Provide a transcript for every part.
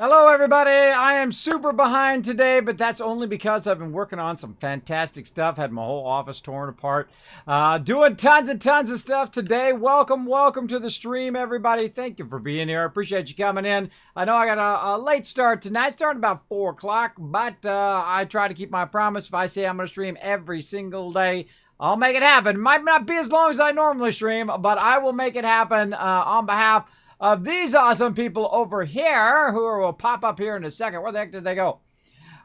Hello everybody, I am super behind today, but that's only because I've been working on some fantastic stuff, had my whole office torn apart, doing tons and tons of stuff today. Welcome to the stream everybody, thank you for being here, I appreciate you coming in. I know I got a late start tonight, starting about 4 o'clock, but I try to keep my promise. If I say I'm going to stream every single day, I'll make it happen. It might not be as long as I normally stream, but I will make it happen on behalf of these awesome people over here, who will pop up here in a second. Where the heck did they go?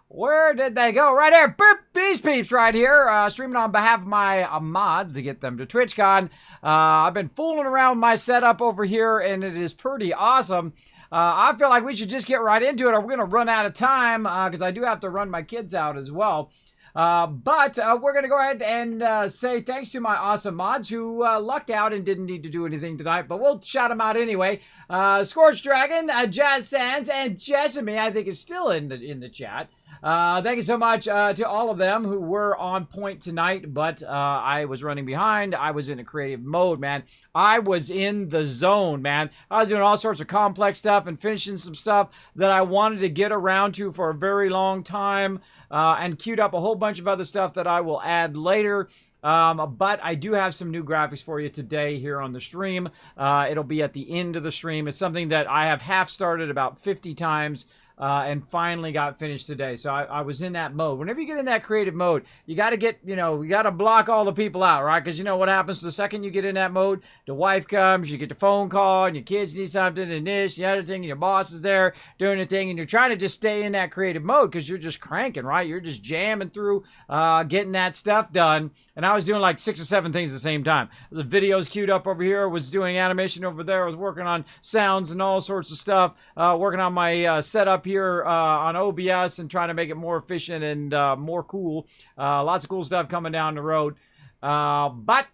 Where did they go? Right here. Boop, these peeps right here. Streaming on behalf of my mods to get them to TwitchCon. I've been fooling around with my setup over here, and it is pretty awesome. I feel like we should just get right into it, or we're going to run out of time, because I do have to run my kids out as well. But we're going to go ahead and say thanks to my awesome mods who lucked out and didn't need to do anything tonight, but we'll shout them out anyway. Scorched Dragon, Jazz Sands, and Jessamy, I think, is still in the chat. Thank you so much to all of them who were on point tonight, but I was running behind. I was in a creative mode, man. I was in the zone, man. I was doing all sorts of complex stuff and finishing some stuff that I wanted to get around to for a very long time. And queued up a whole bunch of other stuff that I will add later. But I do have some new graphics for you today here on the stream. It'll be at the end of the stream. It's something that I have half started about 50 times. And finally got finished today. So I was in that mode. Whenever you get in that creative mode, you got to get, you got to block all the people out, right? Because you know what happens the second you get in that mode? The wife comes, you get the phone call, and your kids need something, and this, the other thing, and your boss is there doing the thing, and you're trying to just stay in that creative mode because you're just cranking, right? You're just jamming through, getting that stuff done. And I was doing like 6 or 7 things at the same time. The videos queued up over here, was doing animation over there, I was working on sounds and all sorts of stuff, working on my setup here on OBS and trying to make it more efficient and more cool. Lots of cool stuff coming down the road. But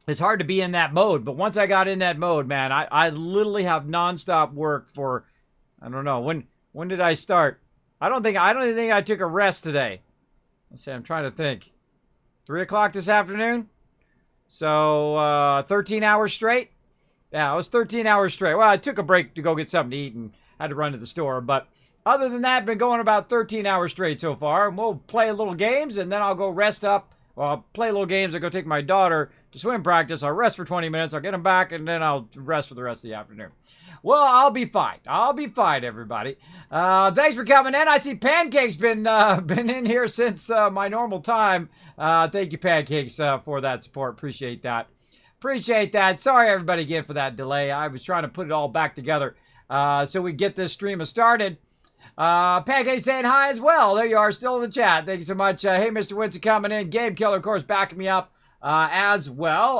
it's hard to be in that mode. But once I got in that mode, man, I literally have nonstop work for, I don't know, when did I start? I don't even think I took a rest today. Let's see, I'm trying to think. 3 o'clock this afternoon? So 13 hours straight? Yeah, it was 13 hours straight. Well, I took a break to go get something to eat and had to run to the store, but other than that, been going about 13 hours straight so far. And we'll play a little games, and then I'll go rest up. Well, I'll play little games. I'll go take my daughter to swim practice. I'll rest for 20 minutes. I'll get them back, and then I'll rest for the rest of the afternoon. Well, I'll be fine. I'll be fine, everybody. Thanks for coming in. I see Pancake's been in here since my normal time. Thank you, Pancakes, for that support. Appreciate that. Appreciate that. Sorry, everybody, again, for that delay. I was trying to put it all back together so we get this stream started. Pancake saying hi as well. There you are, still in the chat. Thank you so much. Hey, Mr. Winston coming in. Game Killer, of course, backing me up as well.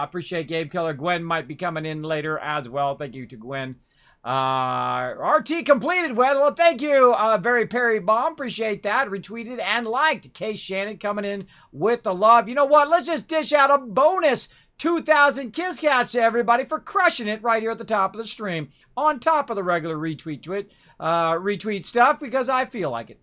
Appreciate Game Killer. Gwen might be coming in later as well. Thank you to Gwen. RT completed, well, thank you. Very Perry Bomb. Appreciate that. Retweeted and liked. K Shannon coming in with the love. You know what? Let's just dish out a bonus 2,000 Kiss Cats to everybody for crushing it right here at the top of the stream, on top of the regular retweet stuff, because I feel like it.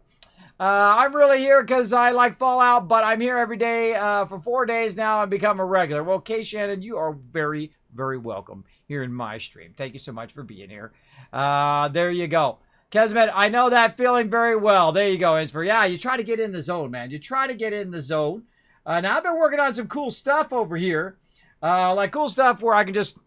I'm really here because I like Fallout, but I'm here every day for 4 days now and become a regular. Well, K Shannon, you are very, very welcome here in my stream. Thank you so much for being here. There you go. Kismet, I know that feeling very well. There you go, Insfer. Yeah, you try to get in the zone, man. You try to get in the zone. Now, I've been working on some cool stuff over here. Like cool stuff where I can just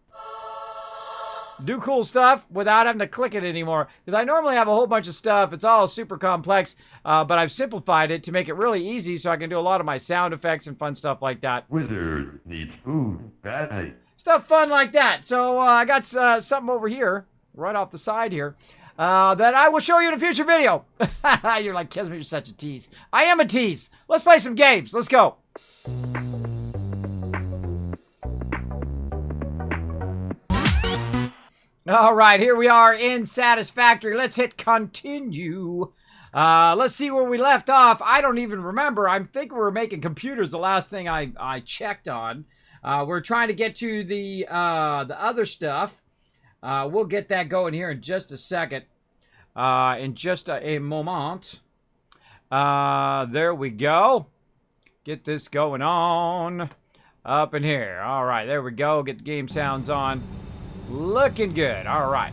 do cool stuff without having to click it anymore. Because I normally have a whole bunch of stuff. It's all super complex, but I've simplified it to make it really easy so I can do a lot of my sound effects and fun stuff like that. Wizard needs food badly. Stuff fun like that. So I got something over here, right off the side here, that I will show you in a future video. You're like, Kismet, you're such a tease. I am a tease. Let's play some games. Let's go. All right, here we are in Satisfactory. Let's hit continue. Let's see where we left off. I don't even remember. I think we were making computers the last thing I checked on. We're trying to get to the other stuff. We'll get that going here in just a second. In just a moment. There we go. Get this going on. Up in here. All right, there we go. Get the game sounds on. Looking good. All right.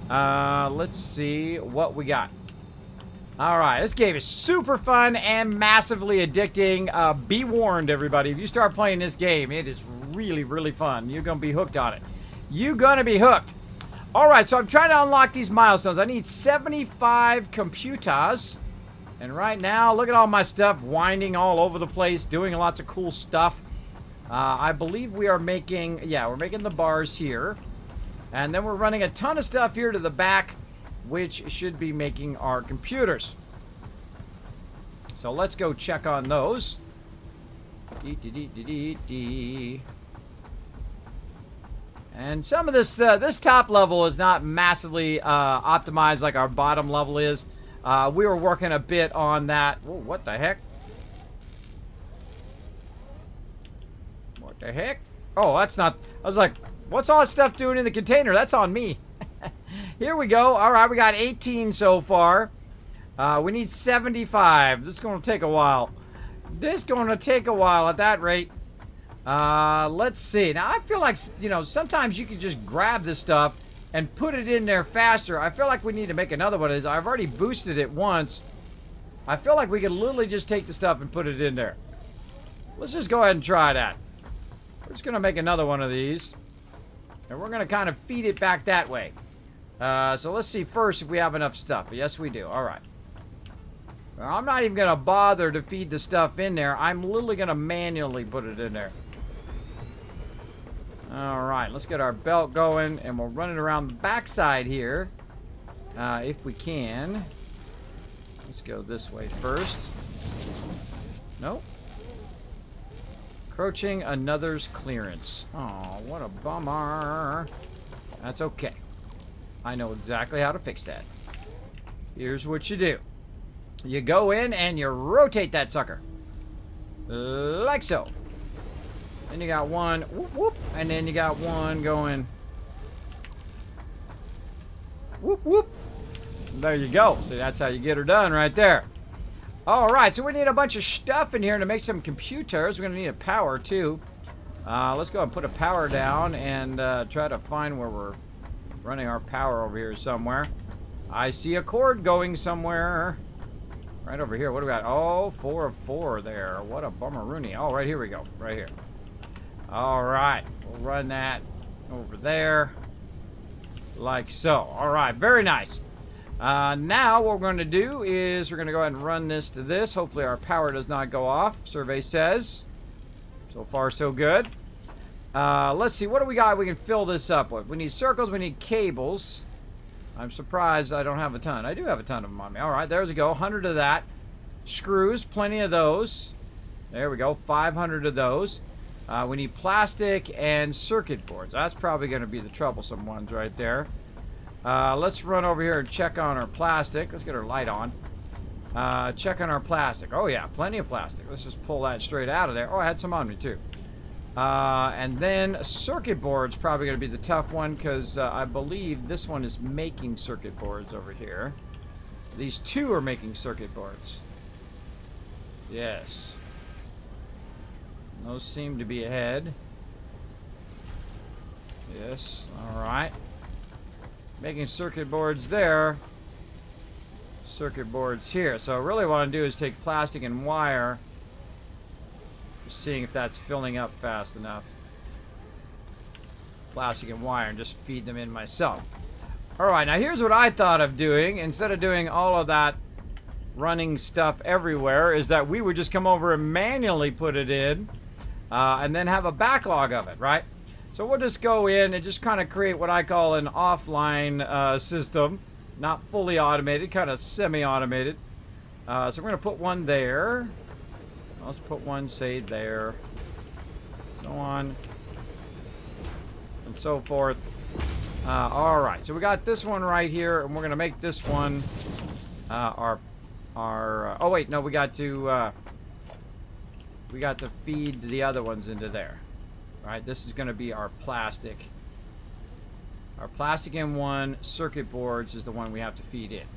Let's see what we got. All right, this game is super fun and massively addicting. Be warned, everybody. If you start playing this game, it is really, really fun. You're going to be hooked on it. You're going to be hooked. All right, so I'm trying to unlock these milestones. I need 75 computers. And right now, look at all my stuff winding all over the place, doing lots of cool stuff. I believe we are making, yeah, we're making the bars here. And then we're running a ton of stuff here to the back, which should be making our computers. So let's go check on those. And some of this, this top level is not massively optimized like our bottom level is. We were working a bit on that. Whoa, what the heck? What the heck? Oh, that's not... I was like, what's all that stuff doing in the container? That's on me. Here we go. All right, we got 18 so far. We need 75. This is going to take a while. This is going to take a while at that rate. Let's see. Now, I feel like, you know, sometimes you can just grab this stuff and put it in there faster. I feel like we need to make another one of these. I've already boosted it once. I feel like we could literally just take the stuff and put it in there. Let's just go ahead and try that. We're just going to make another one of these. And we're going to kind of feed it back that way. So let's see first if we have enough stuff. Yes, we do. All right. Well, I'm not even going to bother to feed the stuff in there. I'm literally going to manually put it in there. All right. Let's get our belt going, and we'll run it around the backside here if we can. Let's go this way first. Nope. Encroaching another's clearance. Oh, what a bummer. That's okay. I know exactly how to fix that. Here's what you do. You go in and you rotate that sucker. Like so. Then you got one, whoop, whoop, and then you got one going, whoop, whoop. There you go. See, that's how you get her done right there. All right, so we need a bunch of stuff in here to make some computers. We're going to need a power, too. Let's go and put a power down and try to find where we're running our power over here somewhere. I see a cord going somewhere. Right over here. What do we got? Oh, 4 of 4 there. What a bummer-rooney. Oh, right here we go. Right here. All right. We'll run that over there. Like so. All right. Very nice. Now what we're going to do is we're going to go ahead and run this to this. Hopefully our power does not go off. Survey says. So far, so good. Let's see. What do we got we can fill this up with? We need circles. We need cables. I'm surprised I don't have a ton. I do have a ton of them on me. All right. There we go. 100 of that. Screws. Plenty of those. There we go. 500 of those. We need plastic and circuit boards. That's probably going to be the troublesome ones right there. Let's run over here and check on our plastic. Let's get our light on. Check on our plastic. Oh, yeah, plenty of plastic. Let's just pull that straight out of there. Oh, I had some on me, too. And then circuit boards probably going to be the tough one because I believe this one is making circuit boards over here. These two are making circuit boards. Yes. Those seem to be ahead. Yes, all right. Making circuit boards there. Circuit boards here. So really what I want to do is take plastic and wire. Just seeing if that's filling up fast enough. Plastic and wire and just feed them in myself. Alright, now here's what I thought of doing. Instead of doing all of that running stuff everywhere, is that we would just come over and manually put it in. And then have a backlog of it, right? So we'll just go in and just kind of create what I call an offline system. Not fully automated, kind of semi-automated. So we're going to put one there. Let's put one, say, there. So on. And so forth. Alright, so we got this one right here, and we're going to make this one our oh, wait, no, we got to feed the other ones into there. Right, this is going to be our plastic. Our plastic in one, circuit boards is the one we have to feed in.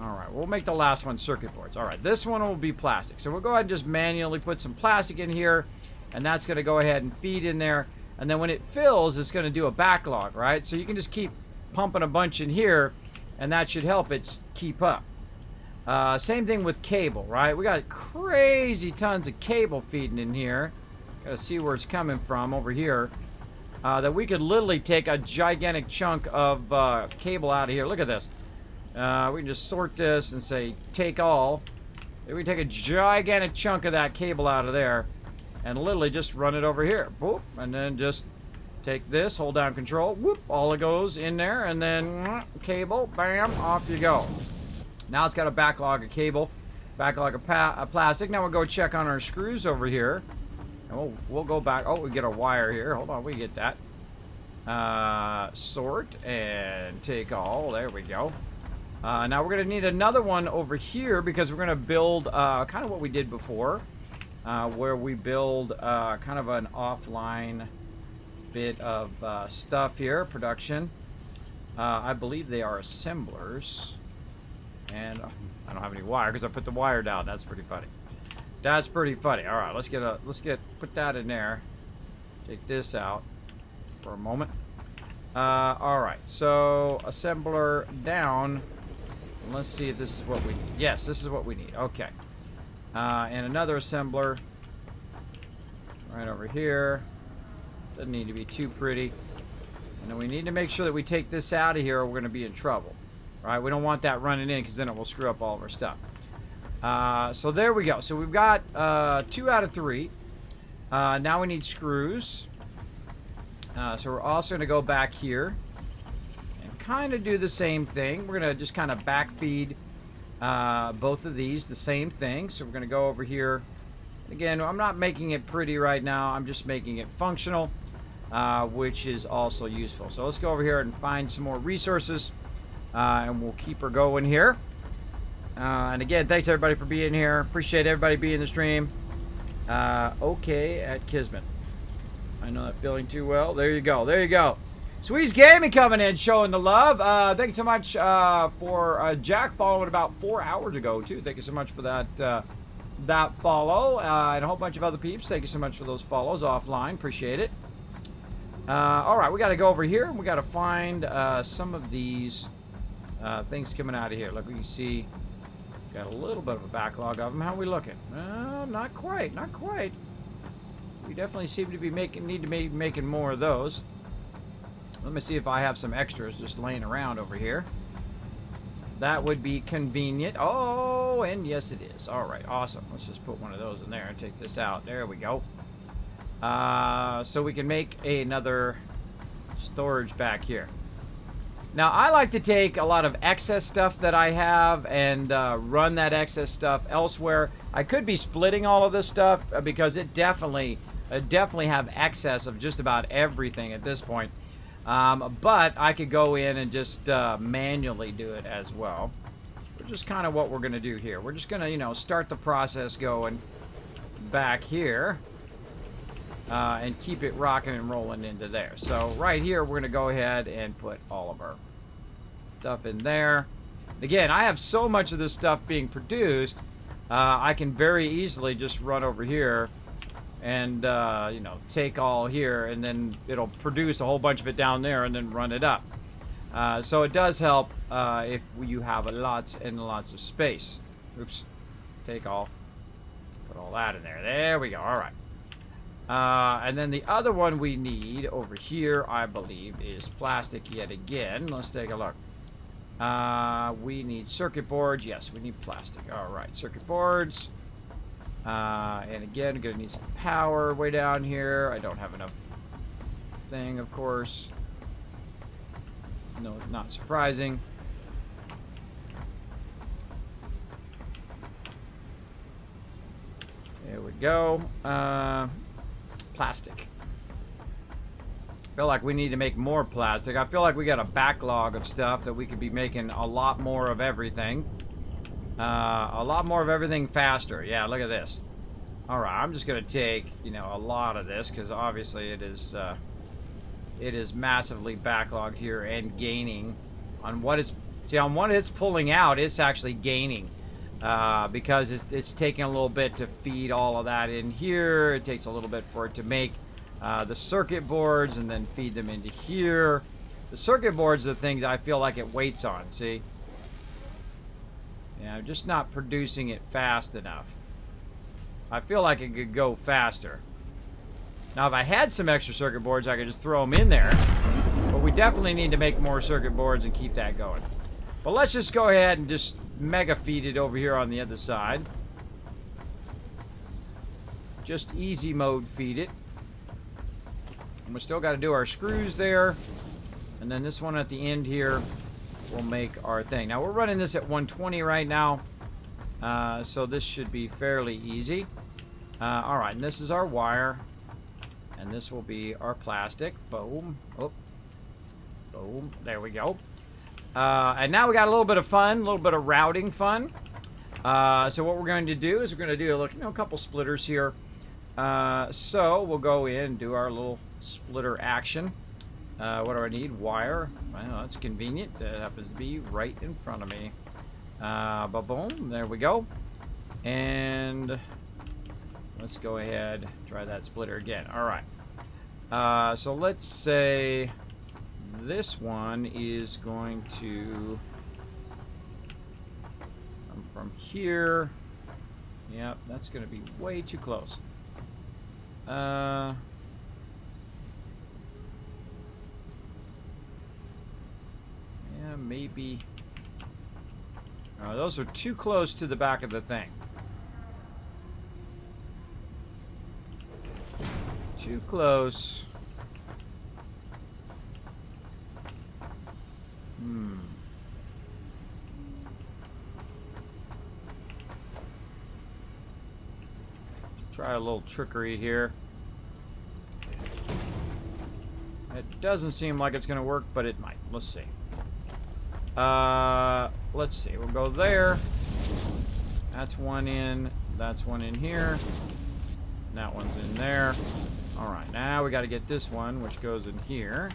Alright, we'll make the last one circuit boards. Alright, this one will be plastic. So we'll go ahead and just manually put some plastic in here, and that's going to go ahead and feed in there. And then when it fills, it's going to do a backlog, right? So you can just keep pumping a bunch in here, and that should help it keep up. Same thing with cable, right? We got crazy tons of cable feeding in here. Gotta see where it's coming from over here. That we could literally take a gigantic chunk of cable out of here. Look at this. We can just sort this and say take all. Then we take a gigantic chunk of that cable out of there and literally just run it over here. Boop. And then just take this, hold down control. Whoop. All it goes in there, and then cable. Bam. Off you go. Now it's got a backlog of cable, backlog of plastic. Now we'll go check on our screws over here. And we'll go back. Oh, we get a wire here. Hold on, we get that. Sort and take all. There we go. Now we're going to need another one over here because we're going to build kind of what we did before, where we build kind of an offline bit of stuff here, production. I believe they are assemblers. And I don't have any wire because I put the wire down. That's pretty funny. That's pretty funny. All right, let's put that in there. Take this out for a moment. All right, so assembler down. Let's see if this is what we need. Yes, this is what we need. Okay. And another assembler right over here. Doesn't need to be too pretty. And then we need to make sure that we take this out of here or we're going to be in trouble. Right, we don't want that running in because then it will screw up all of our stuff. So there we go. So we've got 2 out of 3. Now we need screws. So we're also going to go back here and kind of do the same thing. We're going to just kind of backfeed both of these the same thing. So we're going to go over here. Again, I'm not making it pretty right now. I'm just making it functional, which is also useful. So let's go over here and find some more resources. And we'll keep her going here. And again, thanks everybody for being here. Appreciate everybody being in the stream. Okay at Kismet. I know that feeling too well. There you go. There you go. Sweeze Gaming coming in, showing the love. Thank you so much for Jack following about 4 hours ago, too. Thank you so much for that that follow. And a whole bunch of other peeps. Thank you so much for those follows offline. Appreciate it. All right, we got to go over here. We got to find some of these things coming out of here. Look, you see, got a little bit of a backlog of them. How are we looking? Not quite, not quite. We definitely seem to be need to be making more of those. Let me see if I have some extras just laying around over here. That would be convenient. Oh, and yes it is. All right, awesome. Let's just put one of those in there and take this out. There we go. So we can make another storage back here. Now, I like to take a lot of excess stuff that I have and run that excess stuff elsewhere. I could be splitting all of this stuff because it definitely have excess of just about everything at this point. But I could go in and just manually do it as well. Which is kind of what we're going to do here. We're just going to, you know, start the process going back here. And keep it rocking and rolling into there. So right here, we're going to go ahead and put all of our stuff in there. Again, I have so much of this stuff being produced, I can very easily just run over here and, you know, take all here, and then it'll produce a whole bunch of it down there and then run it up. So it does help if you have lots and lots of space. Oops. Take all. Put all that in there. There we go. All right. And then the other one we need over here, I believe, is plastic yet again. Let's take a look. We need circuit boards. Yes, we need plastic. All right, circuit boards. And again, I'm going to need some power way down here. I don't have enough thing, of course. No, not surprising. There we go. Plastic. I feel like we need to make more plastic. I feel like we got a backlog of stuff that we could be making a lot more of everything. A lot more of everything faster. Yeah, look at this. Alright, I'm just going to take, you know, a lot of this because obviously it is massively backlogged here and gaining on what it's... See, on what it's pulling out, it's actually gaining. Because it's taking a little bit to feed all of that in here. It takes a little bit for it to make the circuit boards and then feed them into here. The circuit boards are the things I feel like it waits on, see? Yeah, I'm just not producing it fast enough. I feel like it could go faster. Now, if I had some extra circuit boards, I could just throw them in there. But we definitely need to make more circuit boards and keep that going. But let's just go ahead and just mega feed it over here on the other side. Just easy mode feed it. And we still got to do our screws there. And then this one at the end here will make our thing. Now, we're running this at 120 right now. So this should be fairly easy. Alright, and this is our wire. And this will be our plastic. Boom. Oh. Boom. There we go. And now we got a little bit of fun, a little bit of routing fun. So what we're going to do is we're going to do a couple splitters here. So we'll go in and do our little splitter action. What do I need? Wire. Well, that's convenient. That happens to be right in front of me. Boom. There we go. And let's go ahead, try that splitter again. All right. So let's say this one is going to come from here. Yep, that's going to be way too close. Yeah, maybe. Those are too close to the back of the thing. Too close. Try a little trickery here. It doesn't seem like it's going to work, but it might. Let's see. Let's see. We'll go there. That's one in. That's one in here. That one's in there. Alright, now we got to get this one, which goes in here.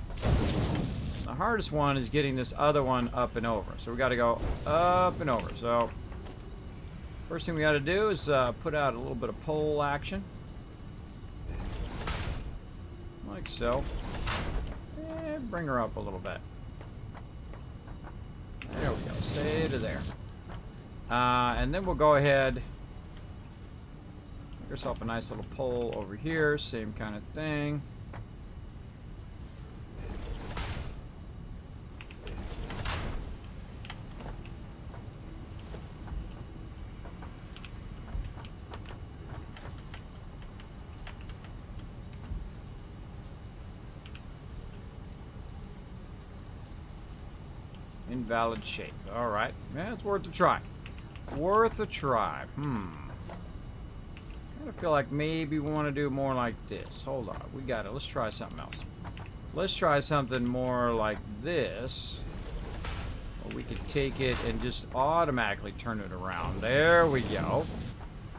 The hardest one is getting this other one up and over. So we got to go up and over. So first thing we got to do is put out a little bit of pole action. Like so. And bring her up a little bit. There we go. Stay to there. And then we'll go ahead. Make ourselves a nice little pole over here. Same kind of thing. Invalid shape. Alright. Yeah, it's worth a try. Worth a try. I feel like maybe we want to do more like this. Hold on. We got it. Let's try something else. Let's try something more like this. Or we could take it and just automatically turn it around. There we go.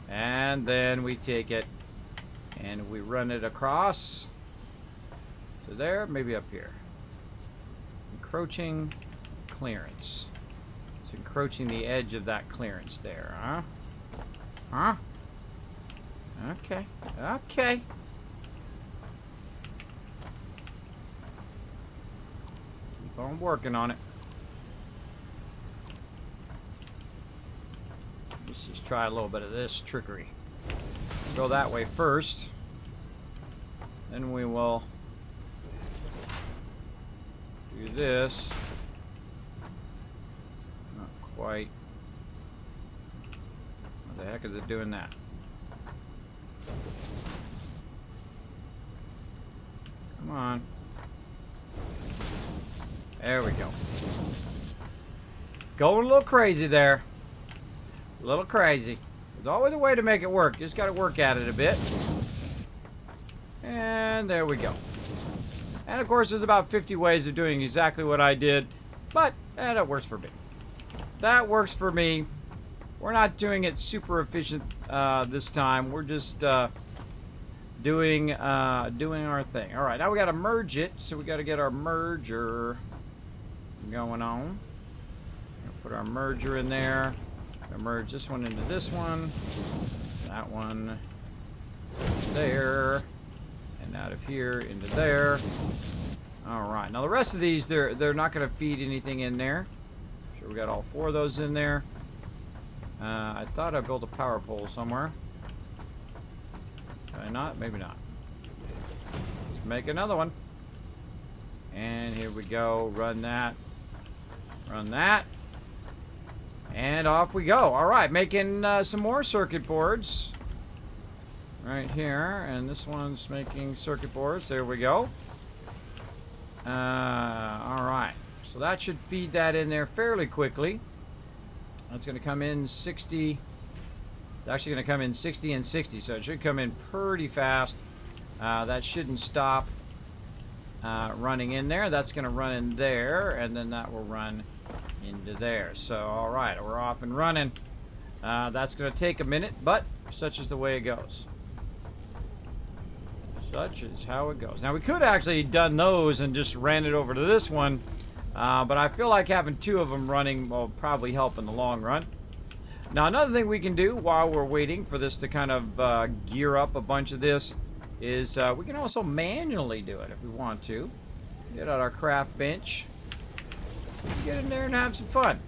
And then we take it and we run it across to there. Maybe up here. Encroaching clearance. It's encroaching the edge of that clearance there, huh? Huh? Okay. Okay. Keep on working on it. Let's just try a little bit of this trickery. Go that way first. Then we will do this. Not quite. What the heck is it doing that? Come on. There we go. Going a little crazy there. A little crazy. There's always a way to make it work. Just got to work at it a bit. And there we go. And of course, there's about 50 ways of doing exactly what I did. But that works for me. That works for me. We're not doing it super efficient this time. We're just doing our thing. All right, now we got to merge it. So we got to get our merger going on. Put our merger in there. Merge this one into this one. That one there. And out of here into there. All right. Now the rest of these, they're not going to feed anything in there. So we got all 4 of those in there. I thought I built a power pole somewhere. Did I not? Maybe not. Let's make another one. And here we go. Run that. Run that. And off we go. All right, making some more circuit boards. Right here. And this one's making circuit boards. There we go. All right. So that should feed that in there fairly quickly. That's going to come in 60. It's actually going to come in 60 and 60. So it should come in pretty fast. That shouldn't stop running in there. That's going to run in there. And then that will run into there. So, all right. We're off and running. That's going to take a minute, but such is the way it goes. Such is how it goes. Now, we could actually done those and just ran it over to this one. But I feel like having 2 of them running will probably help in the long run. Now, another thing we can do while we're waiting for this to kind of gear up a bunch of this is we can also manually do it if we want to. Get out our craft bench. Get in there and have some fun.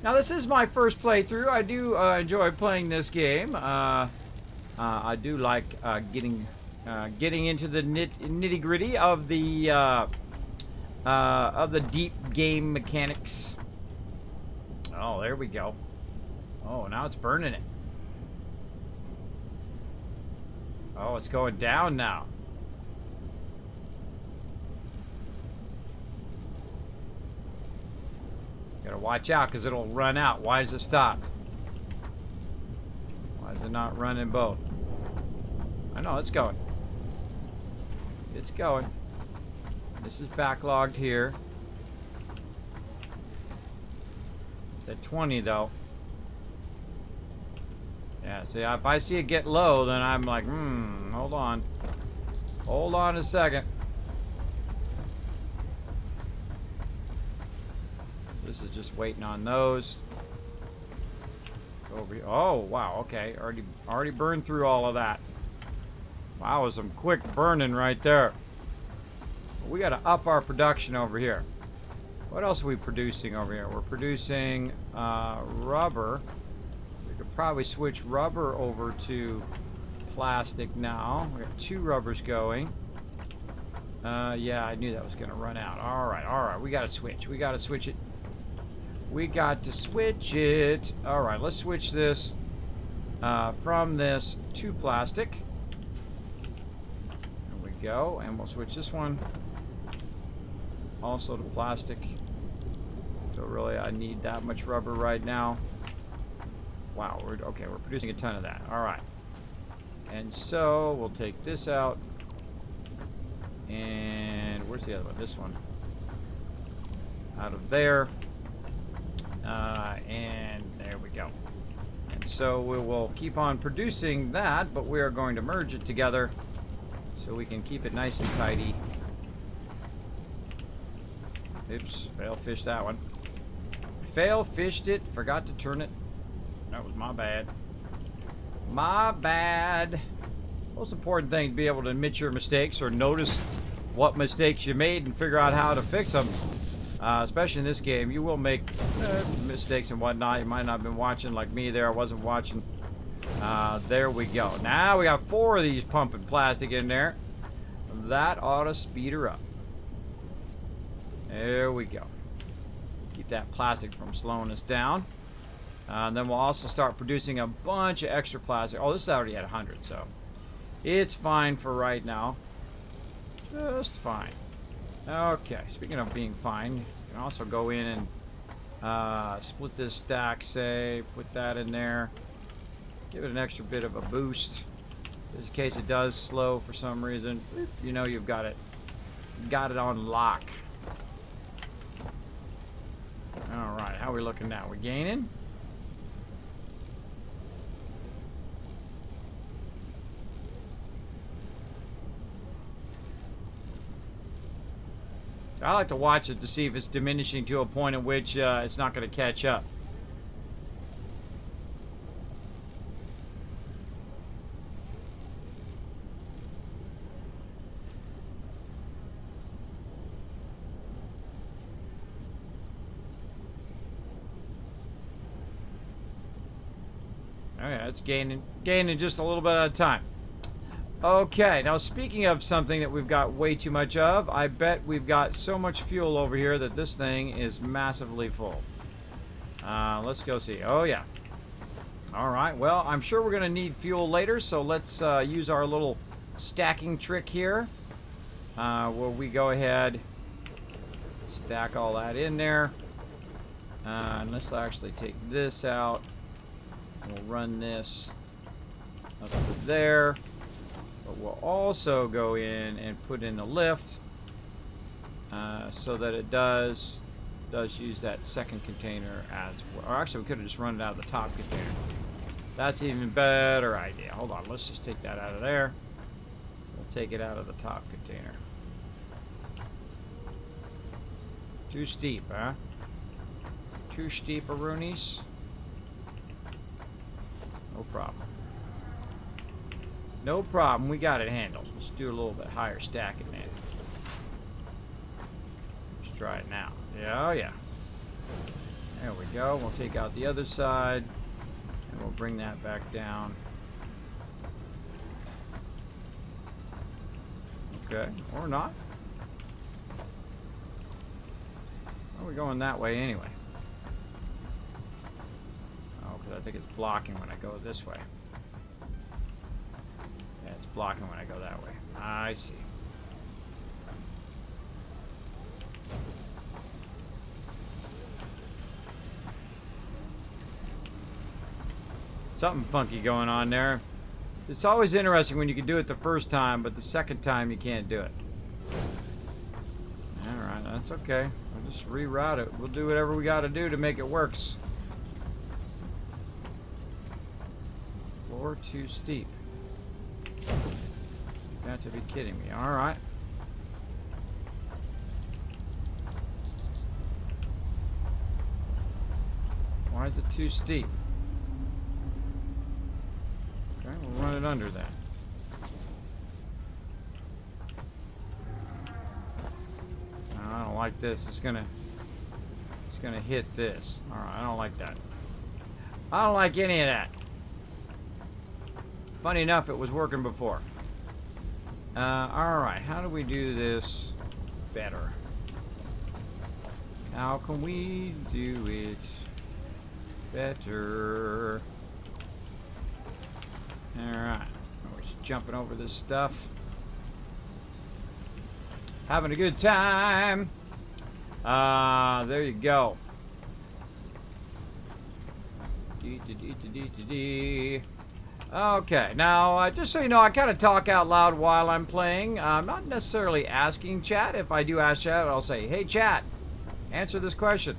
Now, this is my first playthrough. I do enjoy playing this game. I do like getting into the nitty-gritty of the deep game mechanics. Oh, there we go. Oh, now it's burning it. Oh, it's going down now. Gotta watch out because it'll run out. Why is it stopped? Why is it not running both? I know, it's going. It's going. This is backlogged here. It's at 20 though. Yeah, see, if I see it get low, then I'm like, hold on. Hold on a second. This is just waiting on those. Over here. Oh, wow, okay. Already burned through all of that. Wow, was some quick burning right there. We got to up our production over here. What else are we producing over here? We're producing rubber. We could probably switch rubber over to plastic now. We got 2 rubbers going. Yeah, I knew that was going to run out. All right. We got to switch. We got to switch it. We got to switch it. All right, let's switch this from this to plastic. There we go. And we'll switch this one also to plastic. So really, I need that much rubber right now. Wow, we're producing a ton of that. All right. And so we'll take this out. And where's the other one? This one. Out of there. And there we go. And so we will keep on producing that, but we are going to merge it together so we can keep it nice and tidy. Oops, fail fished that one. Fail fished it, forgot to turn it. That was my bad. My bad. Most important thing to be able to admit your mistakes or notice what mistakes you made and figure out how to fix them. Especially in this game, you will make mistakes and whatnot. You might not have been watching like me there. I wasn't watching. There we go. Now we got 4 of these pumping plastic in there. That ought to speed her up. There we go. Keep that plastic from slowing us down. Then we'll also start producing a bunch of extra plastic. Oh, this is already at 100, so it's fine for right now. Just fine. Okay, speaking of being fine, you can also go in and split this stack, say, put that in there. Give it an extra bit of a boost. Just in case it does slow for some reason. You know you've got it. Got it on lock. Alright, how are we looking now? We're gaining? I like to watch it to see if it's diminishing to a point at which it's not going to catch up. yeah, it's gaining just a little bit at a time. Okay, now speaking of something that we've got way too much of, I bet we've got so much fuel over here that this thing is massively full. Let's go see. Oh, yeah. All right, well, I'm sure we're going to need fuel later, so let's use our little stacking trick here. Where we go ahead, stack all that in there. And let's actually take this out. We'll run this up to there. But we'll also go in and put in a lift so that it does use that second container as well. Or actually, we could have just run it out of the top container. That's an even better idea. Hold on, let's just take that out of there. We'll take it out of the top container. Too steep, huh? Too steep, Aroonies. No problem. No problem, we got it handled. Let's do a little bit higher stacking there. Let's try it now. Yeah, oh yeah. There we go. We'll take out the other side, and we'll bring that back down. Okay, or not. Well, we're going that way anyway. Oh, because I think it's blocking when I go this way. Yeah, it's blocking when I go that way. I see. Something funky going on there. It's always interesting when you can do it the first time, but the second time you can't do it. Alright, that's okay. We'll just reroute it. We'll do whatever we gotta do to make it work. Floor too steep. You got to be kidding me. Alright. Why is it too steep? Okay, we'll run it under that. No, I don't like this. It's gonna hit this. Alright, I don't like that. I don't like any of that. Funny enough, it was working before. Alright, how do we do this better? How can we do it better? Alright, we're just jumping over this stuff. Having a good time. There you go. Okay, now just so you know, I kind of talk out loud while I'm playing. I'm not necessarily asking chat. If I do ask chat, I'll say, "Hey chat, answer this question."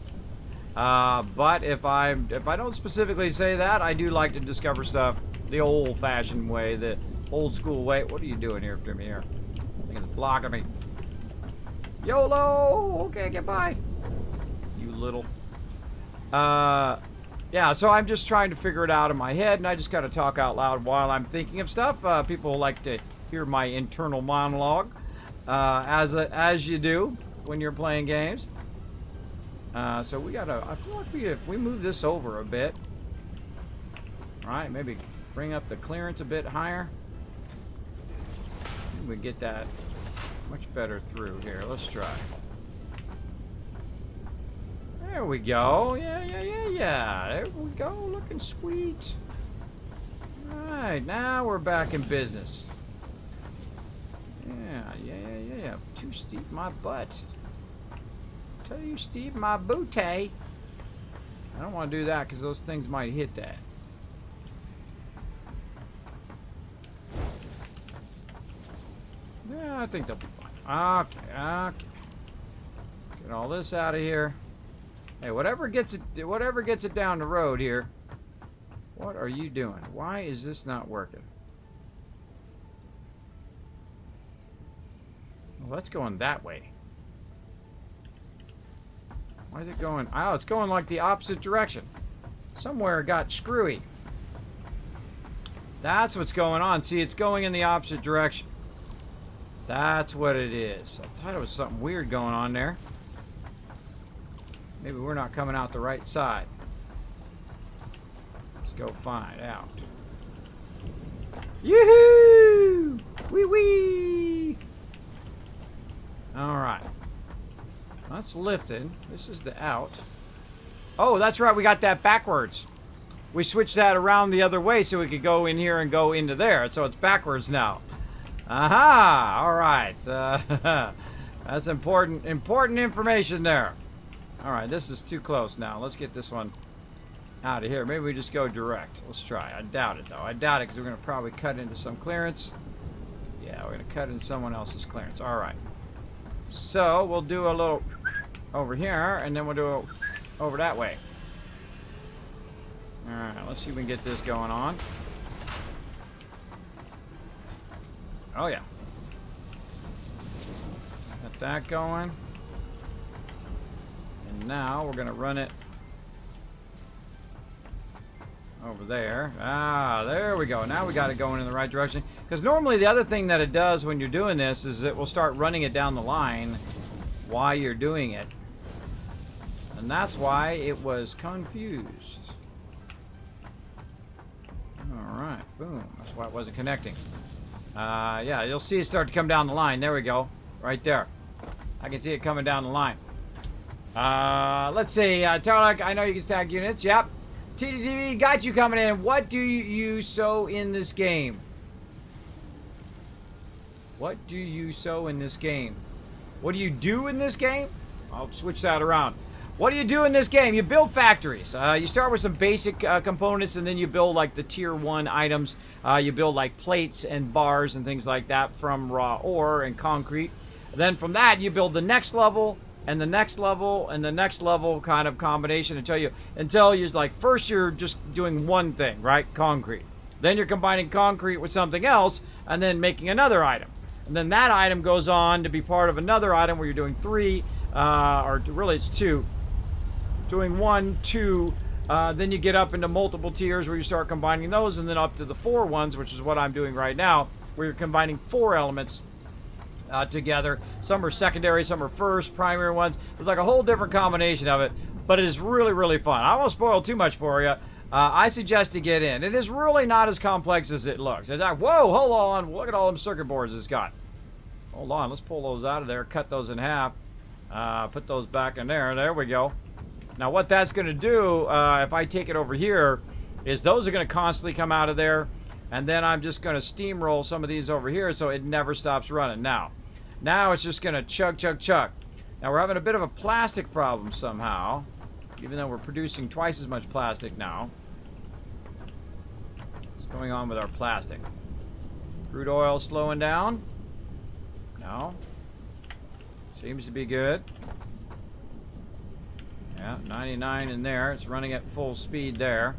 But if I don't specifically say that, I do like to discover stuff the old-fashioned way, the old-school way. What are you doing here after me here? I think it's blocking me. YOLO! Okay, goodbye. You little. Yeah, so I'm just trying to figure it out in my head, and I just gotta talk out loud while I'm thinking of stuff. People like to hear my internal monologue, as you do when you're playing games. So we gotta, I feel like if we move this over a bit, alright, maybe bring up the clearance a bit higher, we get that much better through here. Let's try. There we go. Yeah. There we go. Looking sweet. Alright, now we're back in business. Yeah. Too steep, my butt. Tell you, Steve, my booty. I don't want to do that because those things might hit that. Yeah, I think they'll be fine. Okay. Get all this out of here. Hey, whatever gets it down the road here. What are you doing? Why is this not working? Well, that's going that way. Why is it going? Oh, it's going like the opposite direction. Somewhere it got screwy. That's what's going on. See, it's going in the opposite direction. That's what it is. I thought it was something weird going on there. Maybe we're not coming out the right side. Let's go find out. Yoo-hoo! Wee-wee! Alright. That's lifted. This is the out. Oh, that's right. We got that backwards. We switched that around the other way so we could go in here and go into there. So it's backwards now. Aha! Alright. That's important information there. Alright, this is too close now. Let's get this one out of here. Maybe we just go direct. Let's try. I doubt it, though. I doubt it because we're going to probably cut into some clearance. Yeah, we're going to cut into someone else's clearance. Alright. So, we'll do a little over here, and then we'll do a over that way. Alright, let's see if we can get this going on. Oh, yeah. Got that going. And now we're going to run it over there. Ah, there we go. Now we got it going in the right direction. Because normally the other thing that it does when you're doing this is it will start running it down the line while you're doing it. And that's why it was confused. Alright, boom. That's why it wasn't connecting. Yeah, you'll see it start to come down the line. There we go. Right there. I can see it coming down the line. Let's see. Tarlak, I know you can stack units. Yep. TTTV got you coming in. What do you sow in this game? What do you sow in this game? What do you do in this game? I'll switch that around. What do you do in this game? You build factories. You start with some basic components, and then you build like the tier 1 items. You build like plates and bars and things like that from raw ore and concrete. Then from that, you build the next level, and the next level, and the next level kind of combination until you're like, first you're just doing one thing, right? Concrete. Then you're combining concrete with something else, and then making another item. And then that item goes on to be part of another item where you're doing 3, or really it's 2. Doing 1, 2, then you get up into multiple tiers where you start combining those, and then up to the 4 ones, which is what I'm doing right now, where you're combining 4 elements together. Some are secondary, some are first, primary ones. There's like a whole different combination of it, but it is really, really fun. I won't spoil too much for you. I suggest to get in. It is really not as complex as it looks. It's like, whoa, hold on, look at all them circuit boards it's got. Hold on, let's pull those out of there, cut those in half, put those back in there. There we go. Now what that's going to do, if I take it over here, is those are going to constantly come out of there, and then I'm just going to steamroll some of these over here so it never stops running. Now it's just going to chug, chug, chug. Now we're having a bit of a plastic problem somehow, even though we're producing twice as much plastic now. What's going on with our plastic? Crude oil slowing down? No. Seems to be good. Yeah, 99 in there. It's running at full speed there.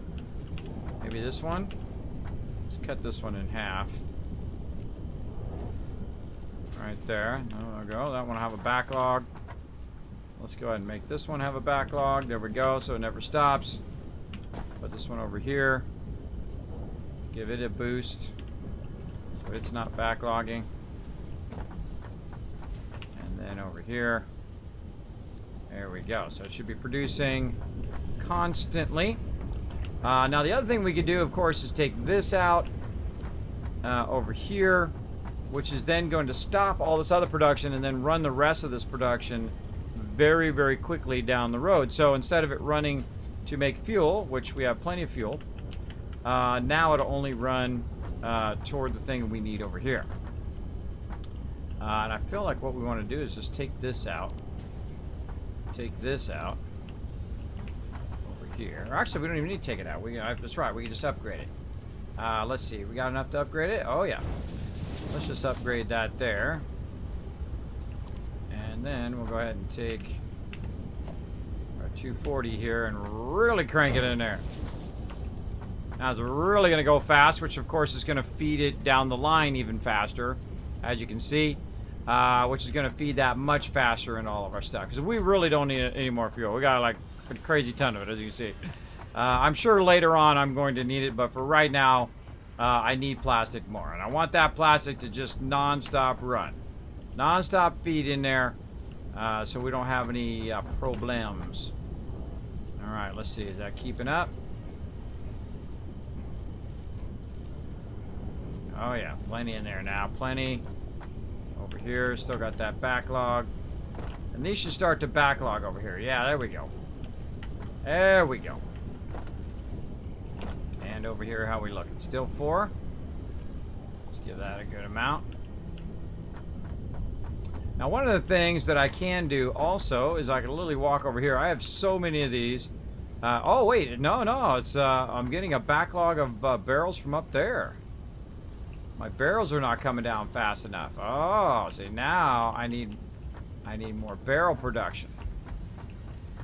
Maybe this one? Let's cut this one in half. Right there. There we go. That one will have a backlog. Let's go ahead and make this one have a backlog. There we go, so it never stops. Put this one over here. Give it a boost so it's not backlogging. And then over here. There we go. So it should be producing constantly. Now the other thing we could do, of course, is take this out over here, which is then going to stop all this other production and then run the rest of this production very, very quickly down the road. So instead of it running to make fuel, which we have plenty of fuel, now it'll only run toward the thing we need over here. And I feel like what we want to do is just take this out. Take this out over here. Or actually, we don't even need to take it out. That's right. We can just upgrade it. Let's see. We got enough to upgrade it? Oh, yeah. Let's just upgrade that there. And then we'll go ahead and take our 240 here and really crank it in there. Now it's really going to go fast, which of course is going to feed it down the line even faster, as you can see. Which is going to feed that much faster in all of our stuff. Because we really don't need any more fuel. We got like a crazy ton of it, as you can see. I'm sure later on I'm going to need it, but for right now, I need plastic more. And I want that plastic to just non-stop run. Non-stop feed in there, so we don't have any problems. Alright, let's see. Is that keeping up? Oh yeah, plenty in there now. Plenty. Over here, still got that backlog. And these should start to backlog over here. Yeah, there we go. There we go. And over here, how we looking? Still 4. Let's give that a good amount. Now, one of the things that I can do also is I can literally walk over here. I have so many of these. Oh, wait. No. It's I'm getting a backlog of barrels from up there. My barrels are not coming down fast enough. Oh, see, now I need more barrel production.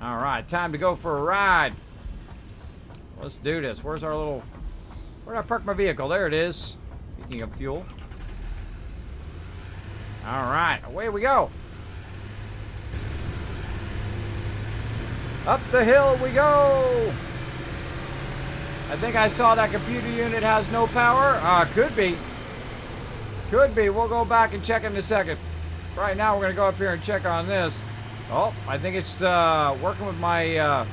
All right, time to go for a ride. Let's do this. Where's our little... Where did I park my vehicle? There it is. Speaking of fuel. All right, away we go. Up the hill we go. I think I saw that computer unit has no power. Could be. Could be. We'll go back and check in a second. Right now, we're going to go up here and check on this. Oh, I think it's working with my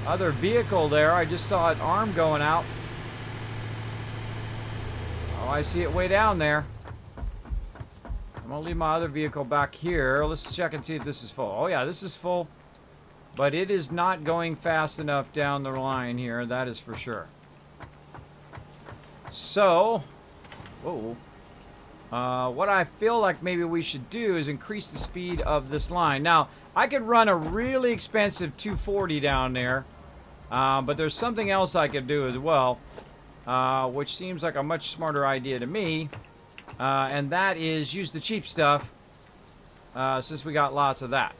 other vehicle there. I just saw an arm going out. Oh, I see it way down there. I'm going to leave my other vehicle back here. Let's check and see if this is full. Oh, yeah, this is full. But it is not going fast enough down the line here. That is for sure. So, what I feel like maybe we should do is increase the speed of this line. Now, I could run a really expensive 240 down there. But there's something else I could do as well. Which seems like a much smarter idea to me. And that is use the cheap stuff, since we got lots of that.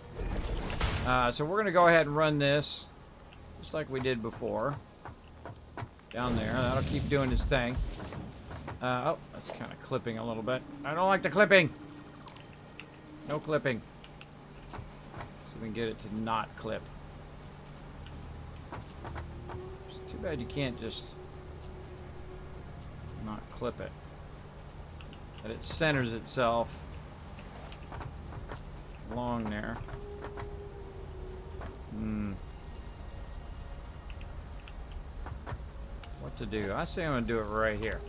So we're going to go ahead and run this, just like we did before. Down there. That'll keep doing its thing. Oh, that's kind of clipping a little bit. I don't like the clipping. No clipping. So we can get it to not clip. It's too bad you can't just not clip it. That it centers itself along there. What to do? I say I'm going to do it right here.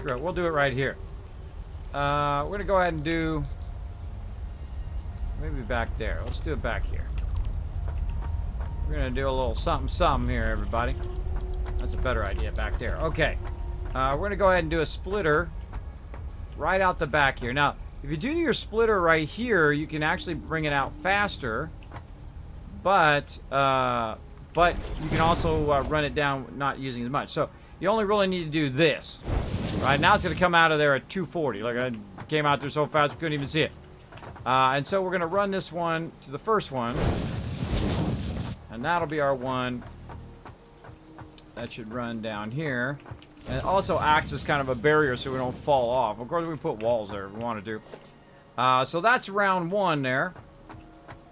Sure, we'll do it right here. We're going to go ahead and do... maybe back there. Let's do it back here. We're going to do a little something here, everybody. That's a better idea back there. Okay. We're going to go ahead and do a splitter right out the back here. Now, if you do your splitter right here, you can actually bring it out faster. But you can also run it down not using as much. So you only really need to do this. Right now it's going to come out of there at 240. Like I came out there so fast we couldn't even see it. And so we're going to run this one to the first one. And that'll be our one. That should run down here. And it also acts as kind of a barrier so we don't fall off. Of course, we can put walls there if we want to do. So that's round 1 there.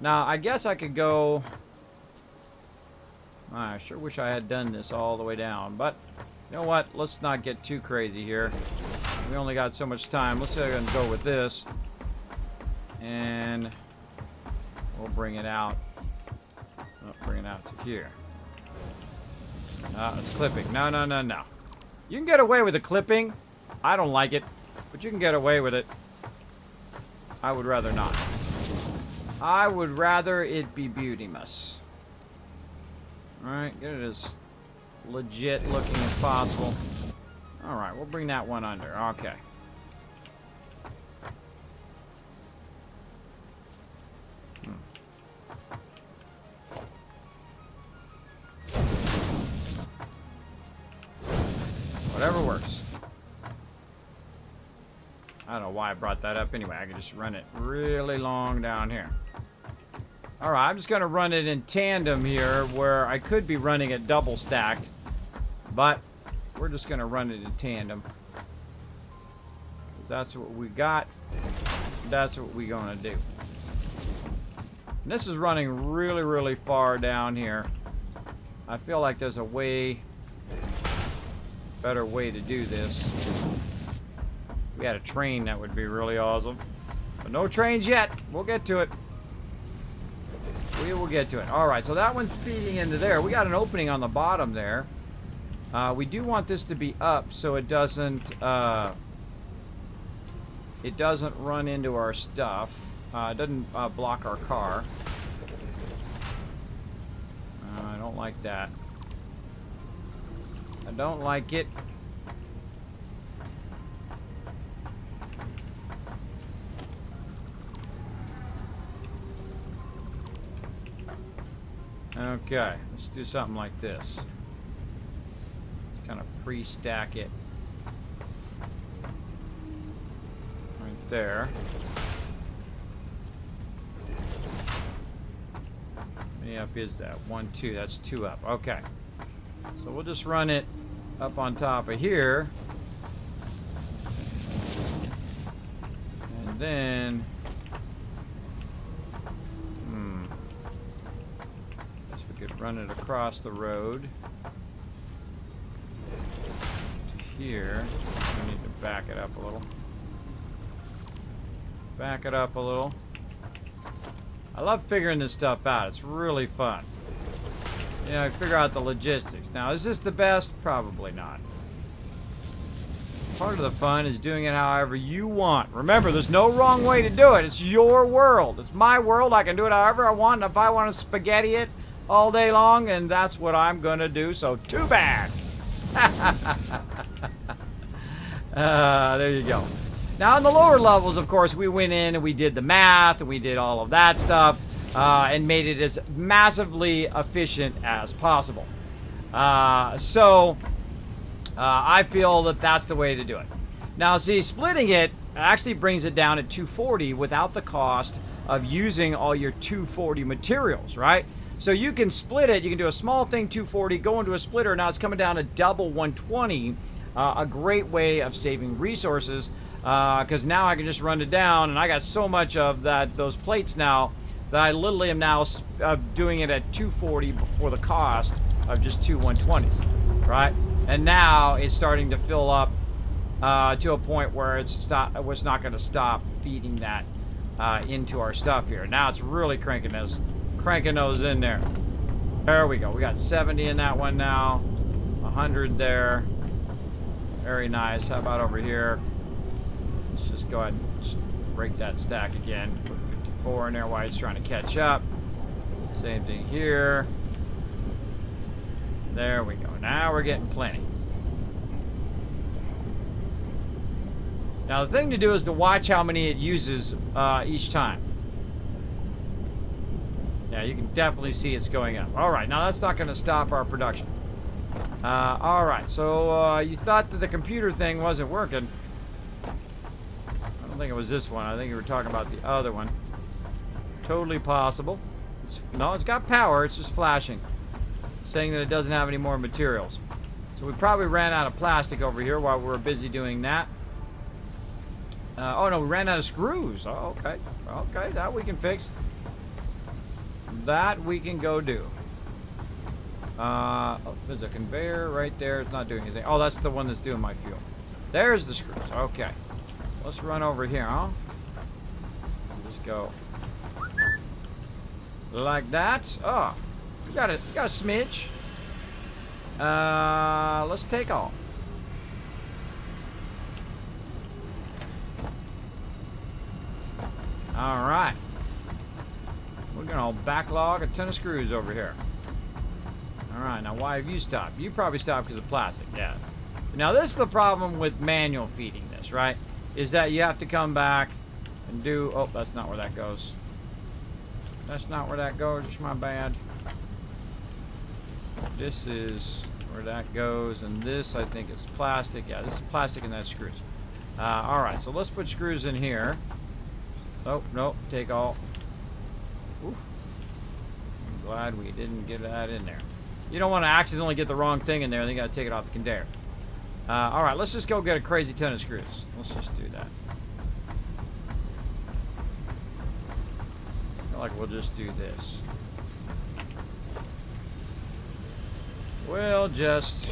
Now, I guess I could go... I sure wish I had done this all the way down. But, you know what? Let's not get too crazy here. We only got so much time. Let's go ahead and go with this. And we'll bring it out. Oh, bring it out to here. It's clipping. No. You can get away with the clipping. I don't like it. But you can get away with it. I would rather not. I would rather it be beauty-muss. Alright, get it as legit looking as possible. Alright, we'll bring that one under. Okay. Whatever works. I don't know why I brought that up anyway. I could just run it really long down here. Alright, I'm just going to run it in tandem here, where I could be running it double stacked. But we're just going to run it in tandem. That's what we got. That's what we're going to do. And this is running really, really far down here. I feel like there's a way better way to do this. If we had a train, that would be really awesome. But no trains yet. We'll get to it. We will get to it. Alright, so that one's speeding into there. We got an opening on the bottom there. We do want this to be up so it doesn't run into our stuff. It doesn't block our car. I don't like that. I don't like it. Okay, let's do something like this. Kind of pre-stack it. Right there. How many up is that? 1, 2. That's 2 up. Okay. So we'll just run it up on top of here. And then... guess we could run it across the road. To here. We need to back it up a little. Back it up a little. I love figuring this stuff out. It's really fun. You know, figure out the logistics. Now, is this the best? Probably not. Part of the fun is doing it however you want. Remember, there's no wrong way to do it. It's your world. It's my world. I can do it however I want. And if I want to spaghetti it all day long, and that's what I'm going to do, so too bad. There you go. Now, in the lower levels, of course, we went in and we did the math, and we did all of that stuff, and made it as massively efficient as possible. I feel that that's the way to do it. Now, see, splitting it actually brings it down to 240 without the cost of using all your 240 materials, right? So you can split it. You can do a small thing, 240, go into a splitter. Now it's coming down to double 120. A great way of saving resources. Because now I can just run it down, and I got so much of those plates now that I literally am now doing it at 240 before the cost of just 2 120s, right? And now it's starting to fill up to a point where it's not going to stop feeding that into our stuff here. Now it's really cranking those in there. There we go. We got 70 in that one now, 100 there. Very nice. How about over here? Just go ahead and just break that stack again. Put 54 in there while it's trying to catch up. Same thing here. There we go. Now we're getting plenty. Now the thing to do is to watch how many it uses each time. Yeah, you can definitely see it's going up. Alright, now that's not going to stop our production. Alright, so you thought that the computer thing wasn't working. I don't think it was this one. I think you were talking about the other one. Totally possible. No, it's got power. It's just flashing. Saying that it doesn't have any more materials. So we probably ran out of plastic over here while we were busy doing that. Oh, no, we ran out of screws. Oh, okay. Okay, that we can fix. That we can go do. Oh, there's a conveyor right there. It's not doing anything. Oh, that's the one that's doing my fuel. There's the screws. Okay. Let's run over here, huh? Just go like that. Oh, you got a smidge. Let's take off. All right. We're gonna backlog a ton of screws over here. All right. Now, why have you stopped? You probably stopped because of plastic. Yeah. Now, this is the problem with manual feeding this, right? Is that you have to come back and do... Oh, that's not where that goes. That's not where that goes. It's my bad. This is where that goes. And this, I think, is plastic. Yeah, this is plastic and that's screws. Alright, so let's put screws in here. Oh, no. Take all. Oof. I'm glad we didn't get that in there. You don't want to accidentally get the wrong thing in there. Then you got to take it off the conveyor. Alright, let's just go get a crazy ton of screws. Let's just do that. I feel like we'll just do this. We'll just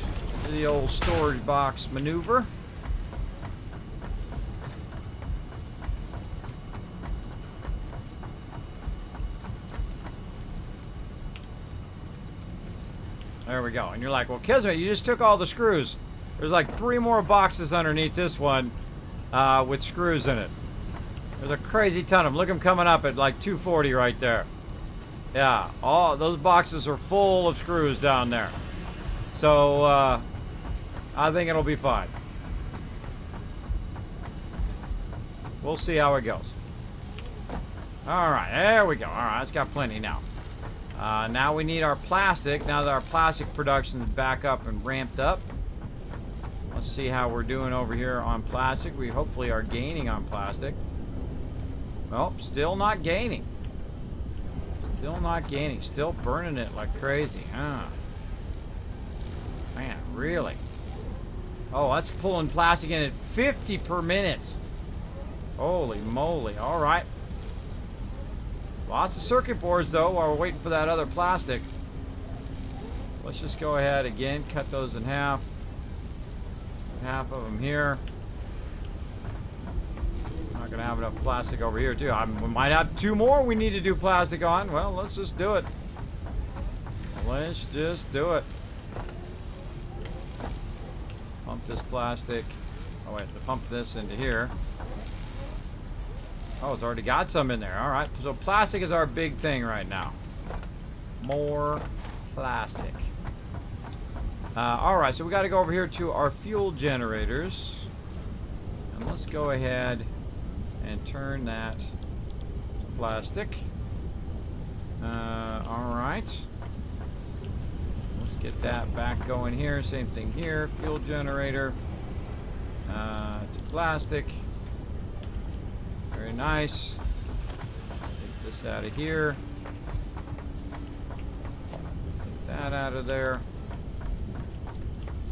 do the old storage box maneuver. There we go. And you're like, well, Kismet, you just took all the screws. There's like 3 more boxes underneath this one with screws in it. There's a crazy ton of them. Look at them coming up at like 240 right there. Yeah, all those boxes are full of screws down there. So I think it'll be fine. We'll see how it goes. Alright, there we go. Alright, it's got plenty now. Now we need our plastic. Now that our plastic production is back up and ramped up. Let's see how we're doing over here on plastic. We hopefully are gaining on plastic. Well, still not gaining. Still not gaining. Still burning it like crazy, huh? Man, really? Oh, that's pulling plastic in at 50 per minute. Holy moly. Alright. Lots of circuit boards, though, while we're waiting for that other plastic. Let's just go ahead again, cut those in half. Half of them here. Not gonna have enough plastic over here, too. We might have 2 more we need to do plastic on. Well, let's just do it. Let's just do it. Pump this plastic. Oh, wait, to pump this into here. Oh, it's already got some in there. All right, so plastic is our big thing right now. More plastic. All right, so we got to go over here to our fuel generators. And let's go ahead and turn that to plastic. All right. Let's get that back going here. Same thing here. Fuel generator to plastic. Very nice. Take this out of here. Take that out of there.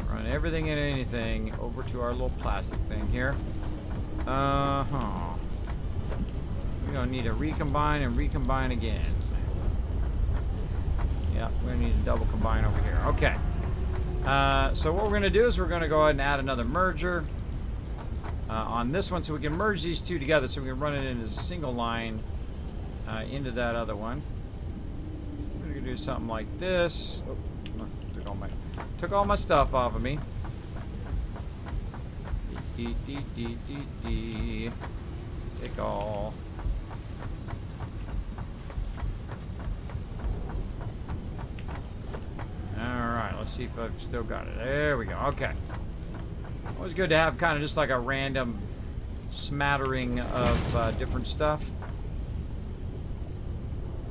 Run everything and anything over to our little plastic thing here. We don't need to recombine and recombine again. Yep, we're gonna need to double combine over here. Okay. So what we're gonna do is we're gonna go ahead and add another merger on this one, so we can merge these two together, so we can run it in as a single line into that other one. We're gonna do something like this. Oh, took all my stuff off of me. Take all. Alright, let's see if I've still got it. There we go. Okay. Always good to have kind of just like a random smattering of different stuff.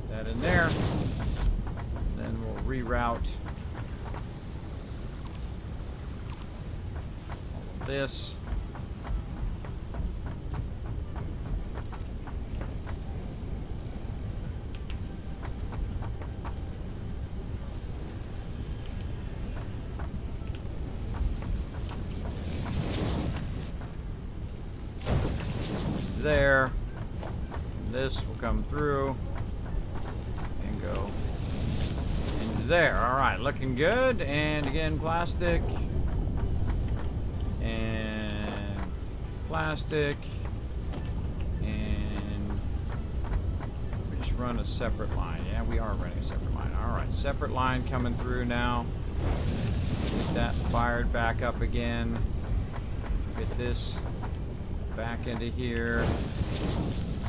That in there. Then we'll reroute all of this. There. This will come through and go into there. All right, looking good. And again, plastic and plastic, and we just run a separate line. Yeah, we are running a separate line. All right, separate line coming through now. Get that fired back up again. Get this back into here.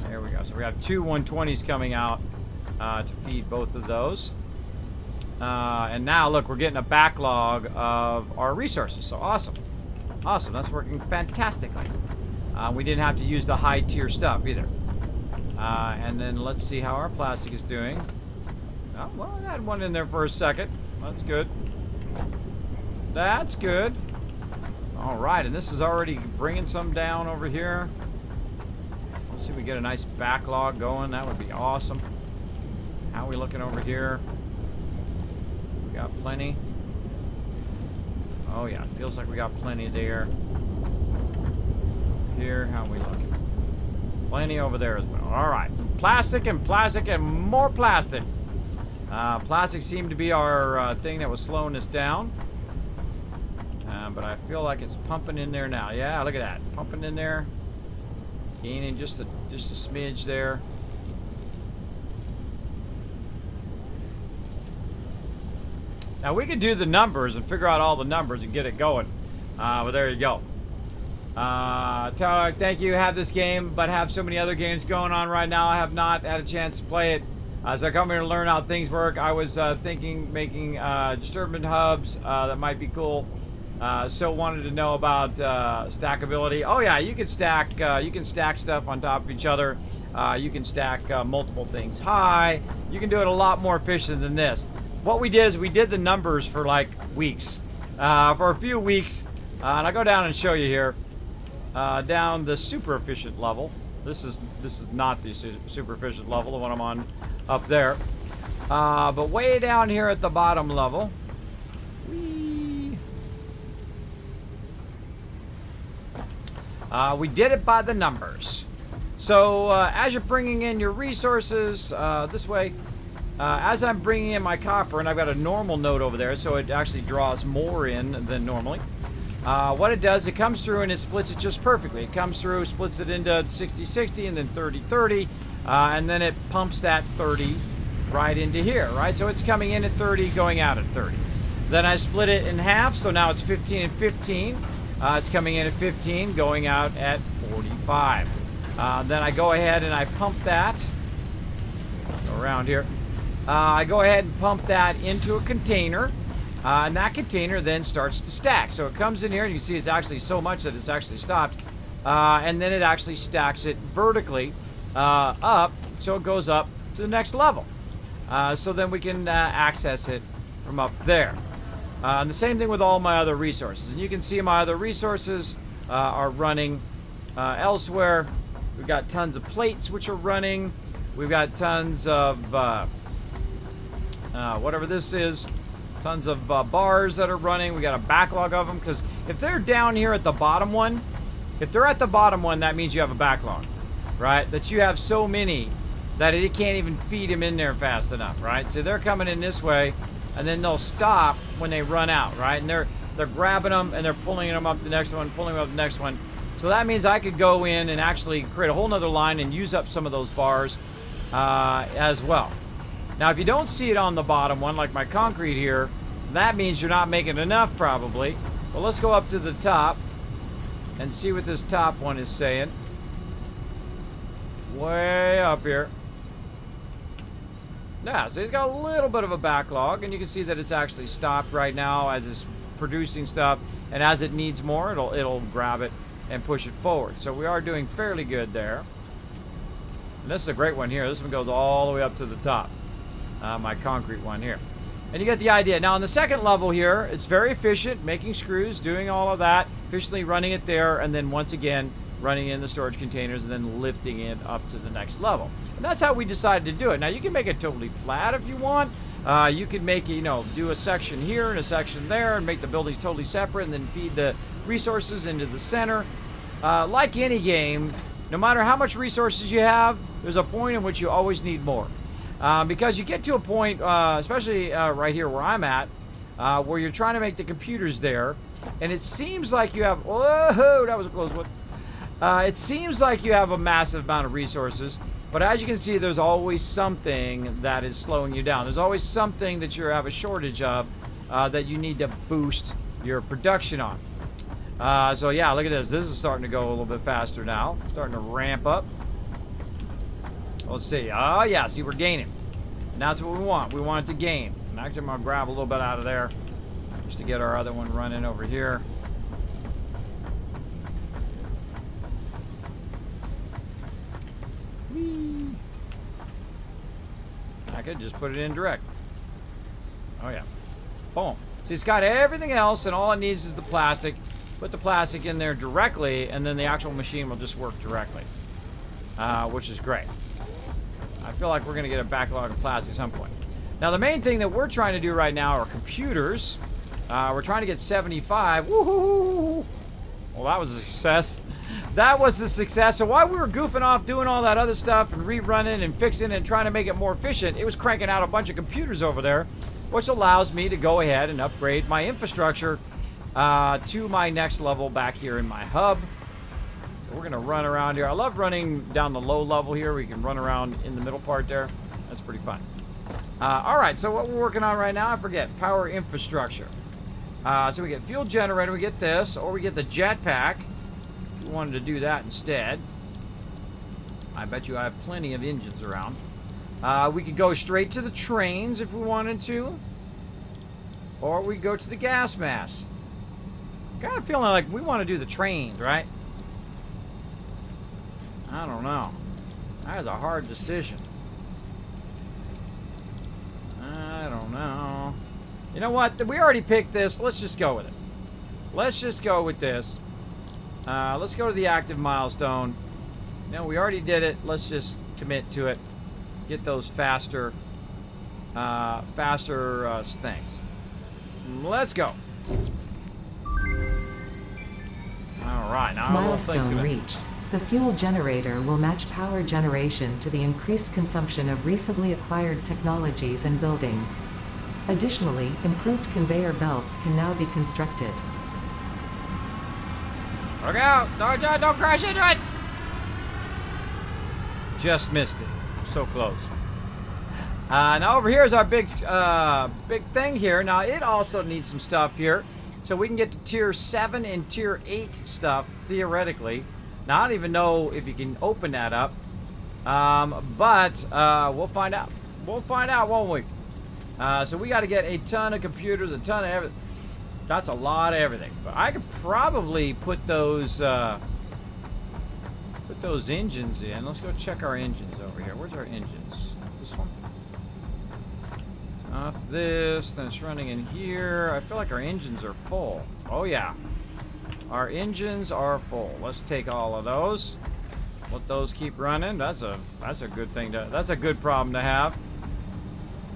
There we go. So we have 2 120s coming out to feed both of those. And now, look, we're getting a backlog of our resources. So awesome. Awesome. That's working fantastically. We didn't have to use the high tier stuff either. And then let's see how our plastic is doing. Oh, well, I had one in there for a second. That's good. That's good. All right, and this is already bringing some down over here. Let's see if we get a nice backlog going. That would be awesome. How are we looking over here? We got plenty. Oh yeah, it feels like we got plenty there. Here, how are we looking? Plenty over there as well. All right, plastic and plastic and more plastic. Plastic seemed to be our thing that was slowing us down. But I feel like it's pumping in there now. Yeah, look at that. Pumping in there. Gaining just a smidge there. Now we could do the numbers and figure out all the numbers and get it going. But there you go. Tyler, thank you. Have this game, but have so many other games going on right now. I have not had a chance to play it. So I come here to learn how things work. I was thinking making disturbance hubs. That might be cool. So wanted to know about stackability. Oh yeah, you can stack stuff on top of each other. You can stack multiple things high. You can do it a lot more efficient than this. What we did is we did the numbers for like weeks, for a few weeks, and I'll go down and show you here. Down the super efficient level. This is not the super efficient level, the one I'm on up there. But way down here at the bottom level, we did it by the numbers. So as you're bringing in your resources this way, as I'm bringing in my copper, and I've got a normal node over there, so it actually draws more in than normally. What it does, it comes through and it splits it just perfectly. It comes through, splits it into 60-60 and then 30-30, and then it pumps that 30 right into here, right? So it's coming in at 30, going out at 30. Then I split it in half, so now it's 15 and 15. It's coming in at 15, going out at 45. Then I go ahead and I pump that. Go around here. I go ahead and pump that into a container. And that container then starts to stack. So it comes in here, and you see it's actually so much that it's actually stopped. And then it actually stacks it vertically up, so it goes up to the next level. So then we can access it from up there. And the same thing with all my other resources. And you can see my other resources are running elsewhere. We've got tons of plates which are running. We've got tons of whatever this is. Tons of bars that are running. We got a backlog of them, because if they're down here at the bottom one, if they're at the bottom one, that means you have a backlog, right? That you have so many that it can't even feed them in there fast enough, right? So they're coming in this way, and then they'll stop when they run out, right? And they're grabbing them and they're pulling them up the next one, pulling them up the next one. So that means I could go in and actually create a whole nother line and use up some of those bars as well. Now, if you don't see it on the bottom one, like my concrete here, that means you're not making enough, probably. Well, let's go up to the top and see what this top one is saying. Way up here. Yeah, so it's got a little bit of a backlog, and you can see that it's actually stopped right now as it's producing stuff, and as it needs more, it'll grab it and push it forward. So we are doing fairly good there. And this is a great one here. This one goes all the way up to the top. My concrete one here. And you get the idea. Now on the second level here, it's very efficient, making screws, doing all of that, efficiently running it there, and then once again, running in the storage containers and then lifting it up to the next level. And that's how we decided to do it. Now you can make it totally flat if you want. You could make it, do a section here and a section there and make the buildings totally separate and then feed the resources into the center. Like any game, no matter how much resources you have, there's a point in which you always need more. Because you get to a point, especially right here where I'm at, where you're trying to make the computers there, and it seems like you have, whoa, that was a close one. It seems like you have a massive amount of resources, but as you can see, there's always something that is slowing you down. There's always something that you have a shortage of that you need to boost your production on. So yeah, look at this. This is starting to go a little bit faster now. Starting to ramp up. Let's see. Oh yeah, see, we're gaining. And that's what we want. We want it to gain. And actually, I'm going to grab a little bit out of there just to get our other one running over here. Whee. I could just put it in direct. Oh yeah. Boom. See, it's got everything else, and all it needs is the plastic. Put the plastic in there directly, and then the actual machine will just work directly, which is great. I feel like we're going to get a backlog of plastic at some point. Now, the main thing that we're trying to do right now are computers. We're trying to get 75. Woohoo! Well, that was a success. That was a success. So while we were goofing off doing all that other stuff and rerunning and fixing and trying to make it more efficient, it was cranking out a bunch of computers over there, which allows me to go ahead and upgrade my infrastructure to my next level back here in my hub. We're going to run around here. I love running down the low level here. We can run around in the middle part there. That's pretty fun. All right, so what we're working on right now, I forget, power infrastructure. So we get fuel generator, we get this, or we get the jetpack. If we wanted to do that instead. I bet you I have plenty of engines around. We could go straight to the trains if we wanted to. Or we go to the gas mask. Kind of feeling like we want to do the trains, right? I don't know. That is a hard decision. I don't know. You know what? We already picked this. Let's just go with it. Let's just go with this. Let's go to the active milestone. No, we already did it. Let's just commit to it. Get those faster things. Let's go. All right. Now Milestone reached. The fuel generator will match power generation to the increased consumption of recently acquired technologies and buildings. Additionally, improved conveyor belts can now be constructed. Look out! Don't crash into it! Just missed it. So close. Now over here is our big thing here. Now it also needs some stuff here. So we can get to tier 7 and tier 8 stuff, theoretically. Now I don't even know if you can open that up. But we'll find out. We'll find out, won't we? So we got to get a ton of computers, a ton of everything. That's a lot of everything. But I could probably put those engines in. Let's go check our engines over here. Where's our engines? This one? Off this, then it's running in here. I feel like our engines are full. Oh yeah. Our engines are full. Let's take all of those. Let those keep running. That's a good thing that's a good problem to have.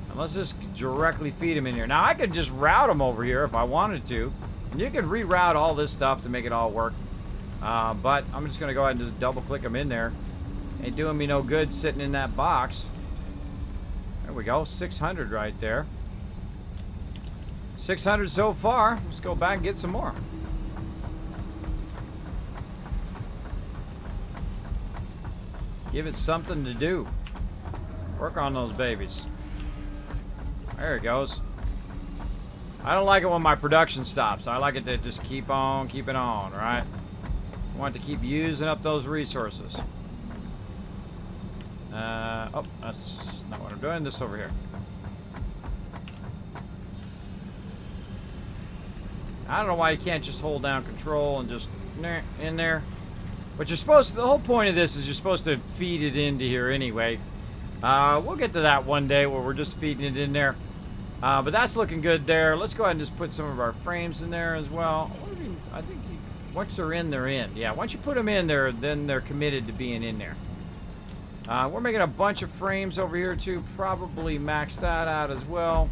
And let's just directly feed them in here. Now I could just route them over here if I wanted to. And you could reroute all this stuff to make it all work. But I'm just gonna go ahead and just double click them in there. Ain't doing me no good sitting in that box. There we go, 600 right there. 600 so far. Let's go back and get some more. Give it something to do. Work on those babies. There it goes. I don't like it when my production stops. I like it to just keep on keeping on, right? I want to keep using up those resources. Oh, that's not what I'm doing. This over here. I don't know why you can't just hold down control and just in there. But you're supposed to, the whole point of this is you're supposed to feed it into here anyway. We'll get to that one day where we're just feeding it in there. But that's looking good there. Let's go ahead and just put some of our frames in there as well. I think once they're in, they're in. Yeah, once you put them in there, then they're committed to being in there. We're making a bunch of frames over here too. Probably max that out as well.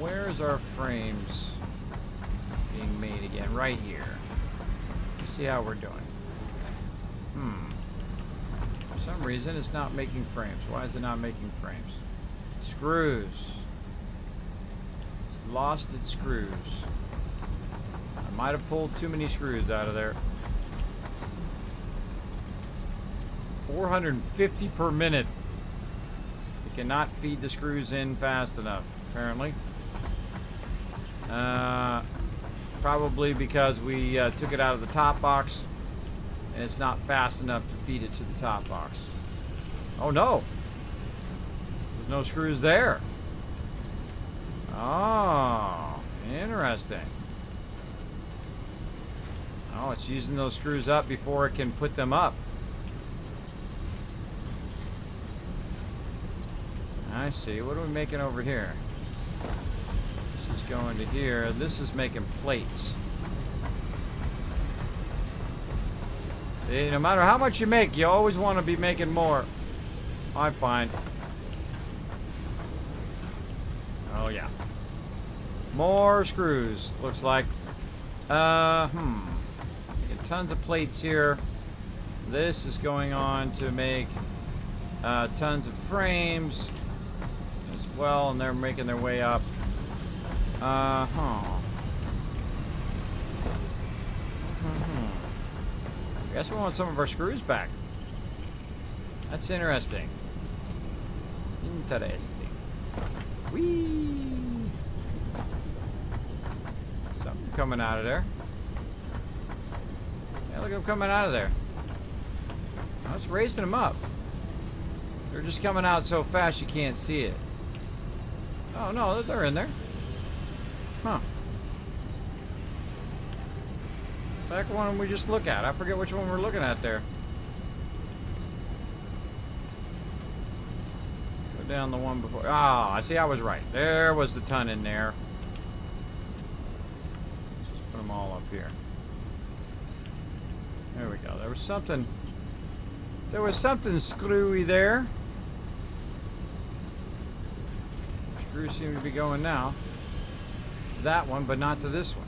Where's our frames being made again? Right here. Let's see how we're doing. For some reason it's not making frames. Why is it not making frames? Screws. Lost its screws. I might have pulled too many screws out of there. 450 per minute. We cannot feed the screws in fast enough, apparently. Probably because we took it out of the top box and it's not fast enough to feed it to the top box. Oh no! There's no screws there. Oh, interesting. Oh, it's using those screws up before it can put them up. I see. What are we making over here? This is going to here. This is making plates. See, no matter how much you make, you always want to be making more. I find. Oh yeah. More screws, looks like. Making tons of plates here. This is going on to make tons of frames as well, and they're making their way up. I guess we want some of our screws back. That's interesting. Interesting. Whee! Something coming out of there. Yeah, look at them coming out of there. Oh, it's raising them up. They're just coming out so fast you can't see it. Oh no, they're in there. Huh. Back one we just look at. I forget which one we're looking at there. Go down the one before. Ah, I see. I was right. There was the ton in there. Let's just put them all up here. There we go. There was something. There was something screwy there. Screws seem to be going now. That one, but not to this one.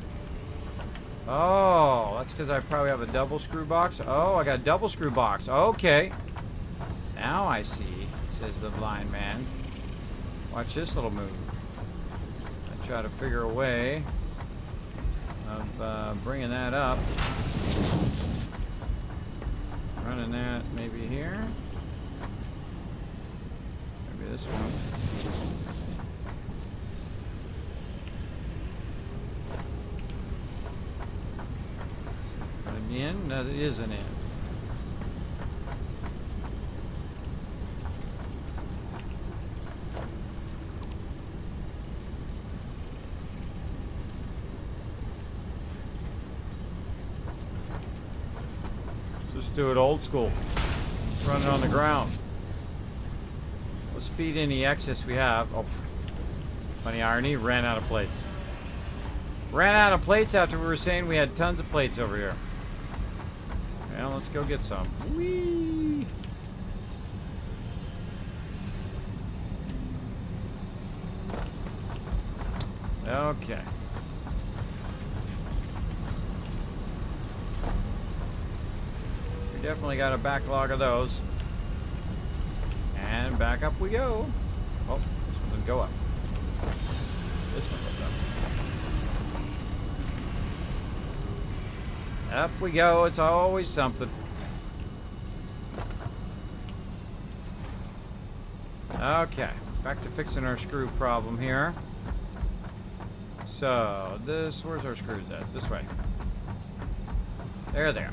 Oh, that's because I probably have a double screw box. Oh, I got a double screw box. Okay. Now I see, says the blind man. Watch this little move. I try to figure a way of bringing that up. Running that maybe here. Maybe this one. An in? No, it is an in. Just do it old school. Run it on the ground. Let's feed any excess we have. Oh, funny irony, ran out of plates. Ran out of plates after we were saying we had tons of plates over here. Well, let's go get some. Whee! Okay. We definitely got a backlog of those. And back up we go. Oh, this one didn't go up. This one goes up. Up we go. It's always something. Okay. Back to fixing our screw problem here. So, where's our screws at? This way. There they are.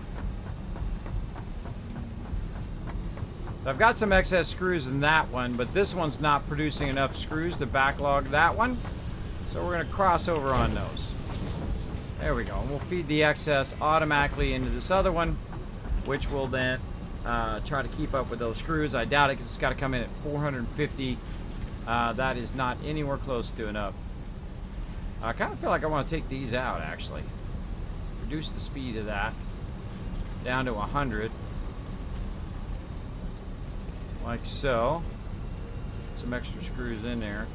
I've got some excess screws in that one, but this one's not producing enough screws to backlog that one. So we're going to cross over on those. There we go. And we'll feed the excess automatically into this other one, which will then try to keep up with those screws. I doubt it because it's got to come in at 450. That is not anywhere close to enough. I kind of feel like I want to take these out, actually. Reduce the speed of that down to 100. Like so. Some extra screws in there.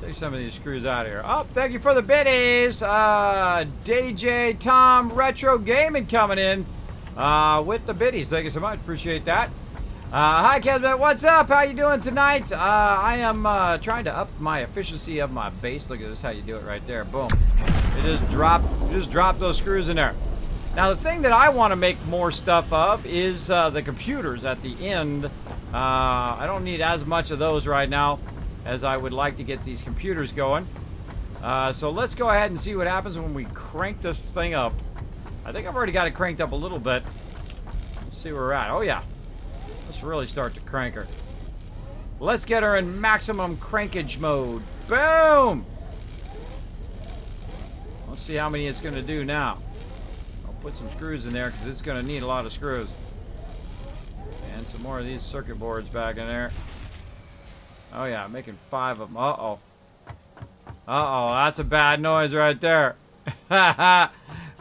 Take some of these screws out of here. Oh, thank you for the biddies. DJ Tom Retro Gaming coming in with the biddies. Thank you so much. Appreciate that. Hi, Kismet. What's up? How you doing tonight? I am trying to up my efficiency of my base. Look at this. How you do it right there. Boom. You just drop those screws in there. Now, the thing that I want to make more stuff of is the computers at the end. I don't need as much of those right now as I would like to get these computers going. So let's go ahead and see what happens when we crank this thing up. I think I've already got it cranked up a little bit. Let's see where we're at. Oh, yeah. Let's really start to crank her. Let's get her in maximum crankage mode. Boom! Let's see how many it's going to do now. I'll put some screws in there because it's going to need a lot of screws. And some more of these circuit boards back in there. Oh yeah, making 5 of them. Uh-oh. Uh-oh, that's a bad noise right there.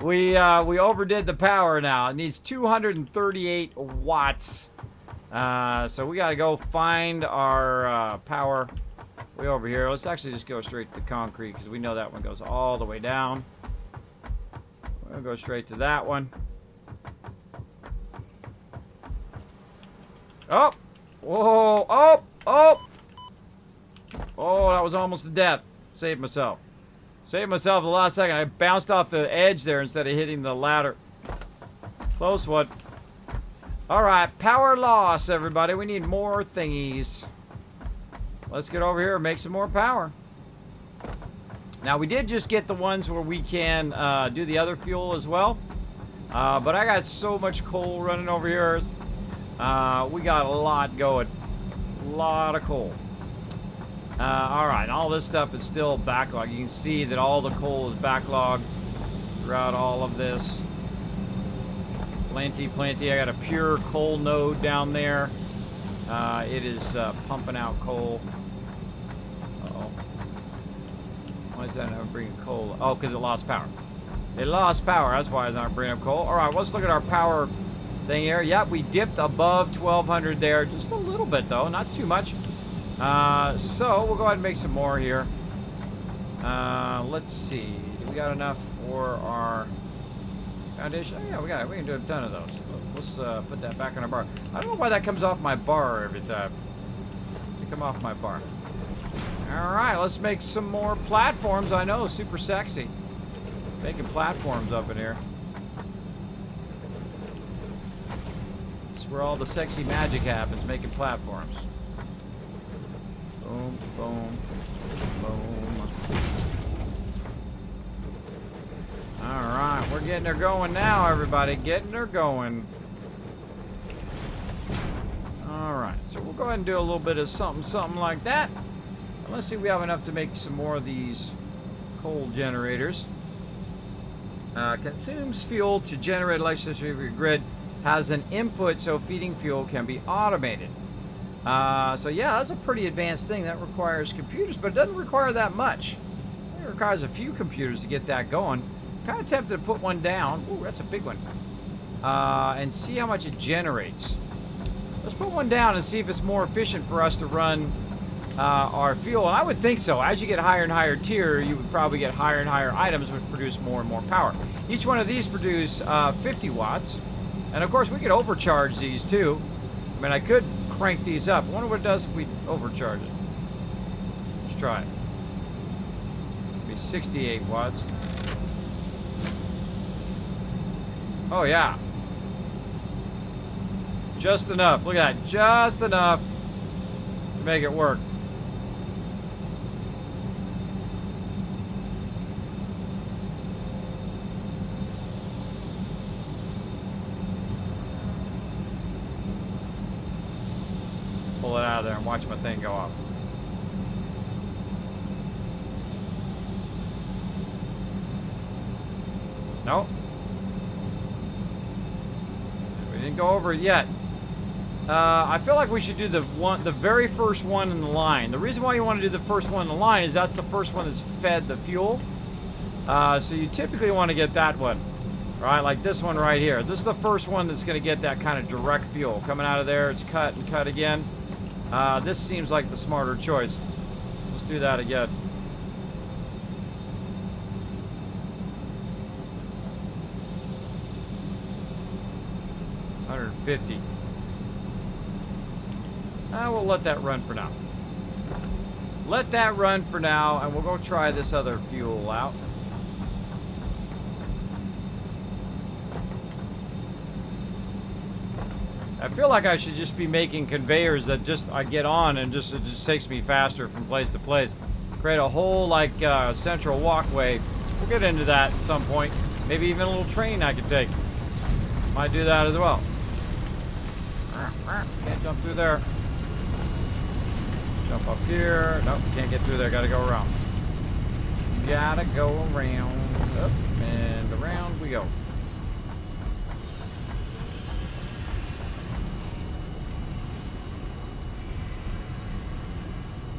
We overdid the power now. It needs 238 watts. So we got to go find our power way over here. Let's actually just go straight to the concrete because we know that one goes all the way down. We'll go straight to that one. Oh! Whoa! Oh! Oh! Oh, that was almost a death. Saved myself. Saved myself the last second. I bounced off the edge there instead of hitting the ladder. Close one. Alright, power loss, everybody. We need more thingies. Let's get over here and make some more power. Now, we did just get the ones where we can do the other fuel as well. But I got so much coal running over here. We got a lot going. A lot of coal. Alright, all this stuff is still backlogged. You can see that all the coal is backlogged throughout all of this. Plenty. I got a pure coal node down there. It is pumping out coal. Uh-oh. Why is that not bringing coal? Oh, because it lost power. It lost power. That's why it's not bringing up coal. All right, let's look at our power thing here. Yep, we dipped above 1200 there. Just a little bit, though. Not too much. So we'll go ahead and make some more here. Let's see. Do we got enough for our foundation? Oh, yeah, we can do a ton of those. Let's put that back on our bar. I don't know why that comes off my bar every time. They come off my bar. All right, let's make some more platforms. I know, super sexy. Making platforms up in here. This is where all the sexy magic happens, making platforms. Boom, boom, boom. Alright, we're getting her going now, everybody. Getting her going. Alright, so we'll go ahead and do a little bit of something like that. And let's see if we have enough to make some more of these coal generators. Consumes fuel to generate electricity for your grid. Has an input so feeding fuel can be automated. So yeah, that's a pretty advanced thing. That requires computers, but it doesn't require that much. It requires a few computers to get that going. Kind of tempted to put one down. Ooh, that's a big one. And see how much it generates. Let's put one down and see if it's more efficient for us to run our fuel. And I would think so. As you get higher and higher tier, you would probably get higher and higher items which produce more and more power. Each one of these produce 50 watts. And of course, we could overcharge these too. I mean, I could crank these up. I wonder what it does if we overcharge it. Let's try it. It'll be 68 watts. Oh, yeah. Just enough. Look at that. Just enough to make it work. Pull it out of there and watch my thing go off. Nope. We didn't go over it yet. I feel like we should do the very first one in the line. The reason why you want to do the first one in the line is that's the first one that's fed the fuel. So you typically want to get that one, right? Like this one right here. This is the first one that's going to get that kind of direct fuel coming out of there. It's cut and cut again. This seems like the smarter choice. Let's do that again. $150. We'll let that run for now. Let that run for now, and we'll go try this other fuel out. I feel like I should just be making conveyors that I get on and it just takes me faster from place to place. Create a whole like central walkway. We'll get into that at some point. Maybe even a little train I could take. Might do that as well. Can't jump through there. Jump up here. Nope, can't get through there. Gotta go around. Gotta go around. Up and around we go.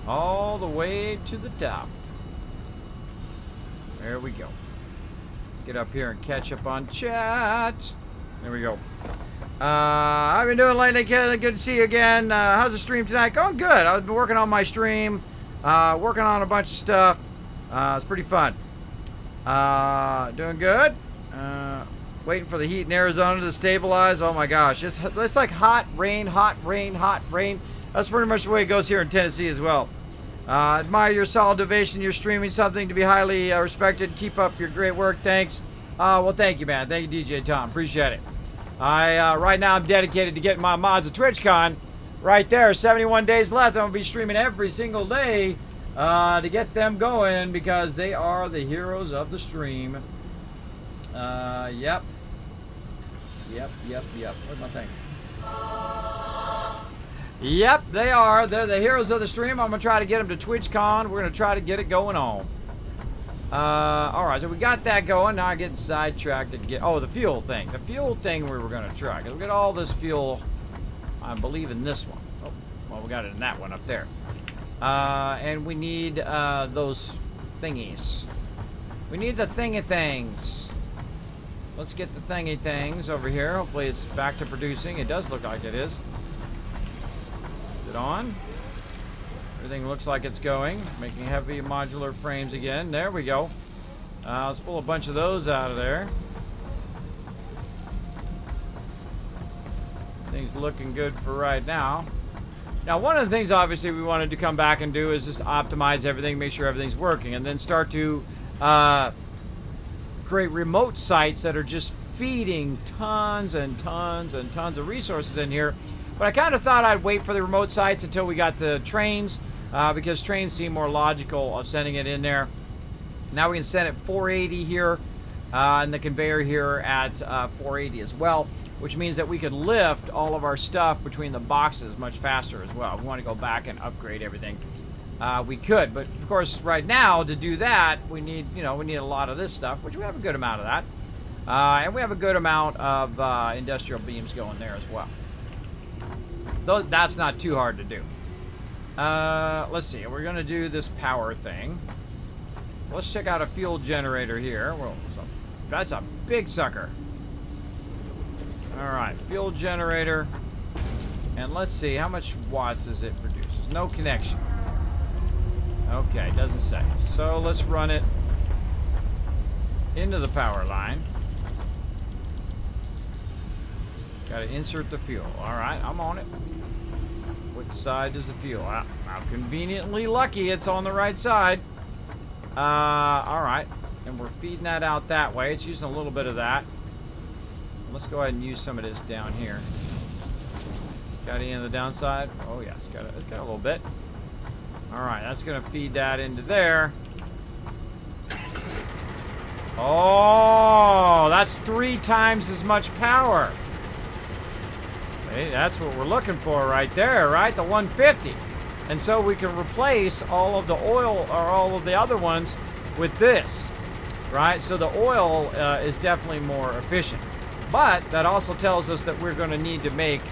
All the way to the top. There we go. Get up here and catch up on chat. There we go. I've been doing lately, kid. Good to see you again. How's the stream tonight? Going good. I've been working on my stream, working on a bunch of stuff. It's pretty fun. Doing good. Waiting for the heat in Arizona to stabilize. Oh my gosh, it's like hot rain, hot rain, hot rain. That's pretty much the way it goes here in Tennessee as well. Admire your solid devotion. You're streaming something to be highly respected. Keep up your great work. Thanks. Well, thank you, man. Thank you, DJ Tom. Appreciate it. Right now I'm dedicated to getting my mods at TwitchCon. Right there, 71 days left. I'm going to be streaming every single day to get them going because they are the heroes of the stream. Yep. Where's my thing? Yep, they are. They're the heroes of the stream. I'm going to try to get them to TwitchCon. We're going to try to get it going on. Alright, so we got that going. Now I'm getting sidetracked and the fuel thing. The fuel thing we were going to try. Because we got all this fuel, I believe, in this one. Oh, well, we got it in that one up there. And we need those thingies. We need the thingy things. Let's get the thingy things over here. Hopefully it's back to producing. It does look like it is. Is it on? Everything looks like it's going. Making heavy modular frames again. There we go. Let's pull a bunch of those out of there. Things looking good for right now. Now, one of the things, obviously, we wanted to come back and do is just optimize everything, make sure everything's working, and then start to create remote sites that are just feeding tons and tons and tons of resources in here. But I kind of thought I'd wait for the remote sites until we got to trains, because trains seem more logical of sending it in there. Now we can send it 480 here, and the conveyor here at 480 as well, which means that we could lift all of our stuff between the boxes much faster as well. If we want to go back and upgrade everything, we could. But of course, right now to do that, we need a lot of this stuff, which we have a good amount of that, and we have a good amount of industrial beams going there as well. Though that's not too hard to do. Let's see. We're going to do this power thing. Let's check out a fuel generator here. Well, that's a big sucker. Alright, fuel generator. And let's see, how much watts does it produce? No connection. Okay, doesn't say. So let's run it into the power line. Gotta insert the fuel. Alright, I'm on it. Which side does the fuel? I'm conveniently lucky it's on the right side. Alright. And we're feeding that out that way. It's using a little bit of that. Let's go ahead and use some of this down here. Got any on the downside? Oh yeah, it's got a little bit. Alright, that's gonna feed that into there. Oh, that's 3 times as much power. Hey, that's what we're looking for right there, right? The 150. And so we can replace all of the oil or all of the other ones with this, right? So the oil is definitely more efficient. But that also tells us that we're going to need to make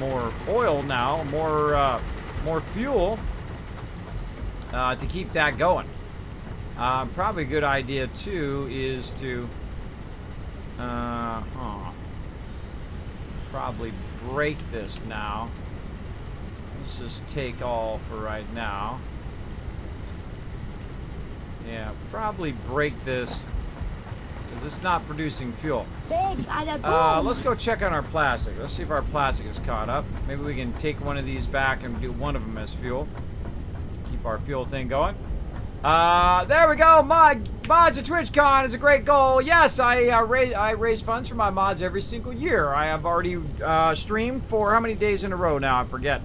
more oil now, more fuel to keep that going. Probably a good idea too is to probably break this now. Let's just take all for right now. Yeah, probably break this. It's not producing fuel. Let's go check on our plastic. Let's see if our plastic is caught up. Maybe we can take one of these back and do one of them as fuel. Keep our fuel thing going. There we go. Mods at TwitchCon is a great goal. Yes, I raise funds for my mods every single year. I have already streamed for how many days in a row now? I forget.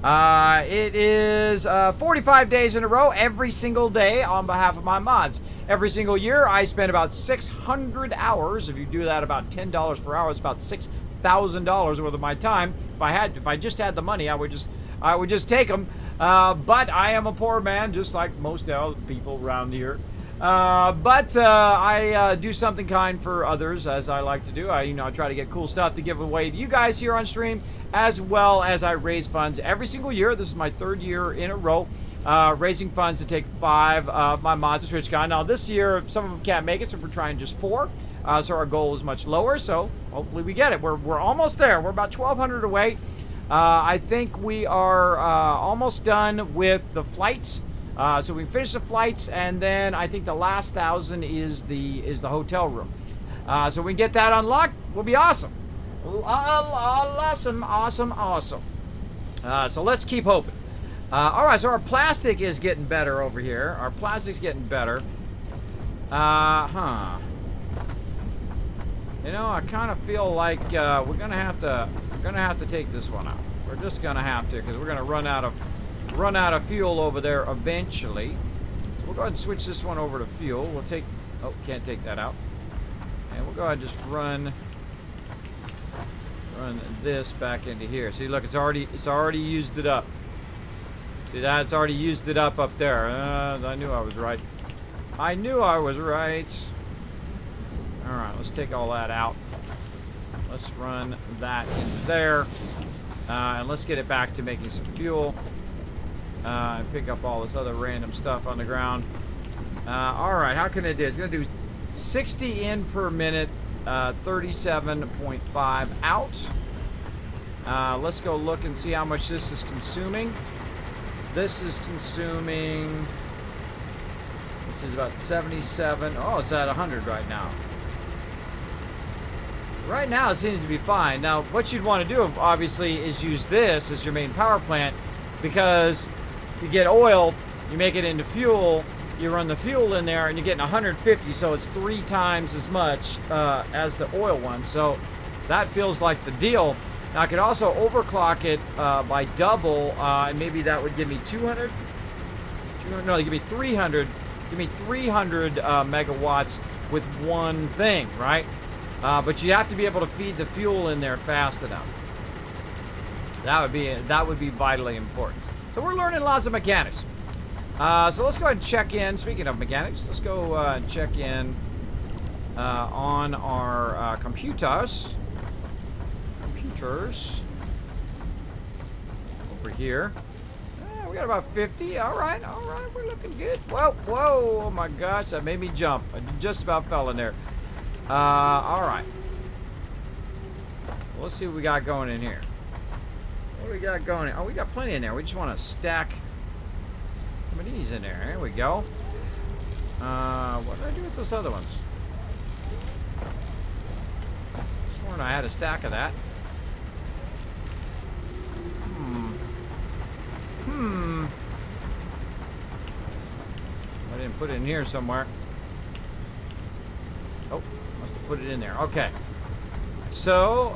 It is 45 days in a row every single day on behalf of my mods. Every single year, I spend about 600 hours. If you do that about $10 per hour, it's about $6,000 worth of my time. If I just had the money, I would just take them. But I am a poor man, just like most other people around here. But I do something kind for others, as I like to do. I try to get cool stuff to give away to you guys here on stream, as well as I raise funds every single year. This is my 3rd year in a row, raising funds to take 5 of my mods to TwitchCon. Now this year, some of them can't make it, so we're trying just 4. So our goal is much lower, so hopefully we get it. We're almost there. We're about 1,200 away. I think we are almost done with the flights. So we finish the flights, and then I think the last 1,000 is the hotel room. So we get that unlocked, we'll be awesome. Awesome. So let's keep hoping. All right, so our plastic is getting better over here. Our plastic's getting better. You know, I kind of feel like we're gonna have to take this one out. We're just gonna have to, because we're gonna run out of fuel over there eventually. So we'll go ahead and switch this one over to fuel. We'll take. Oh, can't take that out. And we'll go ahead and just run this back into here. See, look, it's already used it up. See that? It's already used it up there. I knew I was right. I knew I was right. All right, let's take all that out. Let's run that into there. And let's get it back to making some fuel. And pick up all this other random stuff on the ground. All right, how can it do? It's going to do 60 in per minute, 37.5 out. Let's go look and see how much this is consuming. This is consuming, this is about 77. Oh, it's at 100 right now. Right now it seems to be fine. Now, what you'd want to do, obviously, is use this as your main power plant, because you get oil, you make it into fuel, you run the fuel in there, and you're getting 150, so it's 3 times as much as the oil one. So that feels like the deal. Now, I could also overclock it by double, and maybe that would give me 200. No, give me 300. Give me 300 megawatts with one thing, right? But you have to be able to feed the fuel in there fast enough. That would be vitally important. So we're learning lots of mechanics. So let's go ahead and check in. Speaking of mechanics, let's go and check in on our computers. Over here. We got about 50. All right, we're looking good. Whoa, oh my gosh, that made me jump. I just about fell in there. All right. Well, let's see what we got going in here. What do we got going? Oh, we got plenty in there. We just want to stack some of these in there. There we go. What did I do with those other ones? Sworn I had a stack of that. I didn't put it in here somewhere. Oh, must have put it in there. Okay. So,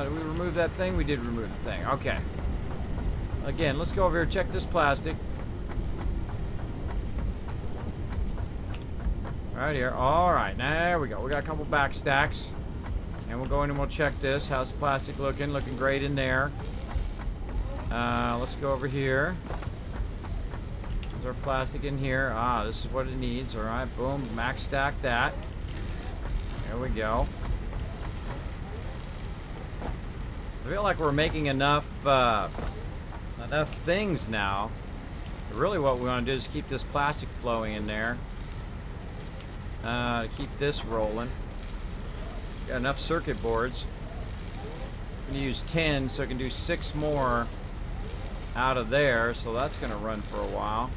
did we remove that thing? We did remove the thing. Okay. Again, let's go over here and check this plastic. Right here. All right, there we go. We got a couple back stacks. And we'll go in and we'll check this. How's the plastic looking? Looking great in there. Let's go over here. There's our plastic in here. This is what it needs. All right, boom, max stack that. There we go. I feel like we're making enough things now. But really what we want to do is keep this plastic flowing in there. To keep this rolling. Got enough circuit boards. I'm going to use 10 so I can do 6 more out of there, so that's going to run for a while.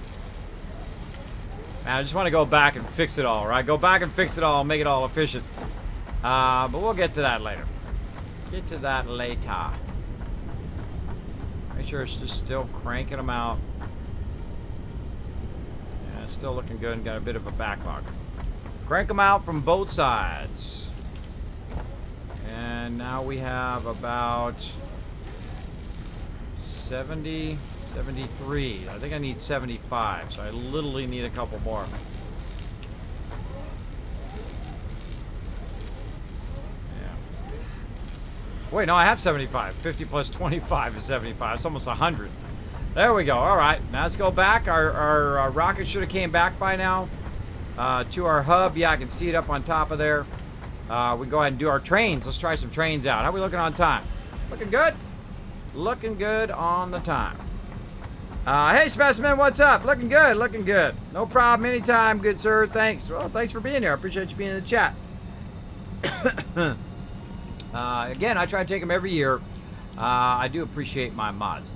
Man, I just want to go back and fix it all, right? Go back and fix it all, make it all efficient. But we'll get to that later. Get to that later. Make sure it's just still cranking them out. Yeah, it's still looking good and got a bit of a backlog. Crank them out from both sides. And now we have about 70, 73. I think I need 75, so I literally need a couple more. Yeah. Wait, no, I have 75. 50 plus 25 is 75. It's almost 100. There we go. All right, now let's go back. Our rocket should have came back by now to our hub. Yeah, I can see it up on top of there. We go ahead and do our trains. Let's try some trains out. How are we looking on time? Looking good? Looking good on the time. Hey, Specimen, what's up? Looking good, looking good. No problem, anytime, good sir. Thanks. Well, thanks for being here. I appreciate you being in the chat. Again, I try to take them every year. I do appreciate my mods.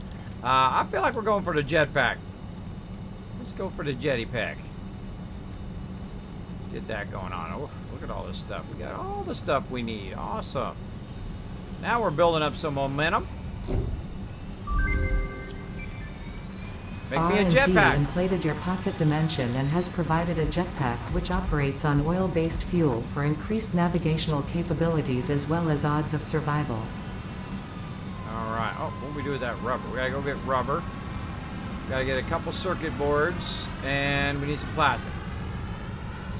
I feel like we're going for the jetpack. Let's go for the jetty pack. Get that going on. Oof, look at all this stuff. We got all the stuff we need. Awesome. Now we're building up some momentum. Make me a R&D jetpack. inflated your pocket dimension and has provided a jetpack which operates on oil-based fuel for increased navigational capabilities as well as odds of survival. Alright. Oh, what do we do with that rubber? We gotta go get rubber. We gotta get a couple circuit boards. And we need some plastic.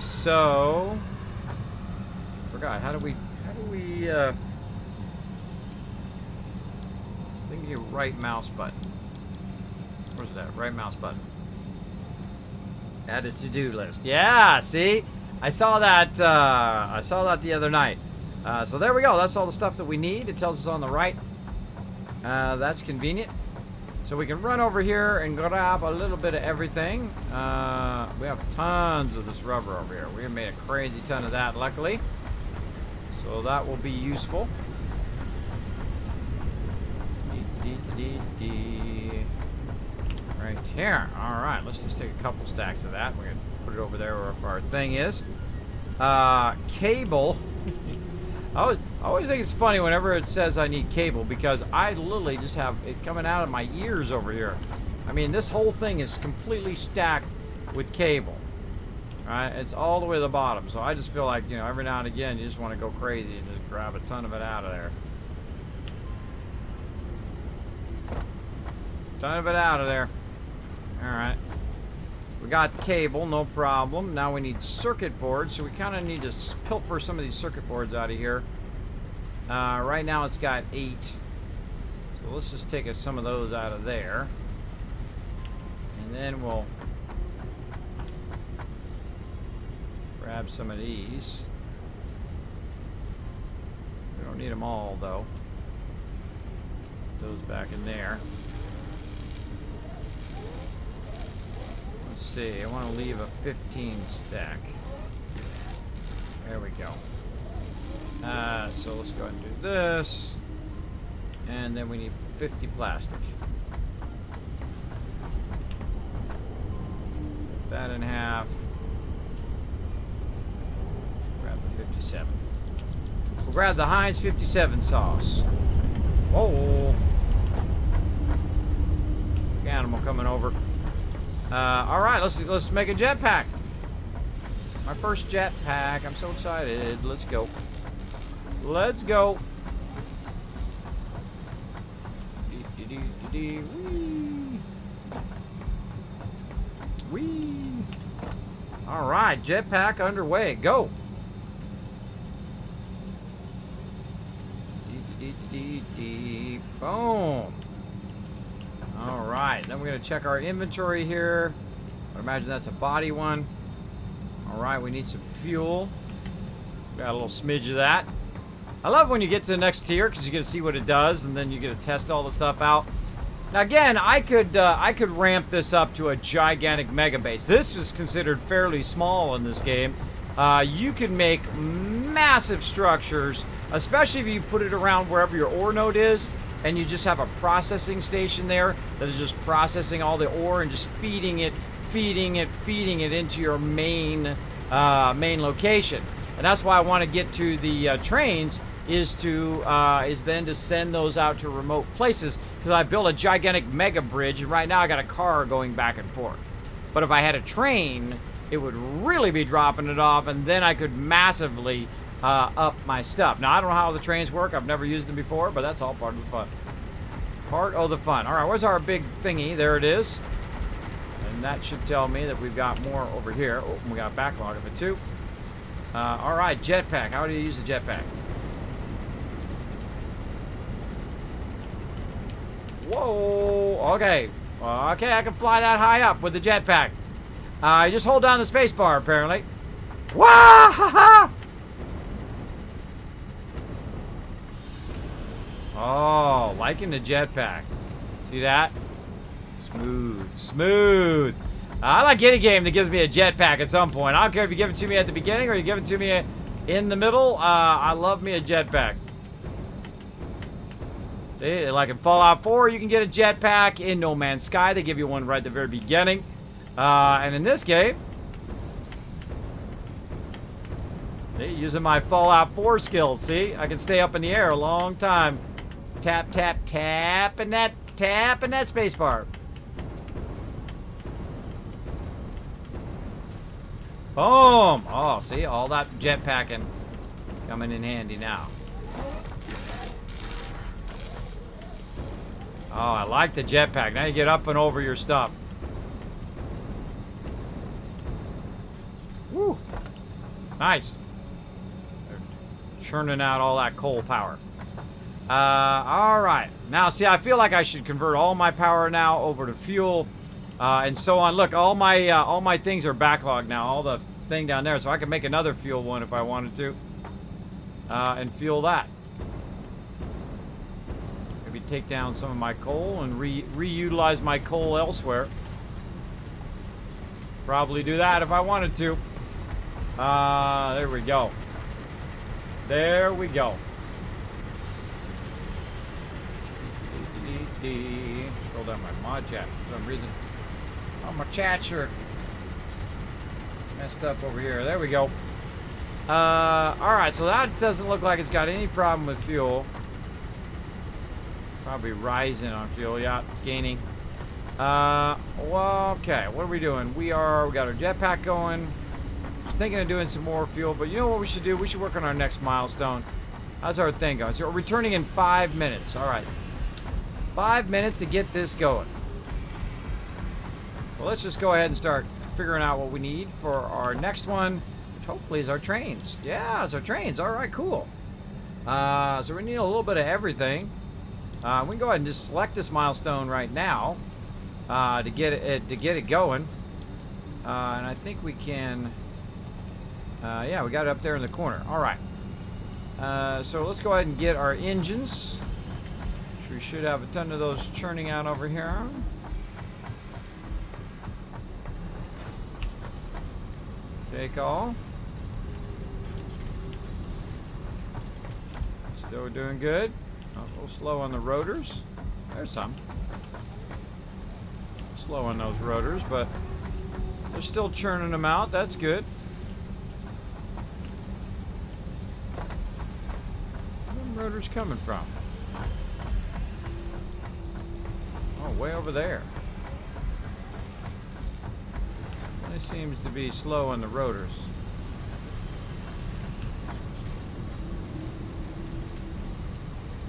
So... forgot. How do we... I think you right mouse button. Where's that? Right mouse button. Add a to-do list. Yeah, see? I saw that the other night. So there we go. That's all the stuff that we need. It tells us on the right. That's convenient. So we can run over here and grab a little bit of everything. We have tons of this rubber over here. We have made a crazy ton of that, luckily. So that will be useful. Right here. Alright, let's just take a couple stacks of that. We're going to put it over there where our thing is. Cable. I always think it's funny whenever it says I need cable, because I literally just have it coming out of my ears over here. I mean, this whole thing is completely stacked with cable. Right? It's all the way to the bottom. So I just feel like, you know, every now and again you just want to go crazy and just grab a ton of it out of there. Ton of it out of there. Alright. We got cable, no problem. Now we need circuit boards, so we kind of need to pilfer some of these circuit boards out of here. Right now it's got 8. So let's just take some of those out of there. And then we'll grab some of these. We don't need them all, though. Put those back in there. Let's see, I want to leave a 15 stack. There we go. So let's go ahead and do this. And then we need 50 plastic. Put that in half. Grab the 57. We'll grab the Heinz 57 sauce. Whoa. Big animal coming over. Alright, let's make a jetpack. My first jetpack. I'm so excited. Let's go. Let's go. Wee. Wee. Alright, jetpack underway. Go. Boom. Alright, then we're going to check our inventory here. I imagine that's a body one. Alright, we need some fuel. Got a little smidge of that. I love when you get to the next tier because you get to see what it does, and then you get to test all the stuff out. Now again, I could ramp this up to a gigantic mega base. This is considered fairly small in this game. You can make massive structures, especially if you put it around wherever your ore node is, and you just have a processing station there that is just processing all the ore and just feeding it into your main location. And that's why I want to get to the trains, is then to send those out to remote places, because I built a gigantic mega bridge, and right now I got a car going back and forth. But if I had a train, it would really be dropping it off, and then I could massively up my stuff. Now, I don't know how the trains work. I've never used them before, but that's all part of the fun. Part of the fun. All right, where's our big thingy? There it is. And that should tell me that we've got more over here. Oh, we got a backlog of it, too. All right, jetpack. How do you use the jetpack? Whoa. Okay. Okay, I can fly that high up with the jetpack. You just hold down the space bar, apparently. Wah! Ha ha! Oh, liking the jetpack. See that? Smooth. Smooth. I like any game that gives me a jetpack at some point. I don't care if you give it to me at the beginning or you give it to me in the middle. I love me a jetpack. See, like in Fallout 4, you can get a jetpack. In No Man's Sky, they give you one right at the very beginning. And in this game, see, using my Fallout 4 skills, see? I can stay up in the air a long time. Tap, tap, tap, and that space bar. Boom! Oh, see? All that jetpacking coming in handy now. Oh, I like the jetpack. Now you get up and over your stuff. Woo! Nice. They're churning out all that coal power. All right. Now, see, I feel like I should convert all my power now over to fuel, and so on. Look, all my things are backlogged now. All the thing down there, so I can make another fuel one if I wanted to, and fuel that. Maybe take down some of my coal and reutilize my coal elsewhere. Probably do that if I wanted to. There we go. There we go. Scroll down my mod chat for some reason. Oh, my chats are messed up over here. There we go. Alright, so that doesn't look like it's got any problem with fuel. Probably rising on fuel. Yeah, it's gaining. Well, okay. What are we doing? We got our jetpack going. Thinking of doing some more fuel, but you know what we should do? We should work on our next milestone. How's our thing going? So we're returning in 5 minutes. All right. 5 minutes to get this going. Well, let's just go ahead and start figuring out what we need for our next one, which hopefully is our trains. Yeah, it's our trains. All right, cool. So we need a little bit of everything. We can go ahead and just select this milestone right now to get it going. And I think we can. Yeah, we got it up there in the corner. All right. So let's go ahead and get our engines. We should have a ton of those churning out over here. Take all. Still doing good. A little slow on the rotors. There's some. Slow on those rotors, but they're still churning them out. That's good. Where are rotors coming from? Oh, way over there. It seems to be slow on the rotors.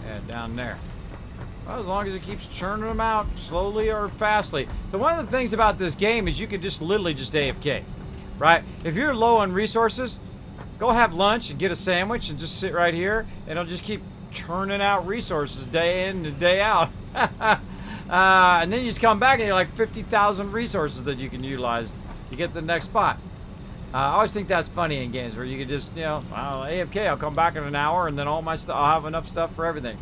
Yeah, down there. Well, as long as it keeps churning them out slowly or fastly. So one of the things about this game is you can just literally just AFK, right? If you're low on resources, go have lunch and get a sandwich and just sit right here, and it'll just keep churning out resources day in and day out. And then you just come back and you're like 50,000 resources that you can utilize to get to the next spot. I always think that's funny in games where you can just, you know, AFK, I'll come back in an hour and then all my stuff, I'll have enough stuff for everything.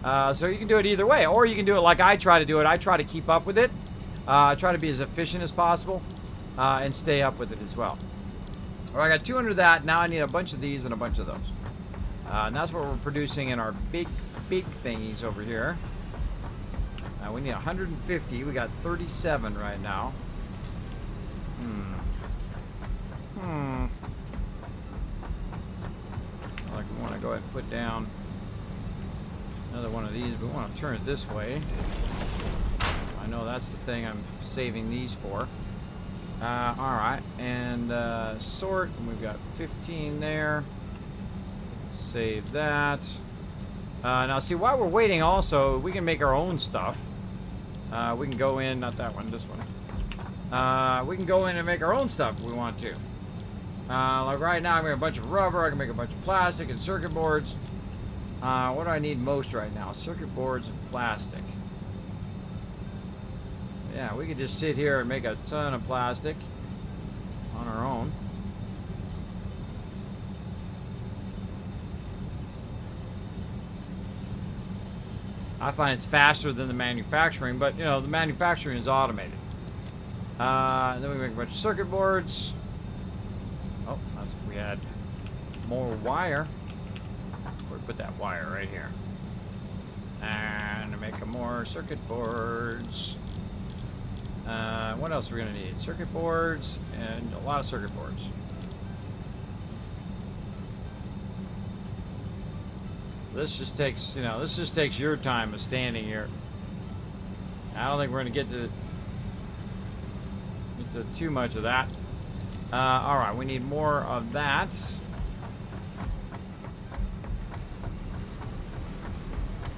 So you can do it either way, or you can do it like I try to do it. I try to keep up with it. I try to be as efficient as possible and stay up with it as well. All right, I got 200 of that. Now I need a bunch of these and a bunch of those. And that's what we're producing in our big thingies over here. We need 150. We got 37 right now. Like we want to go ahead and put down another one of these. We want to turn it this way. I know that's the thing I'm saving these for. All right, and sort. And we've got 15 there. Save that. Now, see, while we're waiting, also we can make our own stuff. We can go in, not that one, this one. We can go in and make our own stuff if we want to. Like right now, I make a bunch of rubber. I can make a bunch of plastic and circuit boards. What do I need most right now? Circuit boards and plastic. Yeah, we could just sit here and make a ton of plastic on our own. I find it's faster than the manufacturing, but you know, the manufacturing is automated. And then we make a bunch of circuit boards. Oh, we had more wire. Where put that wire right here. And to make more circuit boards. What else are we gonna need? Circuit boards and a lot of circuit boards. This just takes, you know, this just takes your time of standing here. I don't think we're gonna get to too much of that. Alright, we need more of that.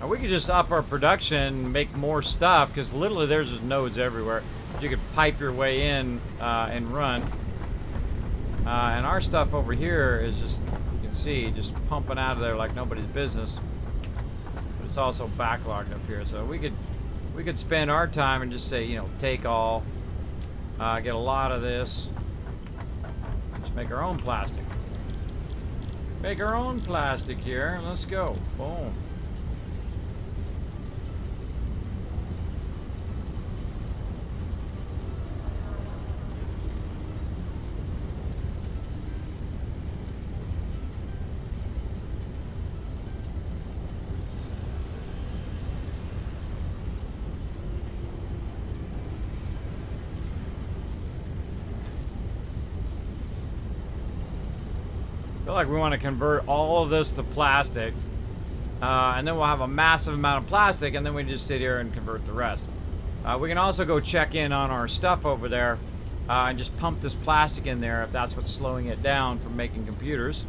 Now we could just up our production, make more stuff, because literally there's just nodes everywhere. You could pipe your way in and run. And our stuff over here is just, you can see, just pumping out of there like nobody's business. But it's also backlogged up here, so we could spend our time and just say, you know, take all, get a lot of this. Just make our own plastic. Make our own plastic here. Let's go. Boom. I feel like we want to convert all of this to plastic, and then we'll have a massive amount of plastic, and then we just sit here and convert the rest. We can also go check in on our stuff over there and just pump this plastic in there if that's what's slowing it down from making computers.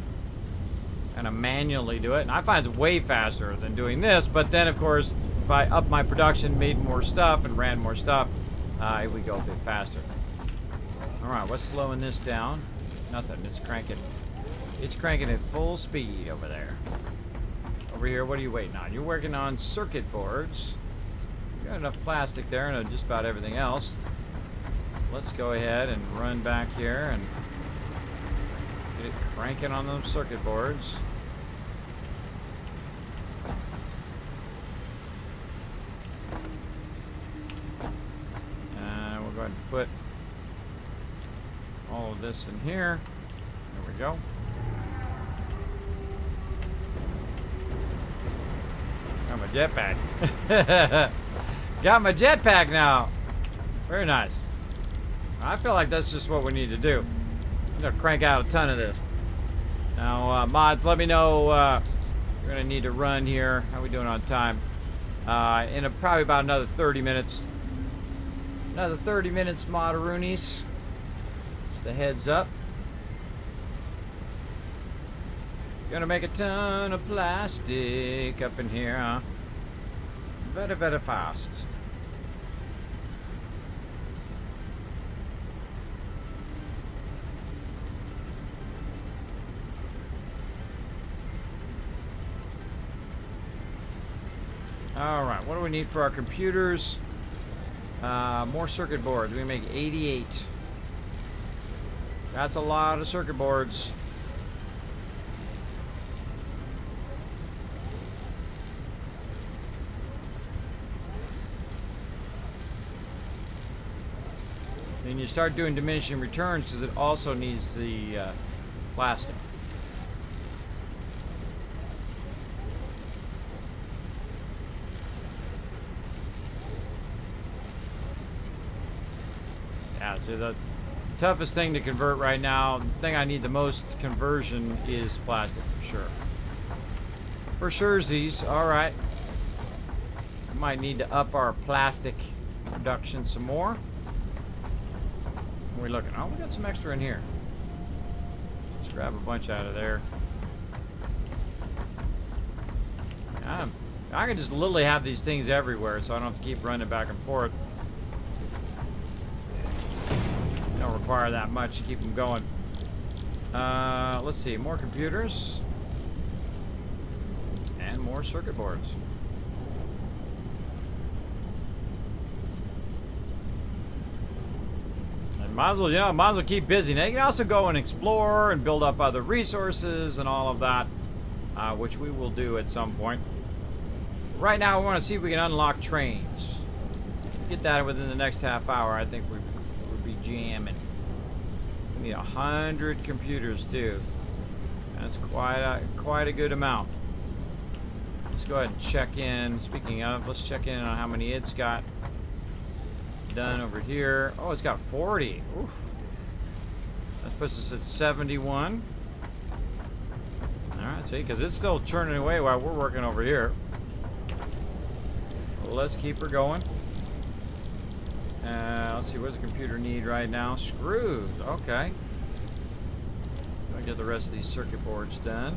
Kind of manually do it, and I find it's way faster than doing this, but then of course if I up my production, made more stuff, and ran more stuff, it would go a bit faster. Alright, what's slowing this down? Nothing, it's cranking. It's cranking at full speed over there. Over here, what are you waiting on? You're working on circuit boards. You got enough plastic there and just about everything else. Let's go ahead and run back here and get it cranking on those circuit boards. And we'll go ahead and put all of this in here. There we go. Got my jetpack. Got my jetpack now. Very nice. I feel like that's just what we need to do. I'm gonna crank out a ton of this. Now, mods, let me know. We're gonna need to run here. How are we doing on time? In probably about another 30 minutes. Another 30 minutes, Moderoonies. Just a heads up. Gonna make a ton of plastic up in here, huh? Very, very fast. Alright, what do we need for our computers? More circuit boards. We make 88. That's a lot of circuit boards. Then you start doing diminishing returns because it also needs the plastic. Yeah, so the toughest thing to convert right now, the thing I need the most conversion is plastic, for sure. For surezies, alright. I might need to up our plastic production some more. What are we looking? Oh, we got some extra in here. Let's grab a bunch out of there. I can just literally have these things everywhere, so I don't have to keep running back and forth. Don't require that much to keep them going. Let's see, more computers. And more circuit boards. Might as well, yeah, might as well keep busy. Now you can also go and explore and build up other resources and all of that, which we will do at some point. Right now, we want to see if we can unlock trains. Get that within the next half hour. I think we'll be jamming. We need 100 computers too. That's quite a good amount. Let's go ahead and check in. Speaking of, let's check in on how many it's got. Done over here. Oh, it's got 40. Oof. That puts us at 71. Alright, see, because it's still churning away while we're working over here. Well, let's keep her going. Let's see, what does the computer need right now? Screws. Okay. I'll get the rest of these circuit boards done.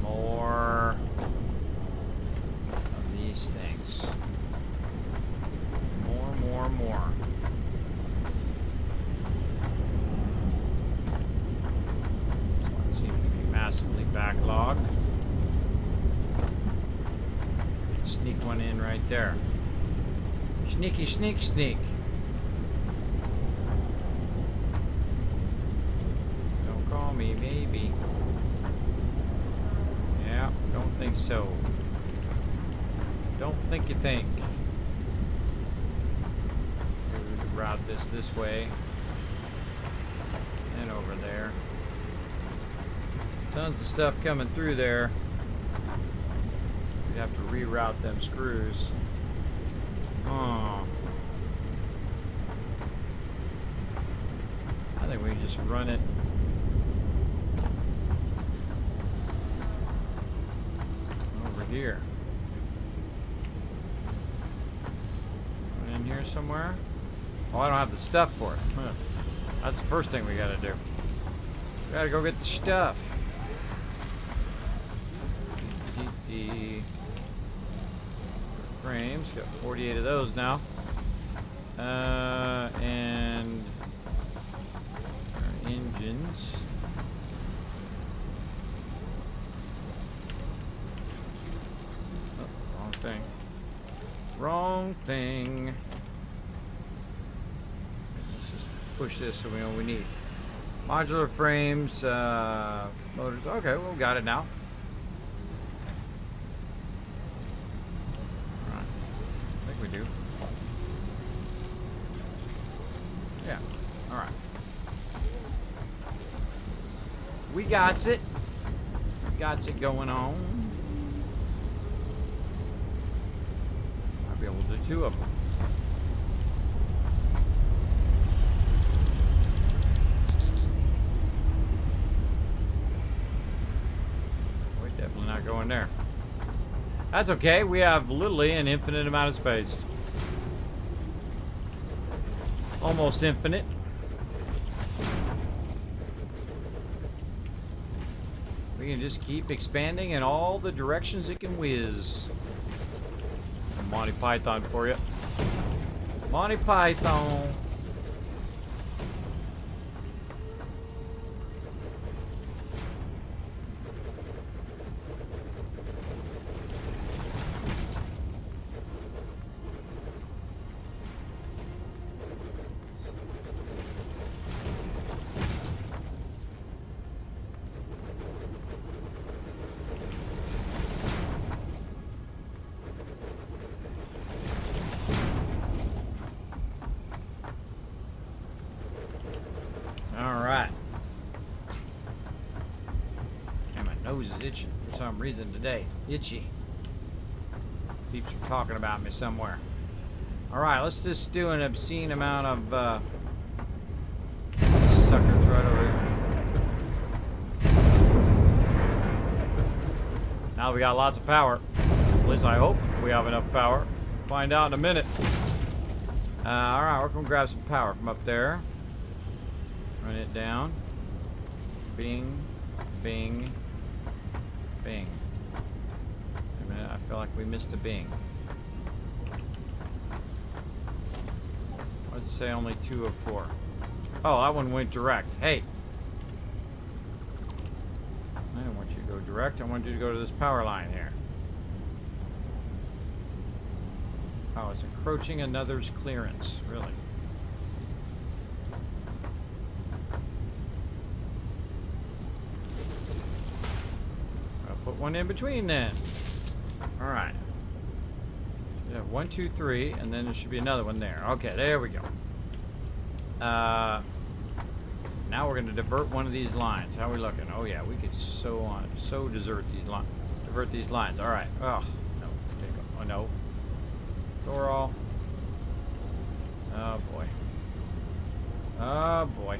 More of these things. More. This one seems to be massively backlogged. Sneak one in right there. Sneaky sneak. Don't call me, maybe. Yeah, don't think so. Don't think you think. Route this way. And over there. Tons of stuff coming through there. We have to reroute them screws. Oh. I think we can just run it. Over here. In here somewhere? Oh, I don't have the stuff for it. Huh. That's the first thing we gotta do. We gotta go get the stuff. The frames, got 48 of those now. And our engines. Oh, wrong thing. Wrong thing. Let's just push this so we know what we need. Modular frames, motors. Okay, well, we got it now. We do. Yeah. All right. We got it. Got it going on. I'll be able to do 2 of them. We're definitely not going there. That's okay, we have literally an infinite amount of space. Almost infinite. We can just keep expanding in all the directions it can whiz. Monty Python for you. Monty Python. Nose is itching for some reason today. Itchy. Peeps are talking about me somewhere. Alright, let's just do an obscene amount of suckers right over here. Now we got lots of power. At least I hope we have enough power. Find out in a minute. Alright, we're gonna grab some power from up there. Run it down. Bing. Bing. Bing. Wait a minute, I feel like we missed a bing. Why does it say only 2 of 4? Oh, that one went direct. Hey! I don't want you to go direct. I want you to go to this power line here. Oh, it's encroaching another's clearance. Really? Put one in between then. Alright. Yeah, 1, 2, 3, and then there should be another one there. Okay, there we go. Now we're going to divert one of these lines. How are we looking? Oh yeah, we could divert these lines. Alright. Oh, no. Oh, no. Door all. Oh, boy. Oh, boy.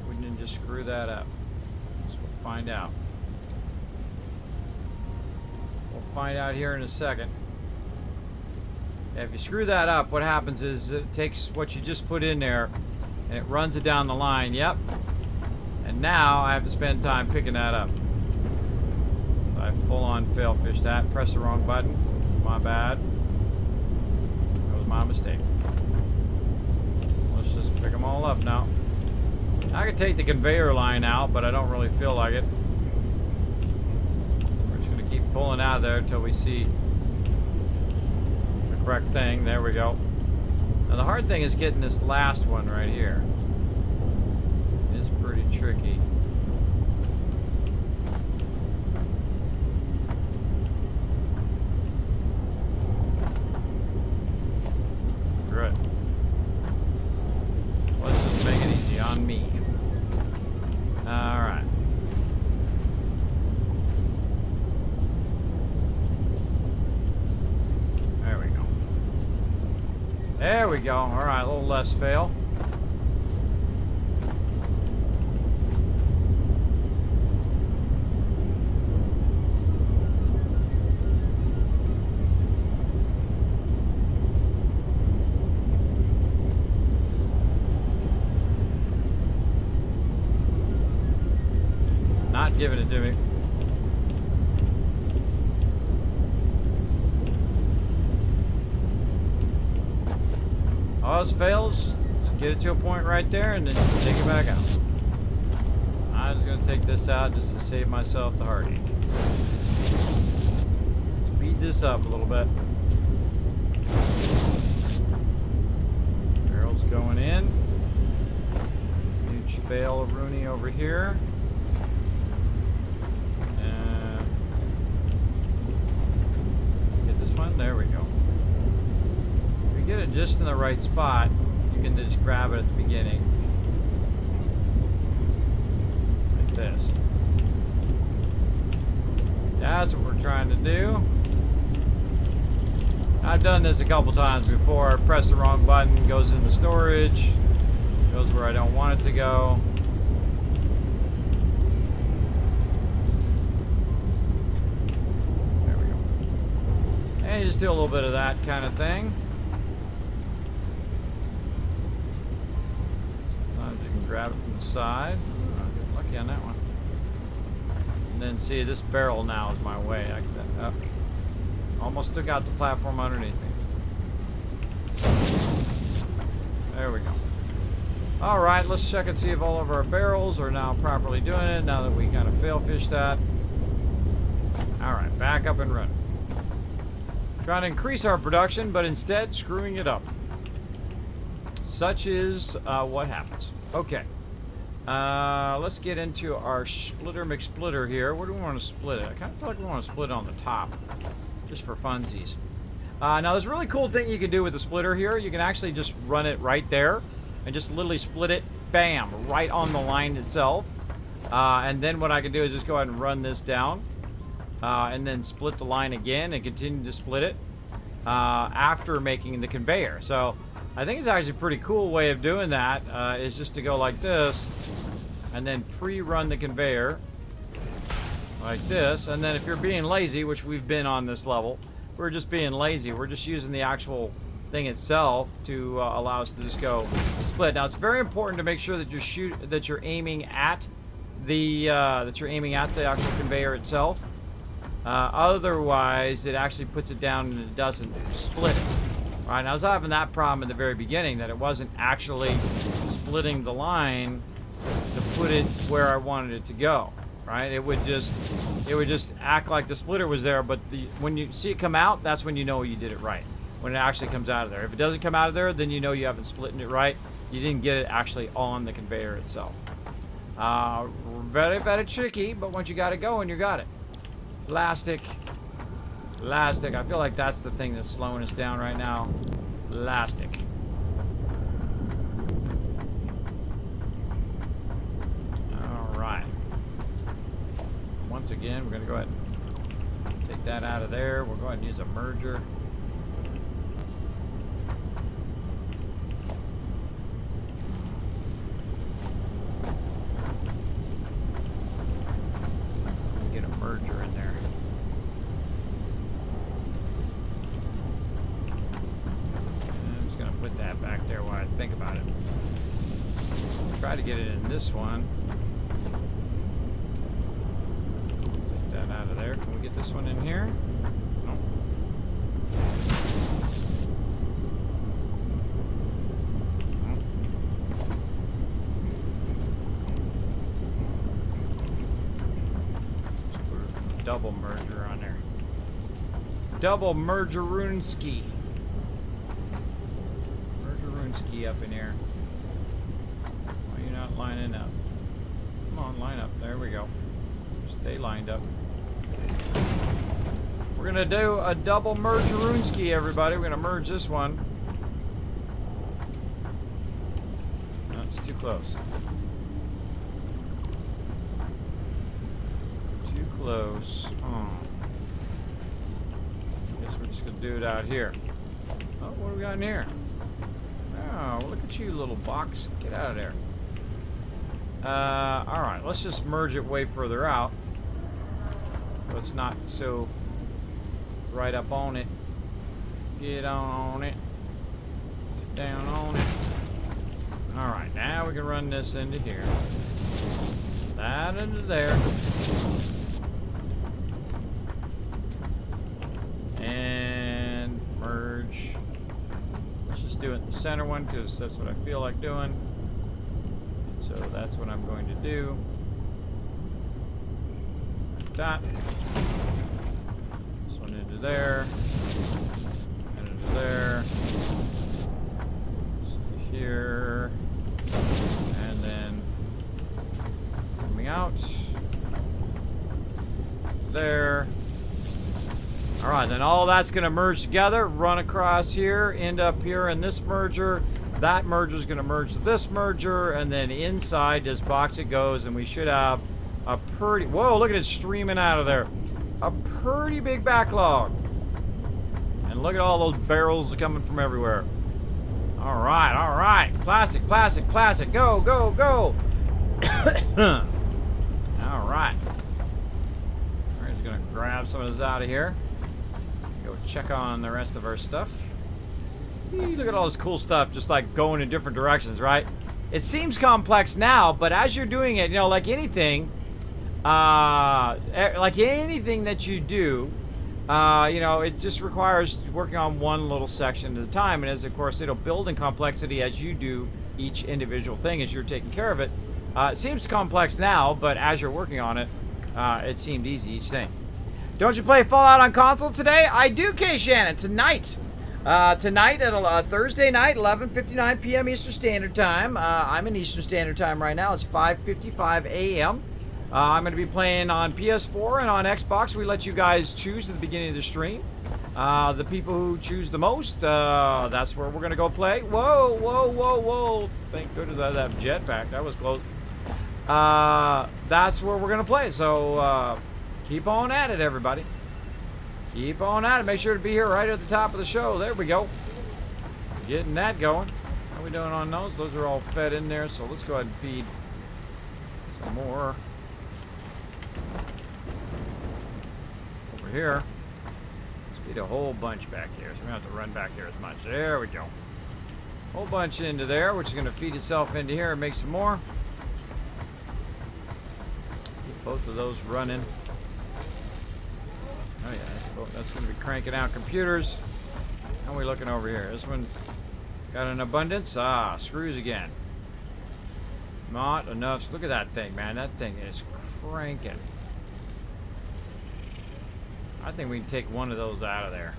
We didn't just screw that up. So we'll find out. find out here in a second. If you screw that up, what happens is it takes what you just put in there and it runs it down the line. Yep. And now I have to spend time picking that up. So I full on fail fish that. Press the wrong button. My bad. That was my mistake. Let's just pick them all up now. I could take the conveyor line out, but I don't really feel like it. We're just going to keep pulling out of there until we see the correct thing. There we go. Now the hard thing is getting this last one right here. It's pretty tricky. Good. Let's just make it easy on me. Alright. There we go. There we go. Alright, a little less fail. Not giving it to me. All else fails, just get it to a point right there and then take it back out. I'm just going to take this out just to save myself the heartache. Speed this up a little bit. Barrel's going in. Huge fail of Rooney over here. There we go. If you get it just in the right spot, you can just grab it at the beginning. Like this. That's what we're trying to do. I've done this a couple times before. I press the wrong button, goes into storage, goes where I don't want it to go. And you just do a little bit of that kind of thing. Sometimes you can grab it from the side. I'll get lucky on that one. And then see, this barrel now is my way. Almost took out the platform underneath me. There we go. Alright, let's check and see if all of our barrels are now properly doing it now that we kind of fail fished that. Alright, back up and running. Trying to increase our production, but instead screwing it up. Such is what happens. Okay. Let's get into our splitter McSplitter here. Where do we want to split it? I kind of feel like we want to split it on the top. Just for funsies. Now there's a really cool thing you can do with the splitter here. You can actually just run it right there. And just literally split it, bam, right on the line itself. And then what I can do is just go ahead and run this down. And then split the line again and continue to split it after making the conveyor. So I think it's actually a pretty cool way of doing that is just to go like this and then pre-run the conveyor like this. And then if you're being lazy, which we've been on this level, we're just being lazy. We're just using the actual thing itself to allow us to just go split. Now it's very important to make sure that you're aiming at the actual conveyor itself. Otherwise, it actually puts it down and it doesn't split it. All right, now I was having that problem in the very beginning, that it wasn't actually splitting the line to put it where I wanted it to go. Right? It would just act like the splitter was there, but when you see it come out, that's when you know you did it right. When it actually comes out of there. If it doesn't come out of there, then you know you haven't split it right. You didn't get it actually on the conveyor itself. Very, very tricky, but once you got it going, you got it. Elastic. I feel like that's the thing that's slowing us down right now. Elastic. Alright. Once again, we're going to go ahead and take that out of there. We'll go ahead and use a merger. Get a merger in there. back there while I think about it. Try to get it in this one. Take that out of there. Can we get this one in here? Nope. Let's put a double merger on there. Double merger-roonski. Merger-roonski up in here. Why are you not lining up? Come on, line up. There we go. Stay lined up. We're gonna do a double merger-roonski, everybody. We're gonna merge this one. No, it's too close. Too close. Oh. Guess we're just gonna do it out here. Oh, what do we got in here? Oh, look at you, little box. Get out of there. Alright, let's just merge it way further out. So it's not so right up on it. Get on it. Get down on it. Alright, now we can run this into here. That into there. And merge. Let's just do it in the center one because that's what I feel like doing. So that's what I'm going to do. Like that. This one into there. And into there. Here. And then coming out. There. Alright, then all that's going to merge together, run across here, end up here in this merger. That merger is going to merge to this merger, and then inside this box it goes, and we should have a pretty... Whoa, look at it streaming out of there. A pretty big backlog. And look at all those barrels coming from everywhere. Alright, alright. Plastic, plastic, plastic. Go, go, go. Alright. We're just going to grab some of this out of here. Go check on the rest of our stuff. Look at all this cool stuff just like going in different directions, right? It seems complex now, but as you're doing it, you know, like anything that you do, you know, it just requires working on one little section at a time. And as of course it'll build in complexity as you do each individual thing as you're taking care of it. It seems complex now, but as you're working on it, it seemed easy each thing. Don't you play Fallout on console today? I do, K. Shannon, tonight. Tonight at Thursday night, 11:59 p.m. Eastern Standard Time. I'm in Eastern Standard Time right now. It's 5:55 a.m. I'm going to be playing on PS4 and on Xbox. We let you guys choose at the beginning of the stream. The people who choose the most, that's where we're going to go play. Whoa, whoa, whoa, whoa. Thank goodness I have jetpack. That was close. That's where we're going to play. So, keep on at it, everybody. Keep on at it. Make sure to be here right at the top of the show. There we go. Getting that going. How are we doing on those? Those are all fed in there, so let's go ahead and feed some more. Over here. Let's feed a whole bunch back here, so we don't have to run back here as much. There we go. Whole bunch into there, which is going to feed itself into here and make some more. Keep both of those running. Oh yeah, that's going to be cranking out computers. How are we looking over here? This one got an abundance. Ah, screws again. Not enough. Look at that thing, man. That thing is cranking. I think we can take one of those out of there.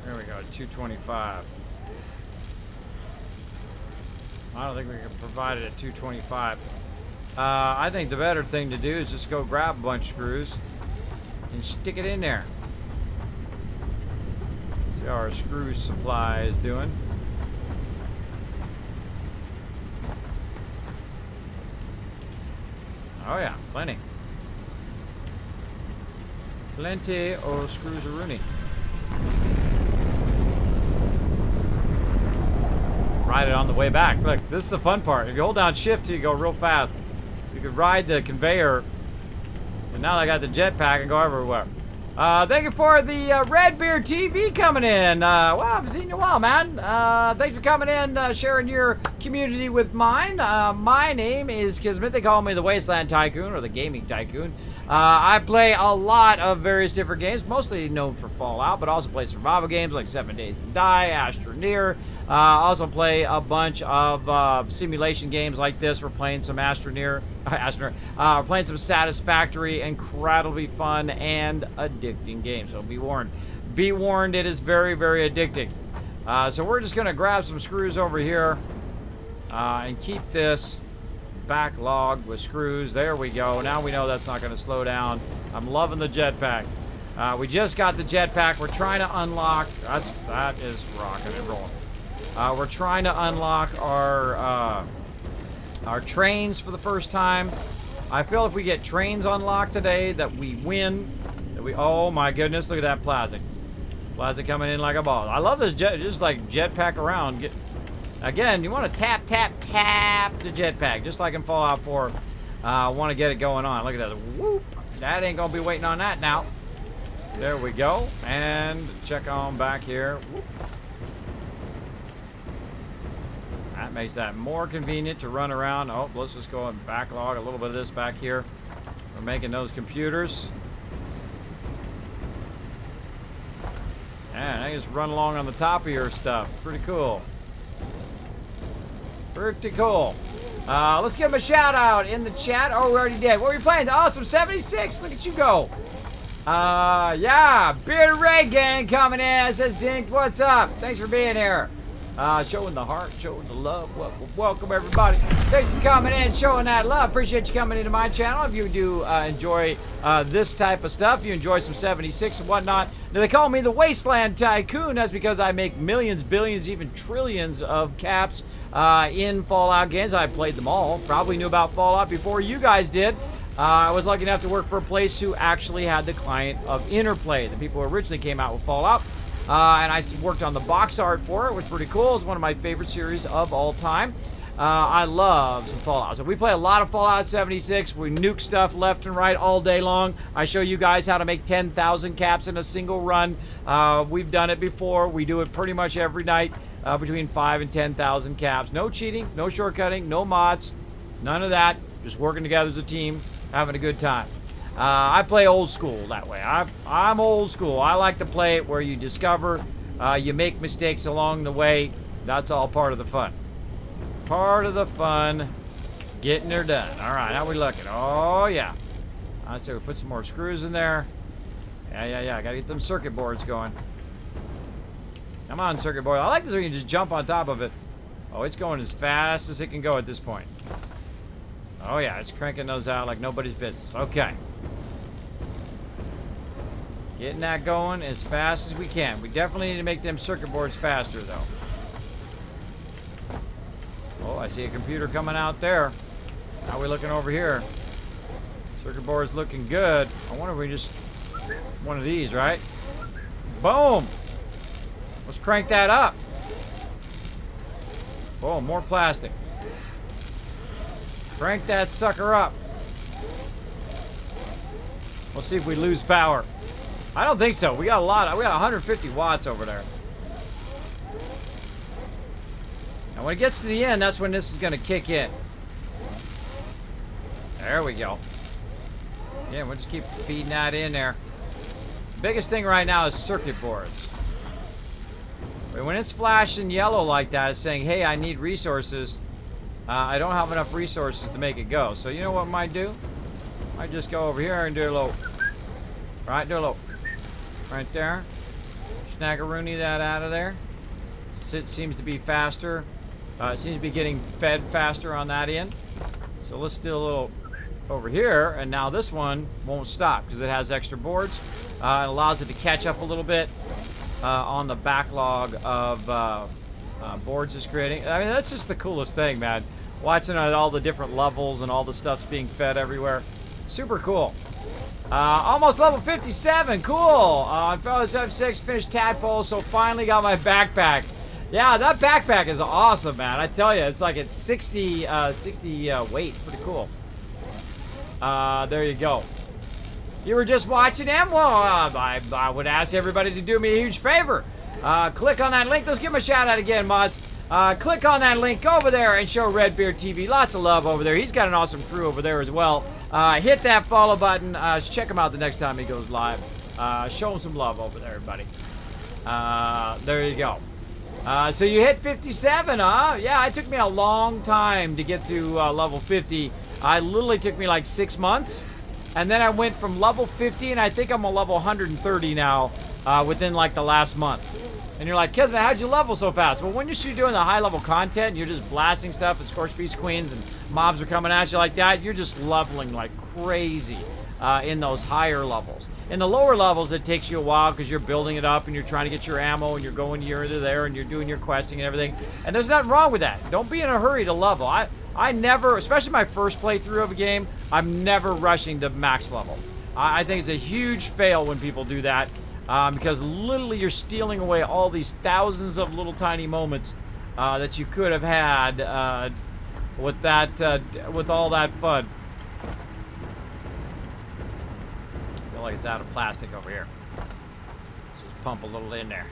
There we go, 225. I don't think we can provide it at 225. I think the better thing to do is just go grab a bunch of screws and stick it in there. See how our screw supply is doing. Oh yeah, plenty. Plenty of screws-a-rooney. Ride it on the way back. Look, this is the fun part. If you hold down shift, you go real fast. You could ride the conveyor And now I got the jetpack and go everywhere. Thank you for the Redbeard TV coming in. Well, I haven't seen you in a while, man. Thanks for coming in, sharing your community with mine. My name is Kismet. They call me the Wasteland Tycoon or the Gaming Tycoon. I play a lot of various different games, mostly known for Fallout, but also play survival games like 7 Days to Die, Astroneer. Also play a bunch of simulation games like this. We're playing some Astroneer. We're playing some Satisfactory, incredibly fun and addicting game. So be warned. Be warned, it is very, very addicting. So we're just going to grab some screws over here and keep this backlog with screws. There we go. Now we know that's not going to slow down. I'm loving the jetpack. We just got the jetpack. We're trying to unlock. That is rocking and rolling. We're trying to unlock our trains for the first time. I feel if we get trains unlocked today, that we win. That we. Oh my goodness! Look at that plastic. Plastic coming in like a ball. I love this jet. Just like jetpack around. Again, you want to tap the jetpack, just like in Fallout 4. Want to get it going on. Look at that. Whoop. That ain't going to be waiting on that now. There we go. And check on back here. Whoop. That makes that more convenient to run around. Oh, let's just go and backlog a little bit of this back here. We're making those computers. And I just run along on the top of your stuff. Pretty cool. Pretty cool. Let's give him a shout out in the chat. Oh, we already did. What were you playing? Awesome 76. Look at you go. Yeah. Bearded Ray Gang coming in. Says Dink, what's up? Thanks for being here. Showing the heart, showing the love. Welcome everybody. Thanks for coming in, showing that love. Appreciate you coming into my channel. If you do enjoy this type of stuff, you enjoy some 76 and whatnot. Now, they call me the Wasteland Tycoon. That's because I make millions, billions, even trillions of caps in Fallout games. I played them all. Probably knew about Fallout before you guys did. I was lucky enough to work for a place who actually had the client of Interplay, the people who originally came out with Fallout. And I worked on the box art for it, which was pretty cool. It's one of my favorite series of all time. I love some Fallout. So we play a lot of Fallout 76. We nuke stuff left and right all day long. I show you guys how to make 10,000 caps in a single run. We've done it before. We do it pretty much every night, between 5,000 and 10,000 caps. No cheating, no shortcutting, no mods, none of that. Just working together as a team, having a good time. I play old school that way. I'm old school. I like to play it where you discover, you make mistakes along the way. That's all part of the fun. Part of the fun, getting her done. All right, how we looking? Oh, yeah. I'd say we put some more screws in there. Yeah. Gotta get them circuit boards going. Come on, circuit board. I like this where you can just jump on top of it. Oh, it's going as fast as it can go at this point. Oh, yeah, it's cranking those out like nobody's business. Okay. Getting that going as fast as we can. We definitely need to make them circuit boards faster, though. Oh, I see a computer coming out there. How are we looking over here? Circuit board's looking good. I wonder if we just... one of these, right? Boom! Let's crank that up. Boom, more plastic. Crank that sucker up. We'll see if we lose power. I don't think so. We got a lot. We got 150 watts over there. And when it gets to the end, that's when this is going to kick in. There we go. Yeah, we'll just keep feeding that in there. Biggest thing right now is circuit boards. When it's flashing yellow like that, it's saying, hey, I need resources. I don't have enough resources to make it go. So you know what I might do? I might just go over here and do a little... right, do a little... right there. Snaggaroony that out of there. It seems to be faster. It seems to be getting fed faster on that end. So let's do a little over here. And now this one won't stop because it has extra boards. It allows it to catch up a little bit on the backlog of boards it's creating. I mean, that's just the coolest thing, man. Watching all the different levels and all the stuff's being fed everywhere. Super cool. Almost level 57. Cool. On Fallout 76, finished tadpole, so finally got my backpack. Yeah, that backpack is awesome, man. I tell you, it's like it's 60 weight. Pretty cool. There you go. you were just watching them, well, I would ask everybody to do me a huge favor. Click on that link. Let's give him a shout out again, mods. Click on that link over there and show Redbeard TV lots of love over there. He's got an awesome crew over there as well. Hit that follow button. Check him out the next time he goes live. Show him some love over there, everybody. There you go. So you hit 57, huh? Yeah, it took me a long time to get to level 50. I literally took me like 6 months. And then I went from level 50, and I think I'm a level 130 now within like the last month. And you're like, Kismet, how'd you level so fast? Well, when you're doing the high-level content, and you're just blasting stuff, and Scorch Beast Queens, and mobs are coming at you like that, you're just leveling like crazy in those higher levels. In the lower levels, it takes you a while because you're building it up, and you're trying to get your ammo, and you're going here to there, and you're doing your questing and everything. And there's nothing wrong with that. Don't be in a hurry to level. I never, especially my first playthrough of a game, I'm never rushing to max level. I think it's a huge fail when people do that. Because literally you're stealing away all these thousands of little tiny moments that you could have had with that with all that fun. I feel like it's out of plastic over here. Let's just pump a little in there.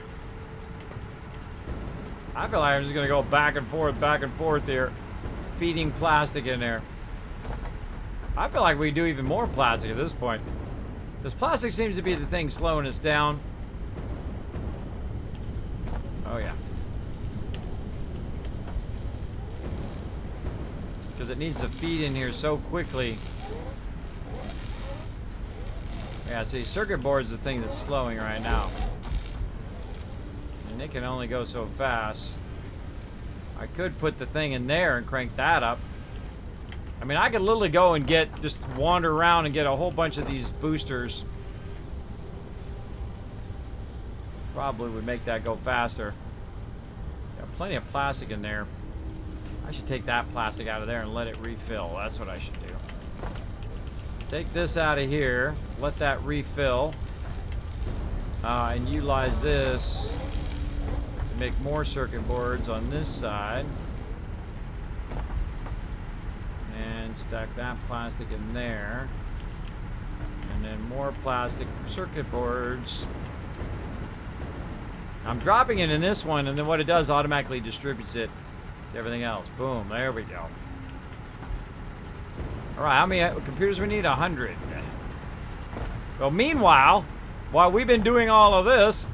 I feel like I'm just gonna go back and forth here, feeding plastic in there. I feel like we do even more plastic at this point. Because plastic seems to be the thing slowing us down. Oh, yeah. Because it needs to feed in here so quickly. Yeah, see, circuit board's the thing that's slowing right now. And it can only go so fast. I could put the thing in there and crank that up. I mean, I could literally go and just wander around and get a whole bunch of these boosters. Probably would make that go faster. Got plenty of plastic in there. I should take that plastic out of there and let it refill. That's what I should do. Take this out of here. Let that refill. And utilize this to make more circuit boards on this side. And stack that plastic in there. And then more plastic circuit boards. I'm dropping it in this one, and then what it does automatically distributes it to everything else. Boom, there we go. Alright, how many computers we need? 100. Well, meanwhile, while we've been doing all of this,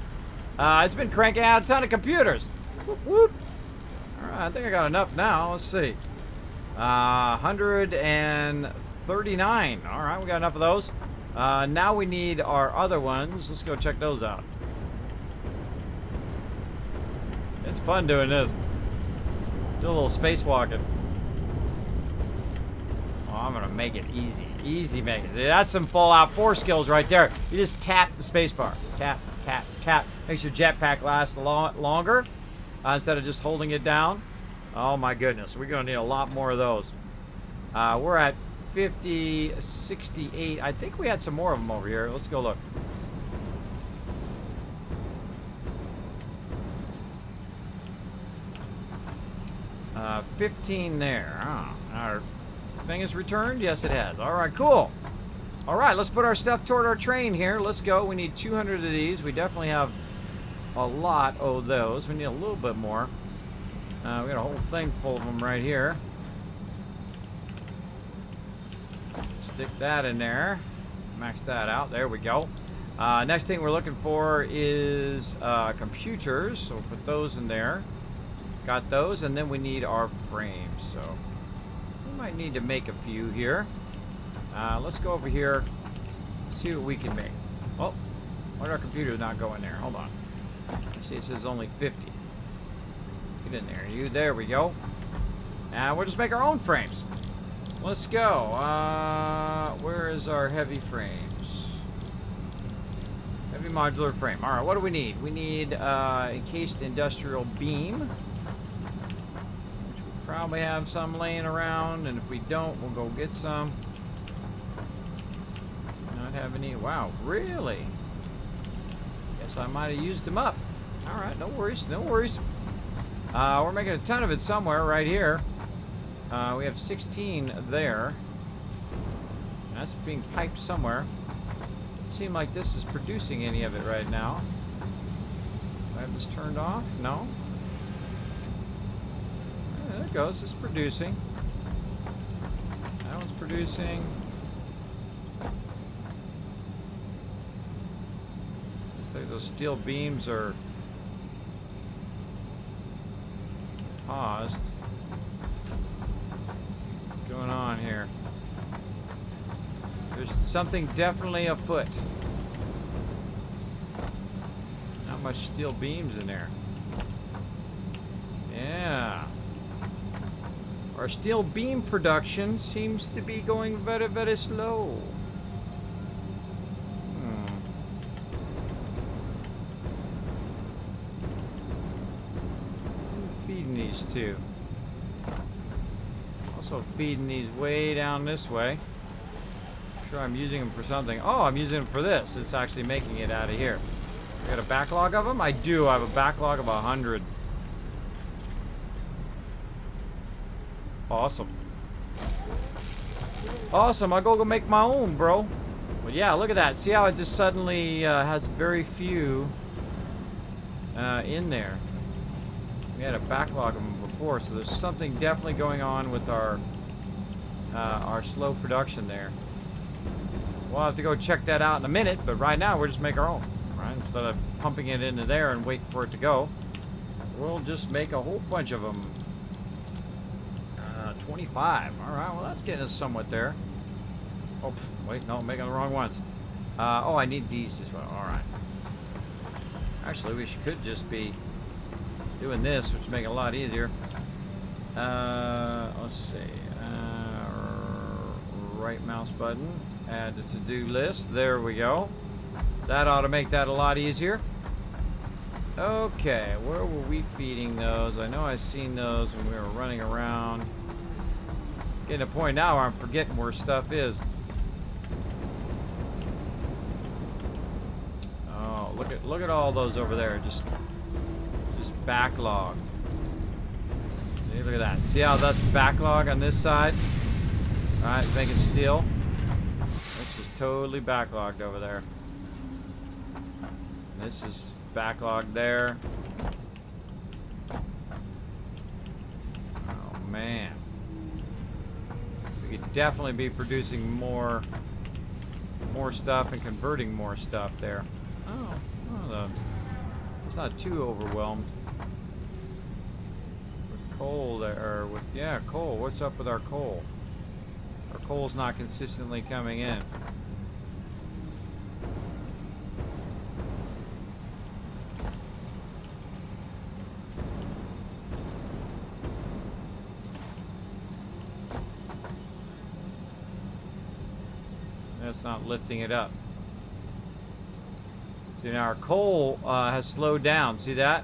it's been cranking out a ton of computers. Whoop, whoop. Alright, I think I got enough now. Let's see. 139. Alright, we got enough of those. Now we need our other ones. Let's go check those out. It's fun doing this. Do a little spacewalking. Oh, I'm gonna make it easy. Easy make it. See, that's some Fallout 4 skills right there. You just tap the spacebar. Tap, tap, tap. Makes your jetpack last a lot longer instead of just holding it down. Oh my goodness, we're gonna need a lot more of those. We're at 50, 68. I think we had some more of them over here. Let's go look. 15 there. Oh, our thing is returned? Yes, it has. All right, cool. All right, let's put our stuff toward our train here. Let's go. We need 200 of these. We definitely have a lot of those. We need a little bit more. We got a whole thing full of them right here. Stick that in there. Max that out. There we go. Next thing we're looking for is computers. So we'll put those in there. Got those, and then we need our frames. So we might need to make a few here. Let's go over here, see what we can make. Oh, why did our computer not go in there? Hold on. See, it says only 50. Get in there, you. There we go. And we'll just make our own frames. Let's go. Where is our heavy frames? Heavy modular frame. All right, what do we need? We need encased industrial beam. Probably have some laying around, and if we don't, we'll go get some. Not have any. Wow, really? Guess I might have used them up. All right, no worries, no worries. We're making a ton of it somewhere right here. We have 16 there. That's being piped somewhere. Doesn't seem like this is producing any of it right now. Do I have this turned off? No. There it goes. It's producing. That one's producing. Looks like those steel beams are paused. What's going on here? There's something definitely afoot. Not much steel beams in there. Yeah. Our steel beam production seems to be going very, very slow. Feeding these two. Also feeding these way down this way. Sure, I'm using them for something. Oh, I'm using them for this. It's actually making it out of here. I got a backlog of them? I do. I have a backlog of 100. Awesome. Awesome. I'll go make my own, bro. But yeah, look at that. See how it just suddenly has very few in there. We had a backlog of them before, so there's something definitely going on with our slow production there. We'll have to go check that out in a minute, but right now we'll just make our own. Right? Instead of pumping it into there and waiting for it to go, we'll just make a whole bunch of them. 25. All right, well that's getting us somewhat there. Oh, wait, no, I'm making the wrong ones. Oh, I need these as well. All right. Actually, we could just be doing this, which would make it a lot easier. Let's see. Right mouse button. Add the to-do list. There we go. That ought to make that a lot easier. Okay, where were we feeding those? I know I seen those when we were running around. Getting to a point now where I'm forgetting where stuff is. Oh, look at all those over there. Just backlog. See, look at that. See how that's backlog on this side? All right, making steel. It's just totally backlogged over there. This is backlogged there. Oh man. We could definitely be producing more stuff and converting more stuff there. It's not too overwhelmed. With coal there, or with, yeah, coal. What's up with our coal? Our coal's not consistently coming in. That's not lifting it up. See, now our coal has slowed down. See that?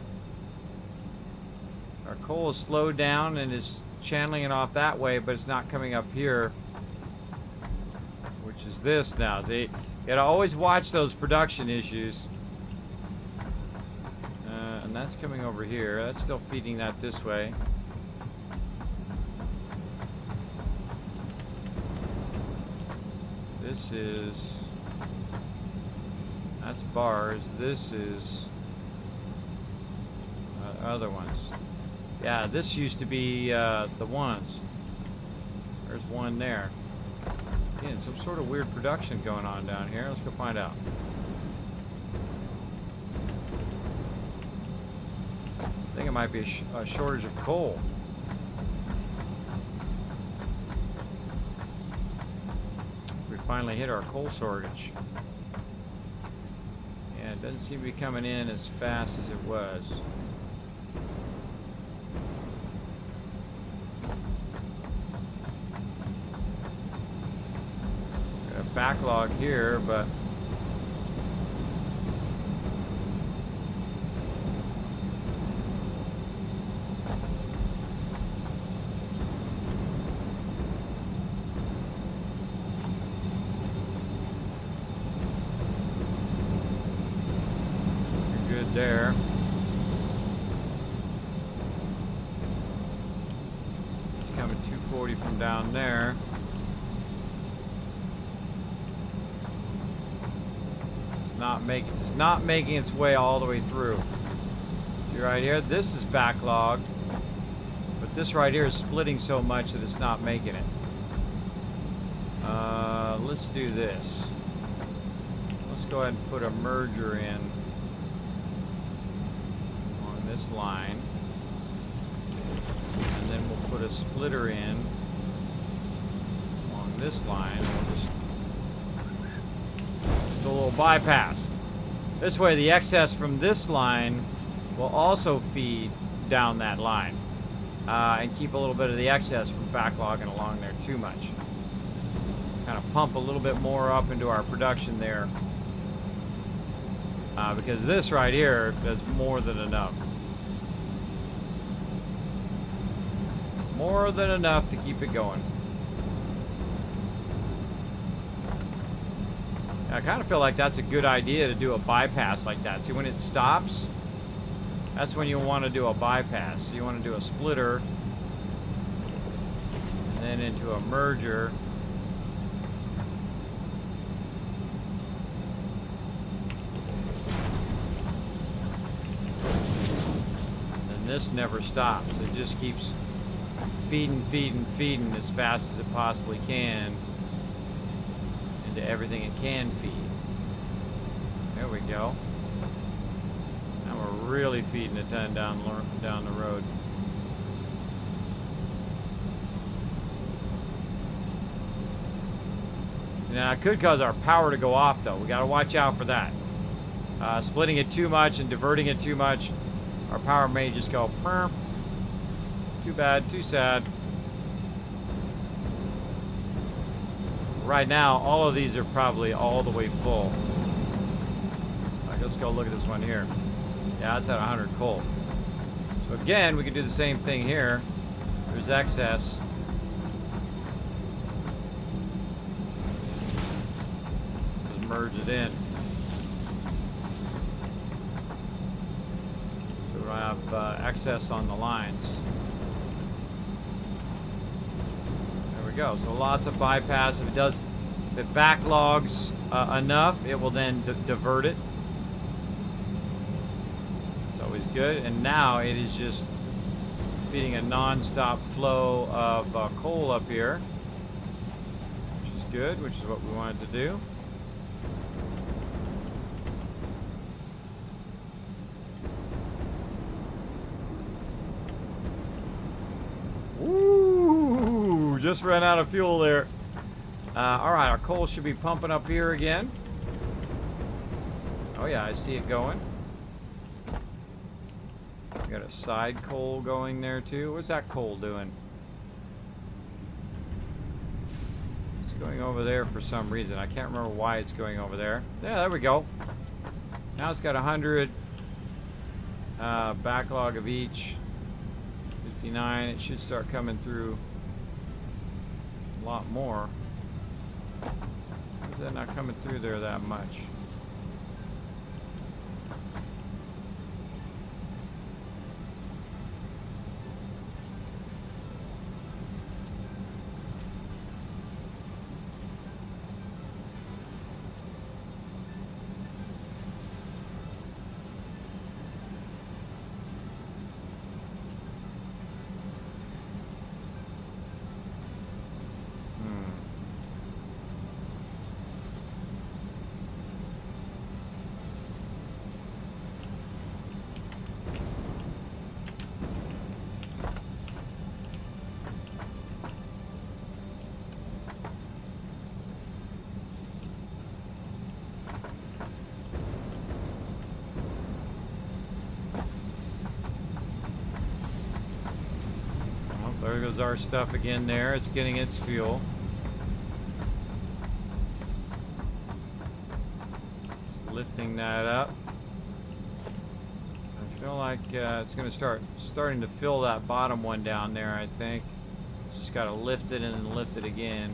Our coal is slowed down and is channeling it off that way, but it's not coming up here, which is this now. See, you gotta always watch those production issues. And that's coming over here. That's still feeding that this way. This is, that's bars. This is other ones. Yeah, this used to be the ones. There's one there. Again, some sort of weird production going on down here. Let's go find out. I think it might be a shortage of coal. We finally hit our coal shortage. Yeah, it doesn't seem to be coming in as fast as it was. Got a backlog here, but there. It's coming 240 from down there. It's not making its way all the way through. See right here, this is backlogged, but this right here is splitting so much that it's not making it. Let's do this. Let's go ahead and put a merger in on this line, and then we'll put a splitter in on this line. And we'll just do a little bypass. This way, the excess from this line will also feed down that line, and keep a little bit of the excess from backlogging along there too much. Kind of pump a little bit more up into our production there, because this right here does more than enough. More than enough to keep it going. I kind of feel like that's a good idea to do a bypass like that. See, when it stops, that's when you want to do a bypass. So you want to do a splitter, and then into a merger. And this never stops. It just keeps feeding as fast as it possibly can into everything it can feed. There we go. Now we're really feeding a ton down the road. Now it could cause our power to go off though. We got to watch out for that. Splitting it too much and diverting it too much, our power may just go perp. Too bad, too sad. Right now, all of these are probably all the way full. Like, let's go look at this one here. Yeah, it's at 100 coal. So again, we can do the same thing here. There's excess. Just merge it in. So we don't have excess on the lines. Go. So lots of bypass. If it backlogs enough, it will then divert it. It's always good. And now it is just feeding a non-stop flow of coal up here, which is good, which is what we wanted to do. Just ran out of fuel there. Alright, our coal should be pumping up here again. Oh yeah, I see it going. We got a side coal going there too. What's that coal doing? It's going over there for some reason. I can't remember why it's going over there. Yeah, there we go. Now it's got 100 backlog of each. 59. It should start coming through a lot more. Why is that not coming through there that much? There goes our stuff again there. It's getting its fuel. Lifting that up. I feel like it's going to starting to fill that bottom one down there, I think. Just got to lift it and then lift it again.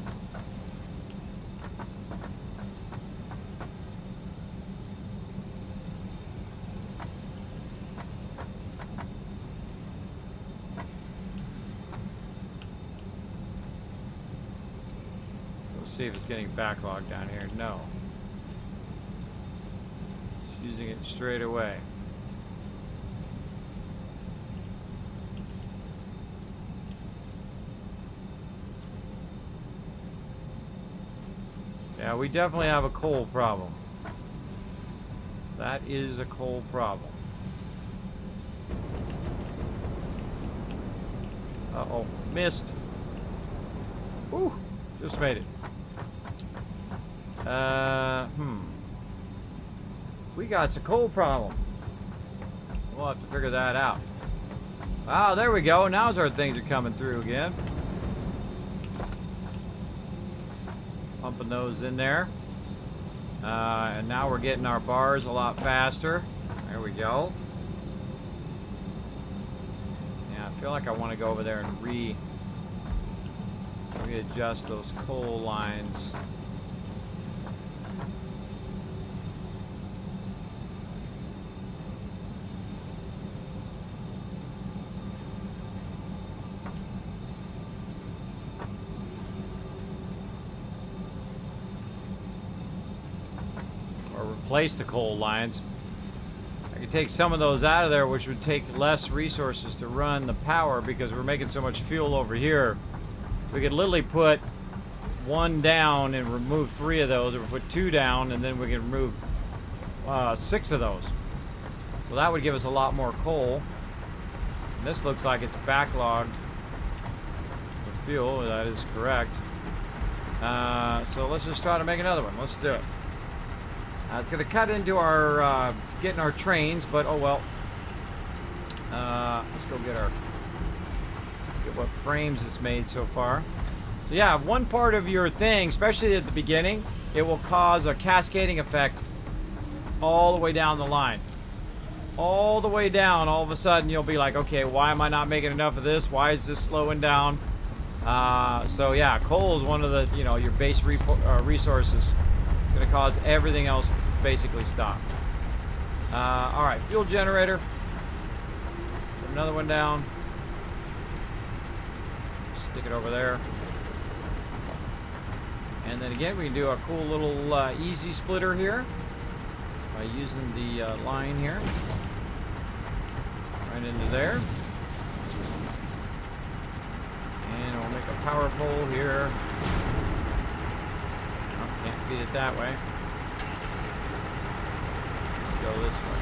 See if it's getting backlogged down here. No. using it straight away. Yeah, we definitely have a coal problem. That is a coal problem. Uh-oh, missed. Ooh, just made it. We got a coal problem. We'll have to figure that out. Ah, there we go. Now's our things are coming through again. Pumping those in there. And now we're getting our bars a lot faster. There we go. Yeah, I feel like I want to go over there and readjust those coal lines. Replace the coal lines. I could take some of those out of there, which would take less resources to run the power because we're making so much fuel over here. We could literally put one down and remove 3 of those, or put 2 down and then we can remove 6 of those. Well, that would give us a lot more coal. And this looks like it's backlogged with fuel. That is correct. So let's just try to make another one. Let's do it. It's going to cut into our getting our trains, but oh well. Let's go get what frames it's made so far. So yeah, one part of your thing, especially at the beginning, it will cause a cascading effect all the way down the line. All the way down, all of a sudden you'll be like, okay, why am I not making enough of this? Why is this slowing down? So yeah, coal is one of the, your base resources. It's going to cause everything else to basically stop. Alright, fuel generator. Put another one down. Stick it over there. And then again, we can do a cool little easy splitter here by using the line here. Right into there. And we'll make a power pole here. Can't feed it that way. Let's go this way.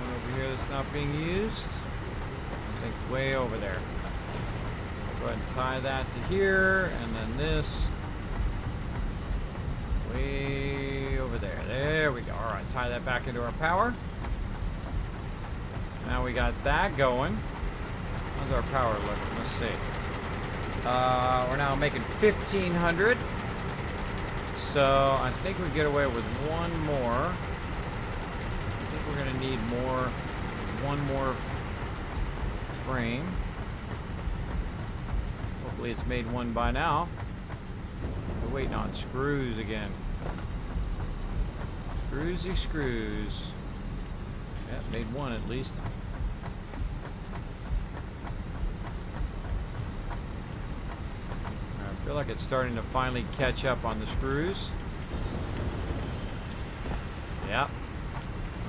One over here that's not being used. I think way over there. I'll go ahead and tie that to here, and then this way over there. There we go. All right, tie that back into our power. Now we got that going. How's our power looking? Let's see. We're now making 1,500. So I think we get away with one more. I think we're going to need one more frame. Hopefully it's made one by now. We're waiting on screws again. Screwsy screws. Yeah, made one at least. I feel like it's starting to finally catch up on the screws. Yep.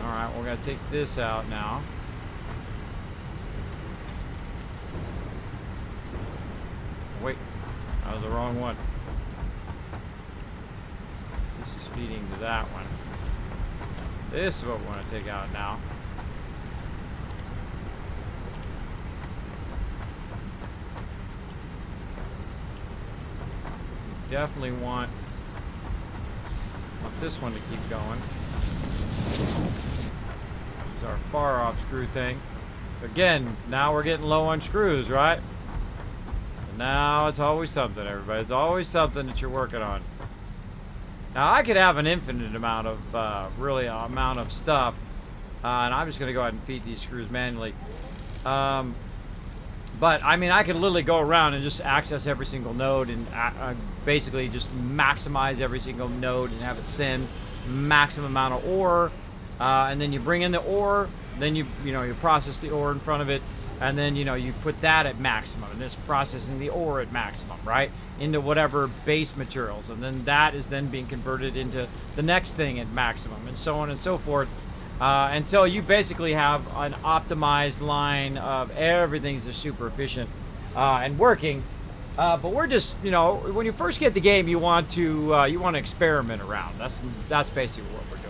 Alright, we're going to take this out now. Wait, that was the wrong one. This is feeding to that one. This is what we want to take out now. Definitely want this one to keep going. This is our far off screw thing. Again, now we're getting low on screws, right? And now it's always something, everybody. It's always something that you're working on. Now I could have an infinite amount of amount of stuff, and I'm just going to go ahead and feed these screws manually. But I mean, I could literally go around and just access every single node and basically just maximize every single node and have it send maximum amount of ore. And then you bring in the ore, then you process the ore in front of it, and then you put that at maximum, and it's processing the ore at maximum, right, into whatever base materials, and then that is then being converted into the next thing at maximum, and so on and so forth, until you basically have an optimized line of everything's just super efficient and working. But we're just, when you first get the game, you want to experiment around. That's basically what we're doing.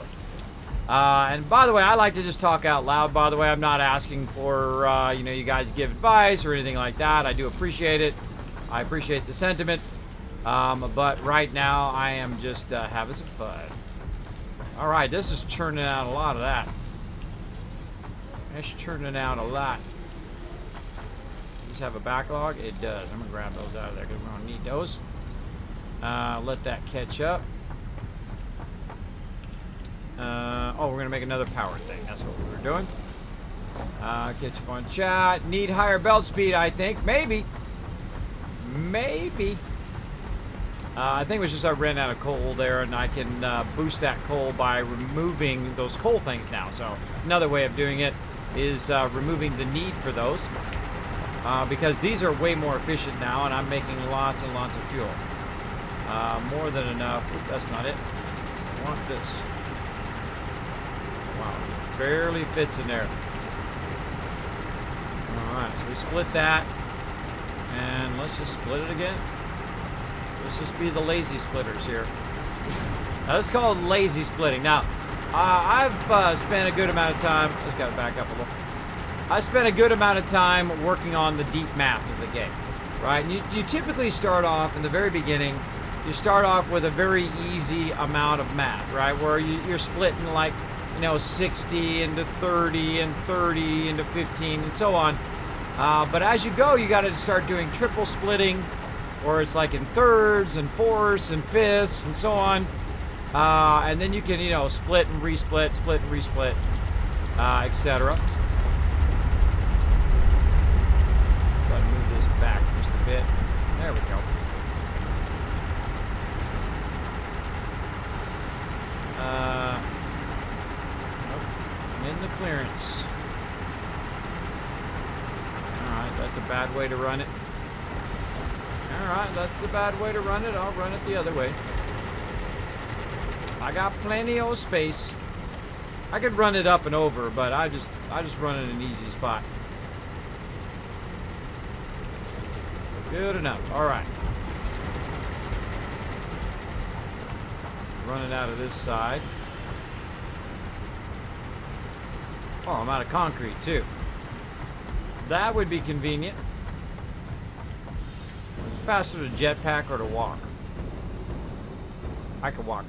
And by the way, I like to just talk out loud. By the way, I'm not asking for you guys to give advice or anything like that. I do appreciate it. I appreciate the sentiment. But right now, I am just having some fun. All right, this is churning out a lot of that. It's churning out a lot. Have a backlog? It does. I'm gonna grab those out of there because we're gonna need those. Let that catch up. Oh, we're gonna make another power thing. That's what we were doing. Catch up on chat. Need higher belt speed, I think. Maybe. I think it was just I ran out of coal there, and I can boost that coal by removing those coal things now. So another way of doing it is removing the need for those. Because these are way more efficient now, and I'm making lots and lots of fuel. More than enough. Oop, that's not it. I want this. Wow, it barely fits in there. Alright, so we split that. And let's just split it again. Let's just be the lazy splitters here. Now, this is called lazy splitting. Now, I've spent a good amount of time. Just got to back up a little. I spent a good amount of time working on the deep math of the game, right? And you typically start off in the very beginning, you start off with a very easy amount of math, right? Where you're splitting like, 60 into 30 and 30 into 15 and so on. But as you go, you got to start doing triple splitting, or it's like in thirds and fourths and fifths and so on. And then you can, split and resplit, split and resplit, etc. Back just a bit. There we go. Nope. I'm in the clearance. Alright, that's a bad way to run it. Alright, that's a bad way to run it. I'll run it the other way. I got plenty of space. I could run it up and over, but I just run it in an easy spot. Good enough. All right. Run it out of this side. Oh, I'm out of concrete too. That would be convenient. It's faster to jetpack or to walk. I can walk.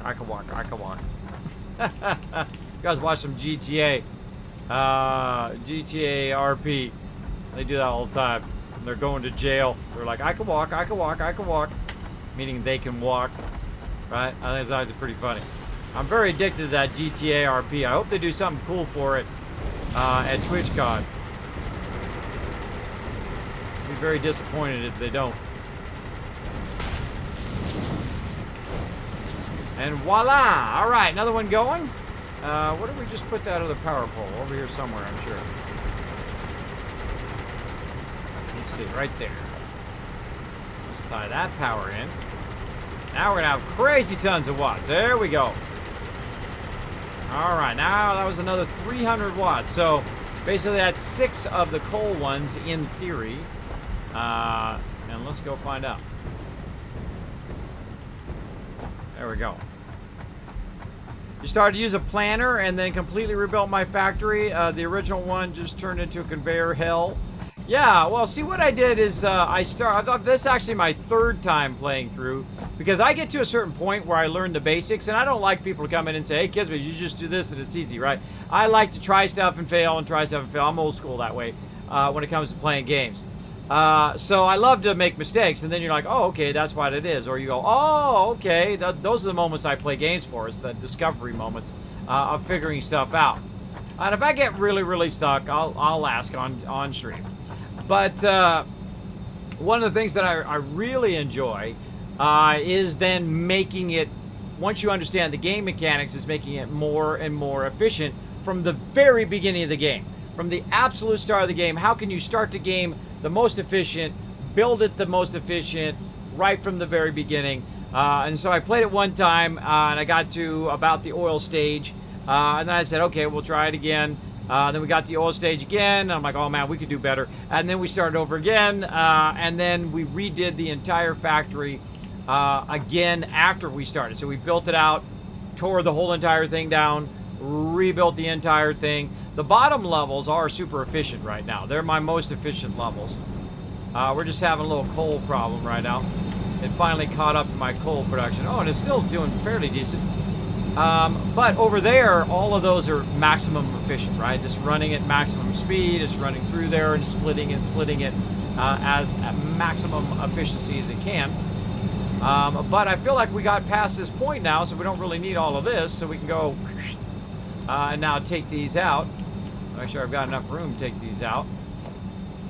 You guys watch some GTA. GTA RP. They do that all the time. They're going to jail. They're like, I can walk. Meaning they can walk. Right? I think that's pretty funny. I'm very addicted to that GTA RP. I hope they do something cool for it at TwitchCon. I'd be very disappointed if they don't. And voila! Alright, another one going. Where did we just put that other power pole? Over here somewhere, I'm sure. Right there. Let's tie that power in. Now we're gonna have crazy tons of watts. There we go. Alright, now that was another 300 watts. So basically that's 6 of the coal ones in theory. And let's go find out. There we go. You started to use a planner and then completely rebuilt my factory. The original one just turned into a conveyor hell. Yeah, well, see, what I did is this is actually my 3rd time playing through, because I get to a certain point where I learn the basics, and I don't like people to come in and say, hey, Kismet, you just do this and it's easy, right? I like to try stuff and fail and try stuff and fail. I'm old school that way when it comes to playing games. So I love to make mistakes, and then you're like, oh, okay, that's what it is. Or you go, oh, okay, those are the moments I play games for, is the discovery moments of figuring stuff out. And if I get really, really stuck, I'll ask on stream. But one of the things that I really enjoy is then making it, once you understand the game mechanics, is making it more and more efficient from the very beginning of the game. from the absolute start of the game. How can you start the game the most efficient, build it the most efficient, right from the very beginning? And so I played it one time, and I got to about the oil stage, and then I said, okay, we'll try it again. Then we got to the oil stage again, and I'm like, oh man, we could do better. And then we started over again, and then we redid the entire factory again after we started. So we built it out, tore the whole entire thing down, rebuilt the entire thing. The bottom levels are super efficient right now. They're my most efficient levels. We're just having a little coal problem right now. It finally caught up to my coal production. Oh, and it's still doing fairly decent. But over there, all of those are maximum efficient, right? Just running at maximum speed. It's running through there and splitting it as at maximum efficiency as it can. But I feel like we got past this point now, so we don't really need all of this. So we can go and now take these out. Make sure I've got enough room to take these out.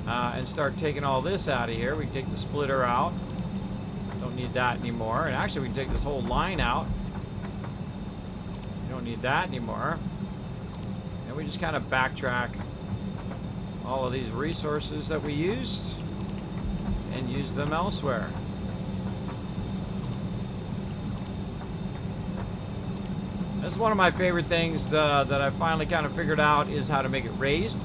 And start taking all this out of here. We can take the splitter out. Don't need that anymore. And actually, we can take this whole line out. We don't need that anymore. And we just kind of backtrack all of these resources that we used and use them elsewhere. That's one of my favorite things that I finally kind of figured out is how to make it raised.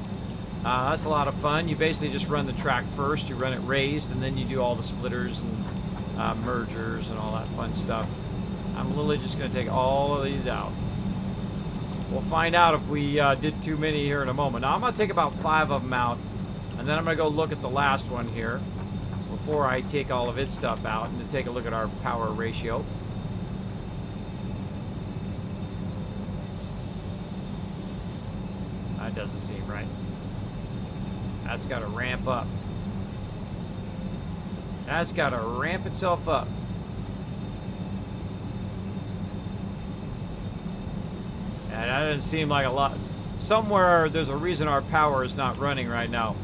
That's a lot of fun. You basically just run the track first, you run it raised, and then you do all the splitters and mergers and all that fun stuff. I'm literally just going to take all of these out. We'll find out if we did too many here in a moment. Now I'm going to take about 5 of them out, and then I'm going to go look at the last one here before I take all of its stuff out and to take a look at our power ratio. That doesn't seem right. That's got to ramp up. That's got to ramp itself up. And that doesn't seem like a lot. Somewhere there's a reason our power is not running right now.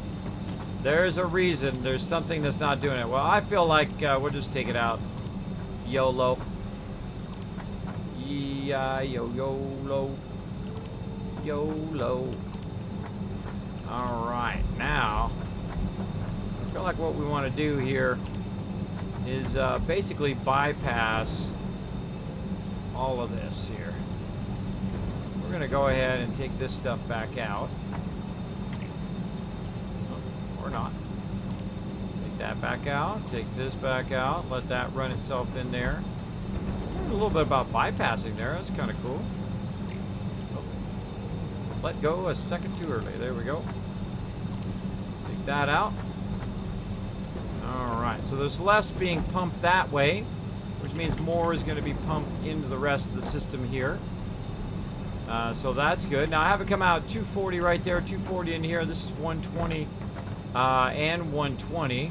There's a reason. There's something that's not doing it. Well, I feel like we'll just take it out. YOLO. YOLO. YOLO. Alright, now I feel like what we want to do here is basically bypass all of this here. We're going to go ahead and take this stuff back out. Or not. Take that back out, take this back out, let that run itself in there. A little bit about bypassing there, that's kind of cool. Let go a second too early. There we go. Take that out. Alright, so there's less being pumped that way, which means more is going to be pumped into the rest of the system here. So that's good. Now I have it come out 240 right there, 240 in here. This is 120 and 120.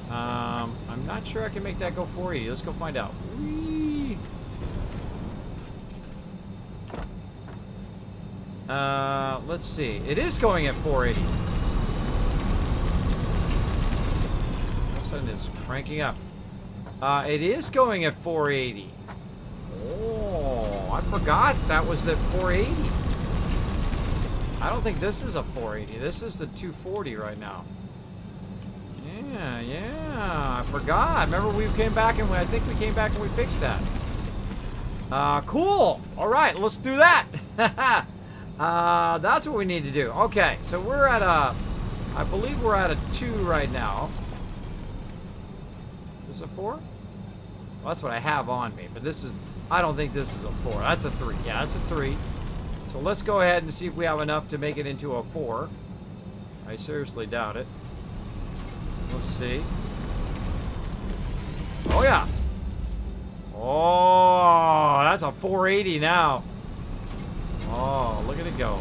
I'm not sure I can make that go 480. Let's go find out. Whee! Let's see. It is going at 480. All of a sudden it's cranking up. It is going at 480. Oh, I forgot that was at 480. I don't think this is a 480. This is the 240 right now. Yeah, I forgot. Remember we came back and I think we came back and we fixed that. Cool. All right, let's do that. That's what we need to do. Okay, so we're at I believe we're at a 2 right now. Is this a 4? Well, that's what I have on me, but this is, I don't think this is a 4. That's a 3. Yeah, that's a 3. So let's go ahead and see if we have enough to make it into a 4. I seriously doubt it. Let's see. Oh, yeah. Oh, that's a 480 now. Oh, look at it go.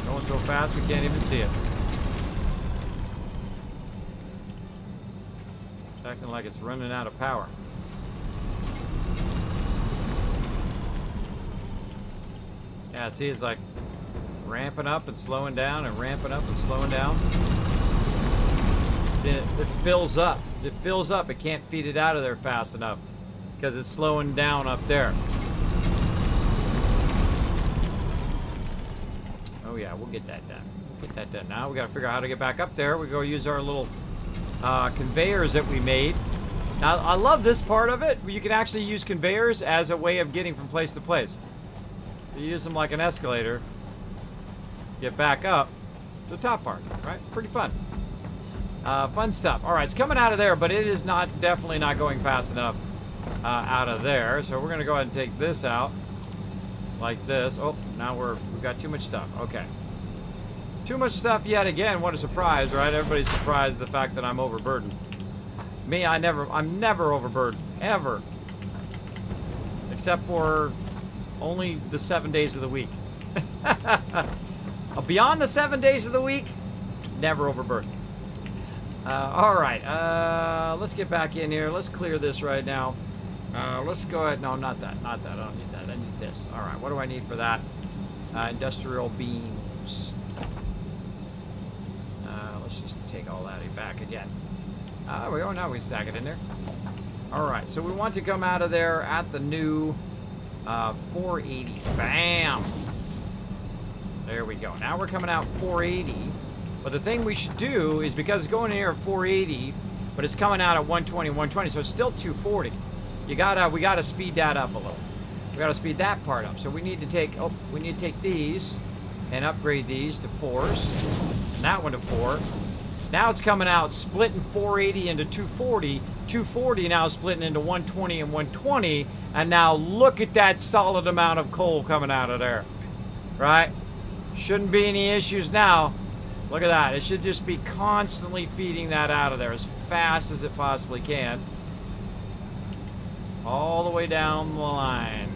Going so fast we can't even see it. It's acting like it's running out of power. Yeah, see, it's like ramping up and slowing down and ramping up and slowing down. See, it fills up. It fills up. It can't feed it out of there fast enough because it's slowing down up there. get that done. We'll get that done. Now we got to figure out how to get back up there. We go use our little conveyors that we made. Now, I love this part of it, where you can actually use conveyors as a way of getting from place to place. You use them like an escalator. Get back up to the top part, right? Pretty fun. Fun stuff. All right, it's coming out of there, but it is definitely not going fast enough out of there. So we're going to go ahead and take this out like this. Oh, now we've got too much stuff. Okay. Too much stuff yet again. What a surprise, right? Everybody's surprised at the fact that I'm overburdened. Me, I'm never overburdened, ever. Except for only the 7 days of the week. Beyond the 7 days of the week, never overburdened. All right, let's get back in here. Let's clear this right now. Let's go ahead. No, not that. I don't need that. I need this. All right, what do I need for that? Industrial beams. Let's just take all that back again. There we go. Now we can stack it in there. All right, so we want to come out of there at the new 480. Bam! There we go. Now we're coming out 480. But the thing we should do is, because it's going in here at 480, but it's coming out at 120, 120, so it's still 240. We gotta speed that up a little. We gotta speed that part up. So we need to take these and upgrade these to 4s. And that one to 4. Now it's coming out splitting 480 into 240. 240 now splitting into 120 and 120. And now look at that solid amount of coal coming out of there. Right? Shouldn't be any issues now. Look at that. It should just be constantly feeding that out of there as fast as it possibly can. All the way down the line.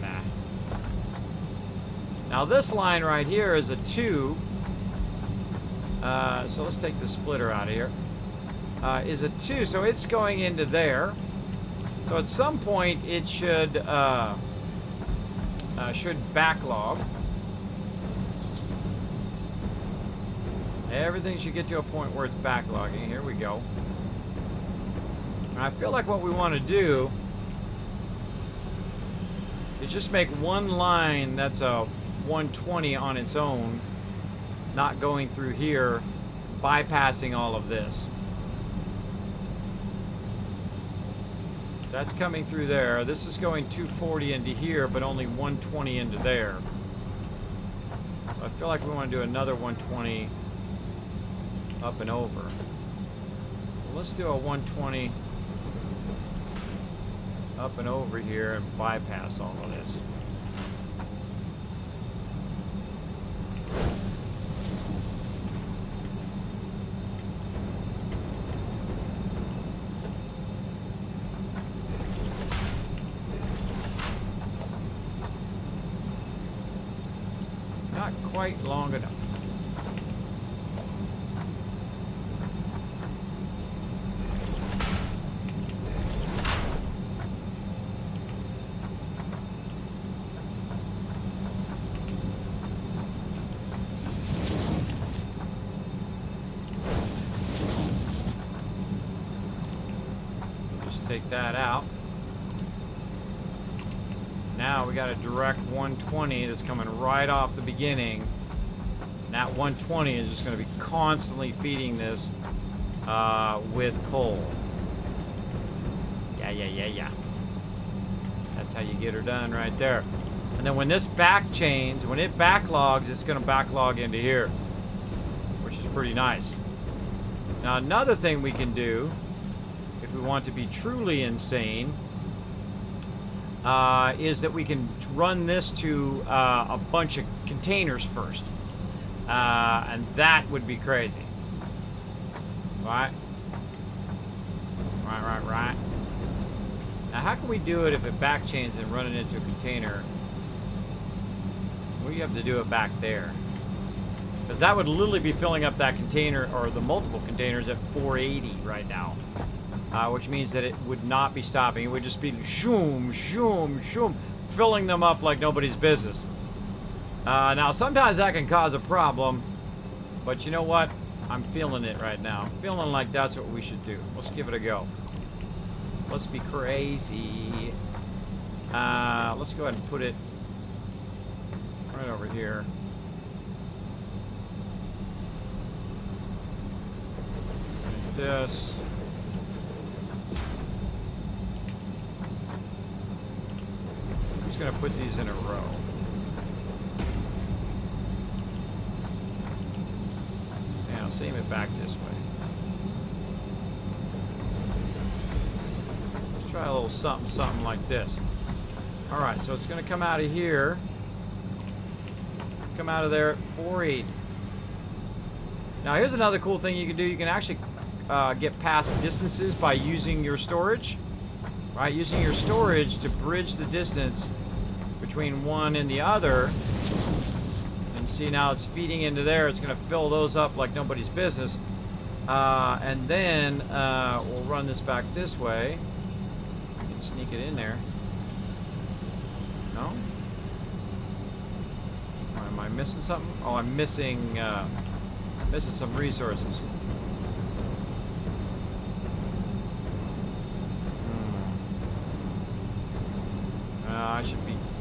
Now this line right here is a 2. So let's take the splitter out of here. Is a 2, so it's going into there. So at some point it should backlog. Everything should get to a point where it's backlogging. Here we go. And I feel like what we want to do is just make one line that's a 120 on its own, not going through here, bypassing all of this. That's coming through there. This is going 240 into here, but only 120 into there. So I feel like we want to do another 120 up and over. Well, let's do a 120 up and over here and bypass all of this. Not quite long enough. Take that out. Now we got a direct 120 that's coming right off the beginning. And that 120 is just going to be constantly feeding this with coal. Yeah. That's how you get her done right there. And then when this when it backlogs, it's going to backlog into here, which is pretty nice. Now another thing we can do, if we want to be truly insane, is that we can run this to a bunch of containers first. And that would be crazy. Right? Right. Now how can we do it if it backchains and run it into a container? We have to do it back there. Because that would literally be filling up that container, or the multiple containers, at 480 right now. Which means that it would not be stopping. It would just be shoom, filling them up like nobody's business. Now, sometimes that can cause a problem, but you know what? I'm feeling it right now. I'm feeling like that's what we should do. Let's give it a go. Let's be crazy. Let's go ahead and put it right over here. this. I'm just gonna put these in a row. And I'll aim it back this way. Let's try a little something like this. Alright, so it's gonna come out of here. Come out of there at 480. Now here's another cool thing you can do. You can actually get past distances by using your storage. Right, using your storage to bridge the distance between one and the other. And see, now it's feeding into there. It's going to fill those up like nobody's business. And then we'll run this back this way. You can sneak it in there. No? Or am I missing something? Oh, I'm missing some resources.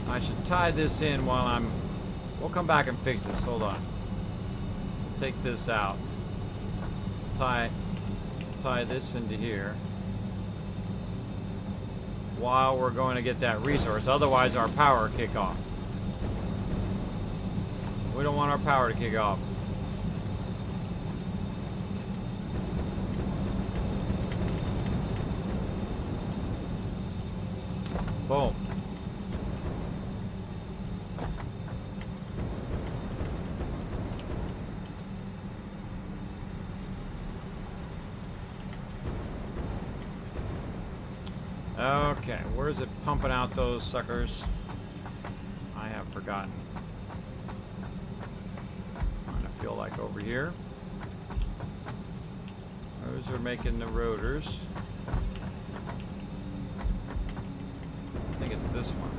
I should tie this in while I'm... We'll come back and fix this. Hold on. Take this out. Tie this into here. While we're going to get that resource. Otherwise our power will kick off. We don't want our power to kick off. Boom. Okay, where's it pumping out those suckers? I have forgotten. I feel like over here. Those are making the rotors. I think it's this one.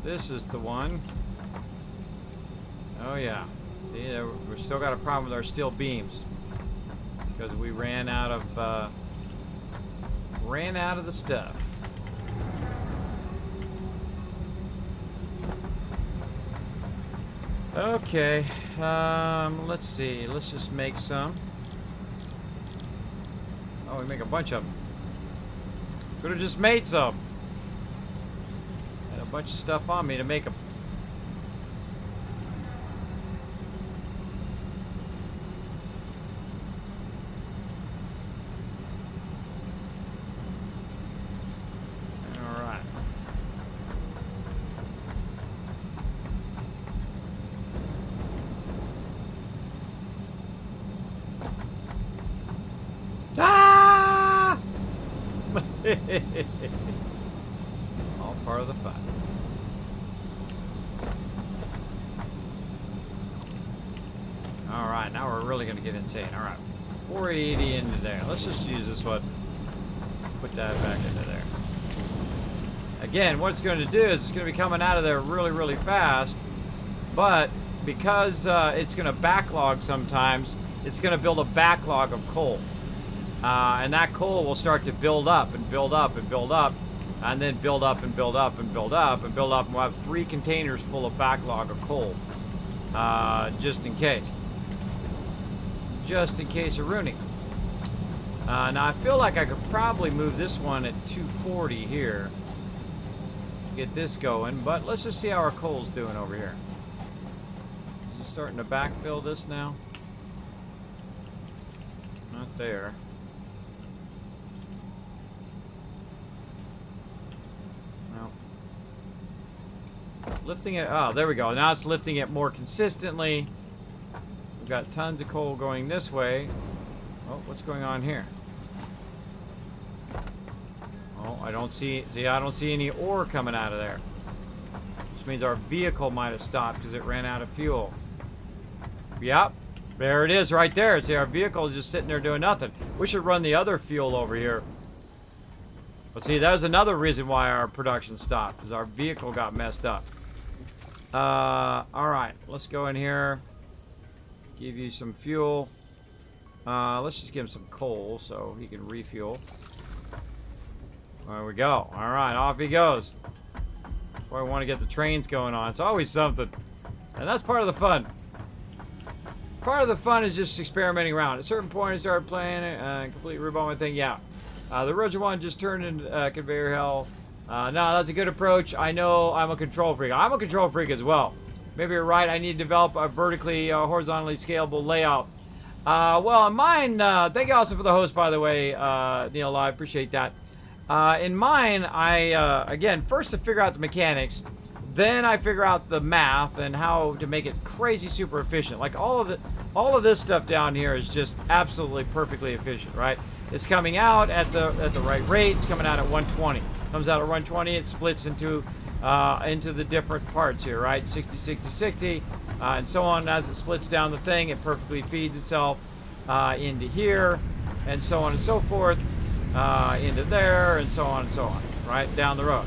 This is the one. Oh yeah. Yeah, we've still got a problem with our steel beams because we ran out of the stuff. Okay, let's see. Let's just make some. Oh, we make a bunch of them. Could have just made some. Had a bunch of stuff on me to make them. All part of the fun. Alright, now we're really going to get insane. Alright, 480 into there. Let's just use this one. Put that back into there. Again, what it's going to do is it's going to be coming out of there really, really fast. But because it's going to backlog sometimes, it's going to build a backlog of coal. And that coal will start to build up and build up and build up, and then build up and build up and build up and build up, and we'll have 3 containers full of backlog of coal, just in case. Just in case of ruining. Now I feel like I could probably move this one at 240 here, get this going, but let's just see how our coal's doing over here. Is it starting to backfill this now? Not there. Lifting it, oh, there we go. Now it's lifting it more consistently. We've got tons of coal going this way. Oh, what's going on here? Oh, I don't see any ore coming out of there. Which means our vehicle might have stopped because it ran out of fuel. Yep, there it is right there. See, our vehicle is just sitting there doing nothing. We should run the other fuel over here. But see, that was another reason why our production stopped, because our vehicle got messed up. Alright, let's go in here. Give you some fuel. Let's just give him some coal so he can refuel. There we go. Alright, off he goes. Boy, I want to get the trains going on. It's always something. And that's part of the fun. Part of the fun is just experimenting around. At a certain point, I started playing it, completely rip on my thing. Yeah. The original one just turned into conveyor hell. No, that's a good approach. I know I'm a control freak. I'm a control freak as well. Maybe you're right. I need to develop a vertically, horizontally scalable layout. Well, in mine, thank you also for the host, by the way, Neil. I appreciate that. In mine, again, first to figure out the mechanics, then I figure out the math and how to make it crazy super efficient. Like all of this stuff down here is just absolutely perfectly efficient, right? It's coming out at the right rate. It's coming out at 120. Comes out at 120. It splits into the different parts here, right? 60, 60, 60, and so on. As it splits down the thing, it perfectly feeds itself into here, and so on and so forth, into there, and so on, right down the road.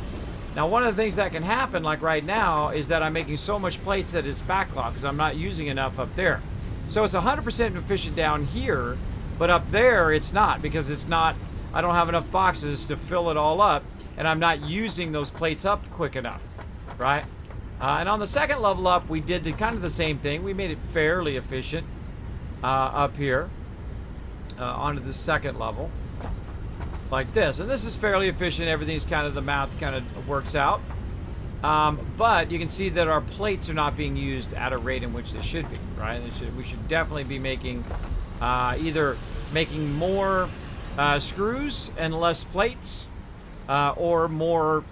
Now, one of the things that can happen, like right now, is that I'm making so much plates that it's backlogged because I'm not using enough up there. So it's 100% efficient down here, but up there it's not, because it's not, I don't have enough boxes to fill it all up, and I'm not using those plates up quick enough, right? And on the second level up, we did kind of the same thing. We made it fairly efficient up here onto the second level, like this. And this is fairly efficient. Everything's kind of, the math kind of works out. But you can see that our plates are not being used at a rate in which they should be, right? We should definitely be making either making more screws and less plates, or more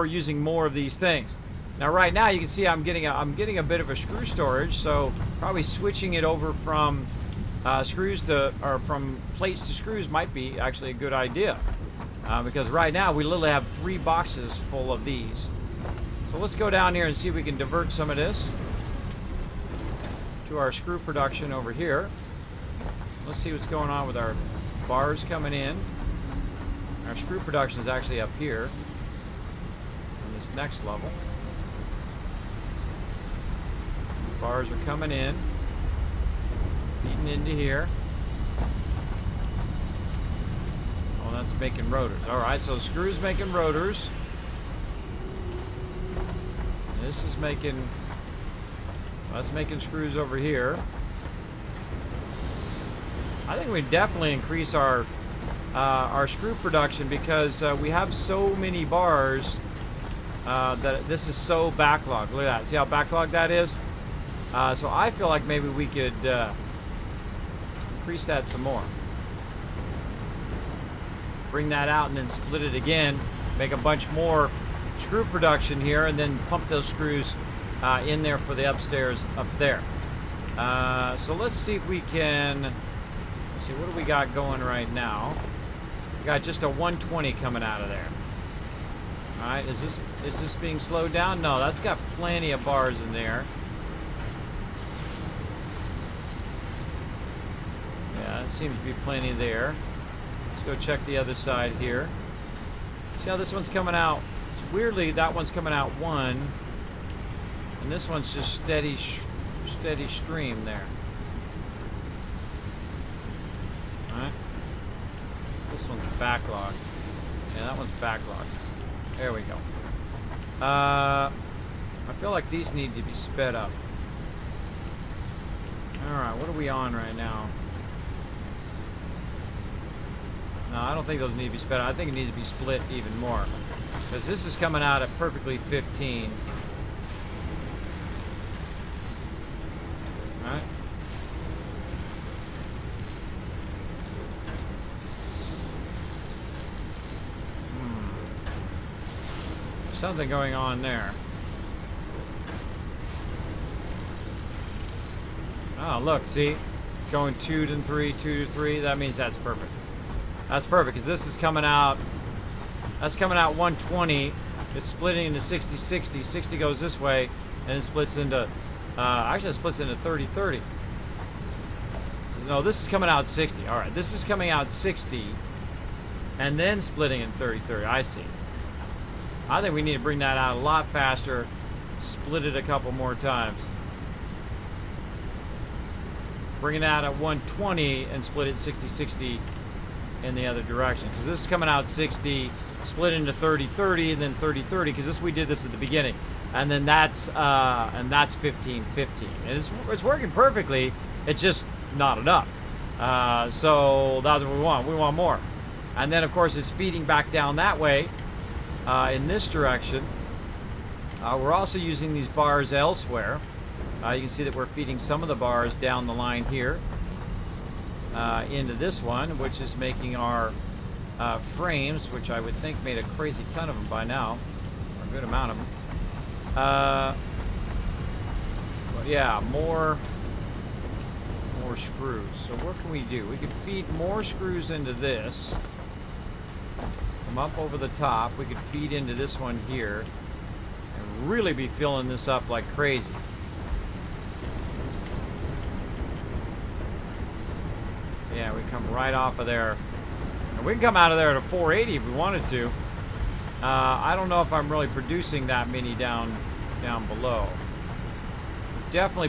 using more of these things. Now, right now you can see I'm getting a bit of a screw storage, so probably switching it over from from plates to screws might be actually a good idea, because right now we literally have 3 boxes full of these. So let's go down here and see if we can divert some of this to our screw production over here. Let's see what's going on with our bars coming in. Our screw production is actually up here on this next level. Bars are coming in, feeding into here. Oh, that's making rotors. All right, so screws making rotors. This is making, that's making screws over here. I think we definitely increase our screw production, because we have so many bars that this is so backlogged. Look at that. See how backlogged that is? So I feel like maybe we could increase that some more. Bring that out and then split it again. Make a bunch more screw production here, and then pump those screws in there for the upstairs up there. So let's see if we can, let's see, what do we got going right now? We got just a 120 coming out of there. All right, is this being slowed down? No, that's got plenty of bars in there. Yeah, it seems to be plenty there. Let's go check the other side here. See how this one's coming out? It's weirdly, that one's coming out 1, and this one's just steady stream there. All right. This one's backlogged. Yeah, that one's backlogged. There we go. I feel like these need to be sped up. Alright, what are we on right now? No, I don't think those need to be sped up. I think it needs to be split even more, because this is coming out at perfectly 15. Alright. Something going on there. Oh, look, see? Going 2 to 3, 2 to 3. That means that's perfect. That's perfect, because this is coming out, that's coming out 120. It's splitting into 60, 60. 60 goes this way, and it splits into, actually it splits into 30, 30. No, this is coming out 60. All right, this is coming out 60, and then splitting in 30, 30. I see. I think we need to bring that out a lot faster, split it a couple more times. Bring it out at 120 and split it 60-60 in the other direction. Because this is coming out 60, split into 30-30, and then 30-30, because we did this at the beginning. and then that's 1515. And it's working perfectly. It's just not enough. So that's what we want. We want more. And then of course it's feeding back down that way in this direction. We're also using these bars elsewhere. You can see that we're feeding some of the bars down the line here into this one, which is making our frames, which I would think made a crazy ton of them by now, or a good amount of them. But yeah, more screws. So what can we do? We could feed more screws into this. Come up over the top. We could feed into this one here and really be filling this up like crazy. Yeah, we come right off of there. And we can come out of there at a 480 if we wanted to. I don't know if I'm really producing that many down below. We're definitely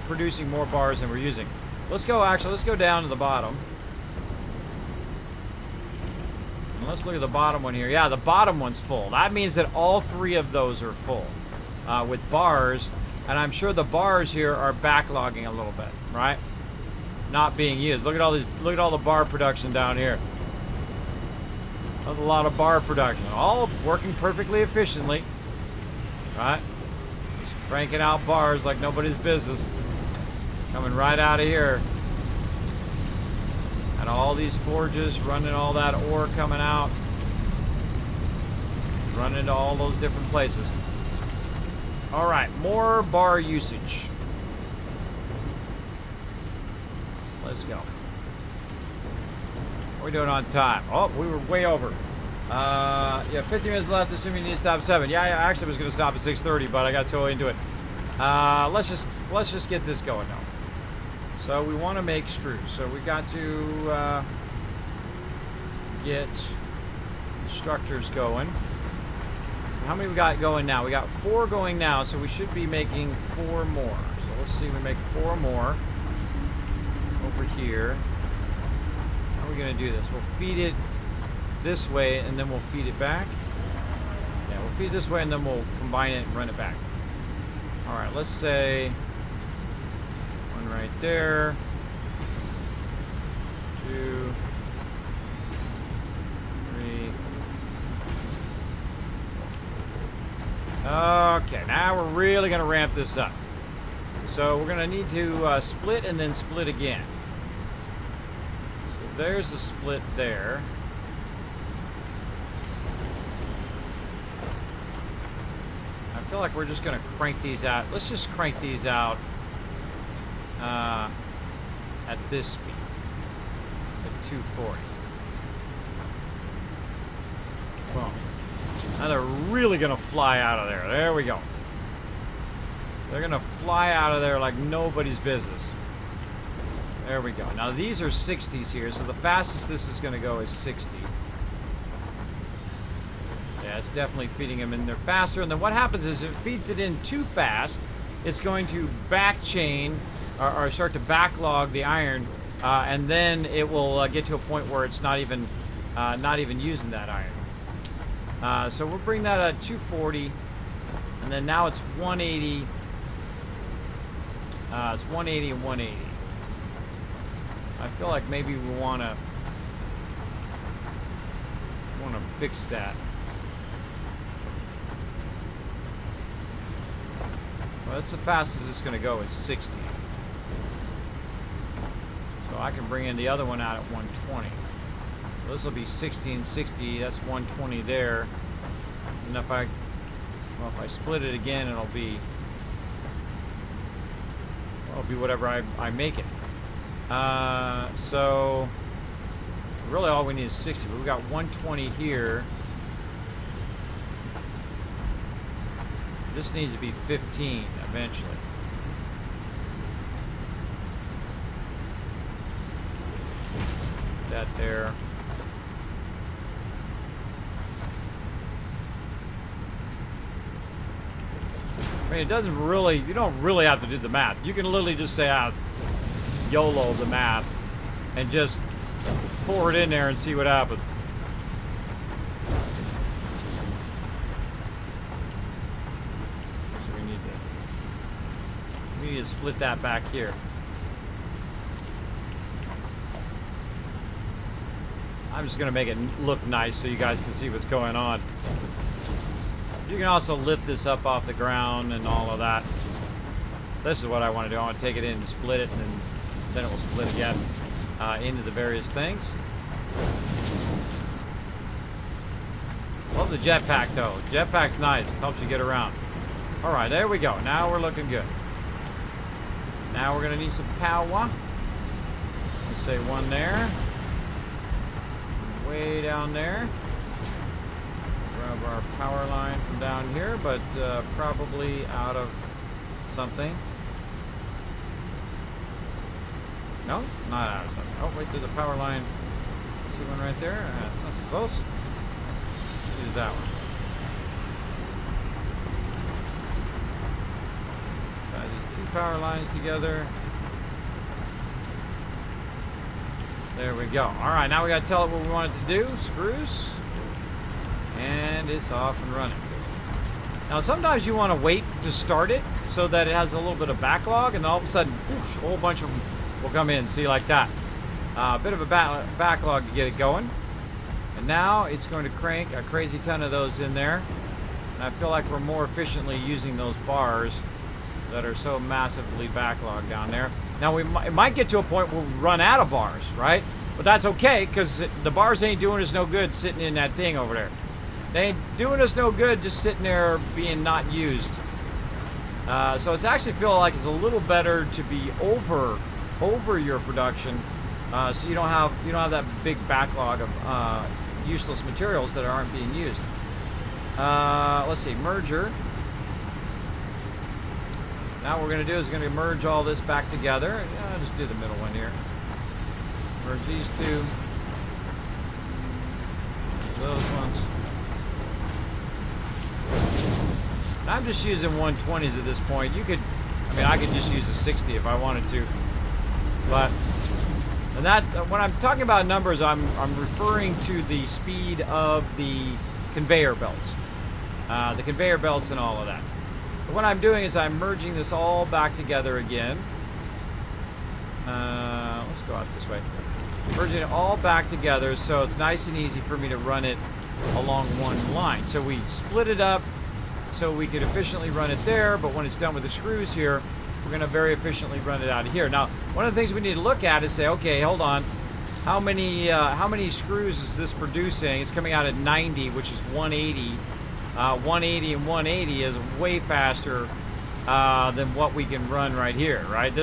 producing more bars than we're using. Let's go down to the bottom. And let's look at the bottom one here. Yeah, the bottom one's full. That means that all three of those are full with bars. And I'm sure the bars here are backlogging a little bit, right? Not being used. Look at all the bar production down here. That's a lot of bar production. All working perfectly efficiently. Right? Just cranking out bars like nobody's business. Coming right out of here. And all these forges running all that ore coming out. Running to all those different places. Alright, more bar usage. Let's go. What are we doing on time? Oh, we were way over. Yeah, 50 minutes left, assuming you need to stop at 7. Yeah, I actually was going to stop at 6:30, but I got so into it. Let's just get this going now. So we want to make screws. So we got to get structures going. How many we got going now? We got 4 going now, so we should be making 4 more. So let's see, we make 4 more over here. How are we going to do this? We'll feed it this way, and then we'll feed it back. Yeah, we'll feed it this way, and then we'll combine it and run it back. All right, let's say one right there. 2, 3. Okay, now we're really going to ramp this up. So we're going to need to split and then split again. So there's a split there. I feel like we're just going to crank these out. Let's just crank these out at this speed, at 240. Boom. Now they're really going to fly out of there. There we go. They're going to fly out of there like nobody's business. There we go. Now these are 60s here, so the fastest this is going to go is 60. Yeah, it's definitely feeding them in there faster. And then what happens is if it feeds it in too fast, it's going to back chain or start to backlog the iron, and then it will get to a point where it's not even using that iron. So we'll bring that at 240, and then now it's 180. It's 180 and 180. I feel like maybe we want to fix that. Well, that's the fastest it's going to go is 60. So I can bring in the other one out at 120. So this will be 60 and 60. That's 120 there. And if I split it again, it'll be whatever I make it. So really all we need is 60. But we've got 120 here. This needs to be 15 eventually. That there. I mean, it doesn't really, you don't really have to do the math. You can literally just say, YOLO the math, and just pour it in there and see what happens. We need to split that back here. I'm just going to make it look nice so you guys can see what's going on. You can also lift this up off the ground and all of that. This is what I want to do. I want to take it in and split it, and then it will split again into the various things. Love the jetpack, though. Jetpack's nice. Helps you get around. All right, there we go. Now we're looking good. Now we're going to need some power. Let's say one there. Way down there. Grab our power line from down here, but probably out of something. No, not out of something. Oh, wait, there's a power line. See one right there? That's close. Use that one. Tie these two power lines together. There we go. All right, now we got to tell it what we want it to do. Screws. And it's off and running. Now, sometimes you want to wait to start it so that it has a little bit of backlog, and all of a sudden, whoosh, a whole bunch of them will come in. See, like that. A bit of a backlog to get it going. And now it's going to crank a crazy ton of those in there. And I feel like we're more efficiently using those bars that are so massively backlogged down there. Now, it might get to a point where we run out of bars, right? But that's okay, because the bars ain't doing us no good sitting in that thing over there. They ain't doing us no good just sitting there being not used. So it's actually feel like it's a little better to be over your production, so you don't have that big backlog of useless materials that aren't being used. Let's see, merger. Now what we're going to do is going to merge all this back together. Yeah, I'll just do the middle one here. Merge these two. Those ones. I'm just using 120s at this point. I could just use a 60 if I wanted to. But, and that, when I'm talking about numbers, I'm referring to the speed of the conveyor belts. The conveyor belts and all of that. But what I'm doing is I'm merging this all back together again. Let's go out this way. Merging it all back together so it's nice and easy for me to run it along one line. So we split it up so we could efficiently run it there, but when it's done with the screws here, we're going to very efficiently run it out of here. Now, one of the things we need to look at is say, okay, hold on. How many screws is this producing? It's coming out at 90, which is 180. 180 and 180 is way faster than what we can run right here, right?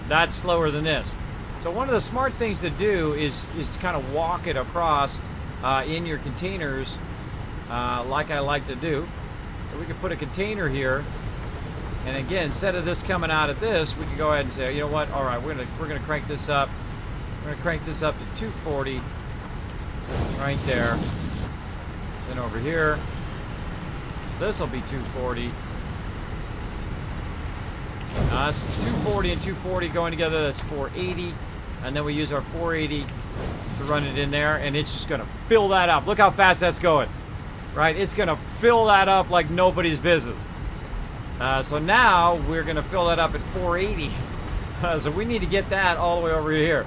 That's slower than this. So one of the smart things to do is to kind of walk it across in your containers, like I like to do. So we can put a container here, and again, instead of this coming out at this, we can go ahead and say, you know what? All right, we're gonna crank this up. We're gonna crank this up to 240 right there. Then over here, this will be 240. Now that's 240 and 240 going together. That's 480, and then we use our 480 to run it in there, and it's just gonna fill that up. Look how fast that's going, right? It's gonna fill that up like nobody's business. So now we're gonna fill that up at 480. So we need to get that all the way over here,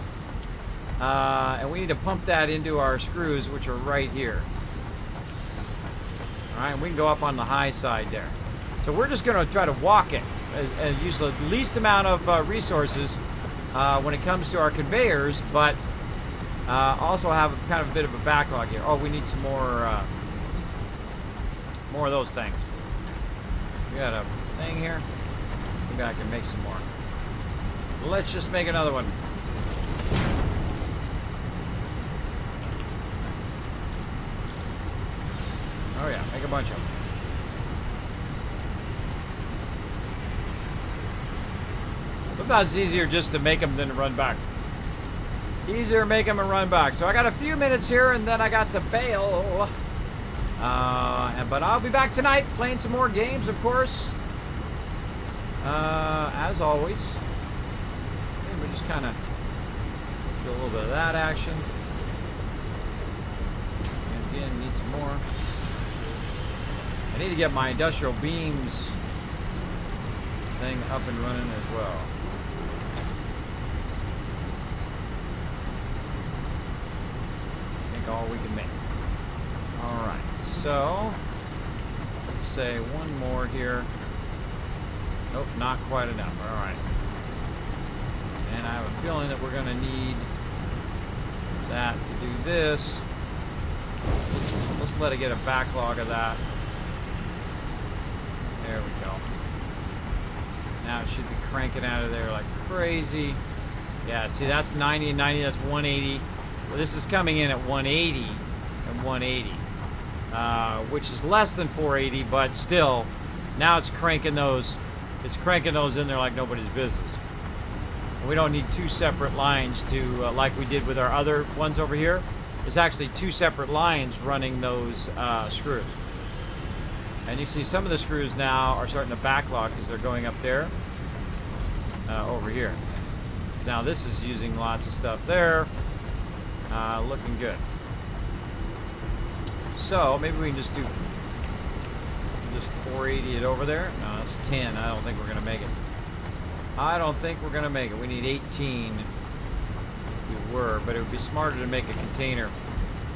and we need to pump that into our screws, which are right here. All right, and we can go up on the high side there. So we're just gonna try to walk it and use the least amount of resources when it comes to our conveyors, but also have kind of a bit of a backlog here. Oh, we need some more of those things. We got a thing here. Maybe I can make some more. Let's just make another one. Oh yeah, make a bunch of them. Sometimes it's easier just to make them than to run back. Easier to make them and run back. So I got a few minutes here, and then I got to bail. But I'll be back tonight playing some more games, of course. As always. Okay, we just kind of do a little bit of that action. And again, need some more. I need to get my industrial beams thing up and running as well. I think all we can make. Alright, so let's say one more here. Nope, not quite enough. Alright. And I have a feeling that we're going to need that to do this. Let's let it get a backlog of that. There we go. Now it should be cranking out of there like crazy. Yeah, see, that's 90 and 90, that's 180. Well, this is coming in at 180 and 180, which is less than 480, but still, now it's cranking those. It's cranking those in there like nobody's business. We don't need two separate lines to, like we did with our other ones over here. There's actually two separate lines running those screws. And you see some of the screws now are starting to backlog because they're going up there, over here. Now this is using lots of stuff there. Looking good. So maybe we can just do just 480 it over there. No, that's 10. I don't think we're gonna make it. I don't think we're gonna make it. We need 18 if we were, but it would be smarter to make a container.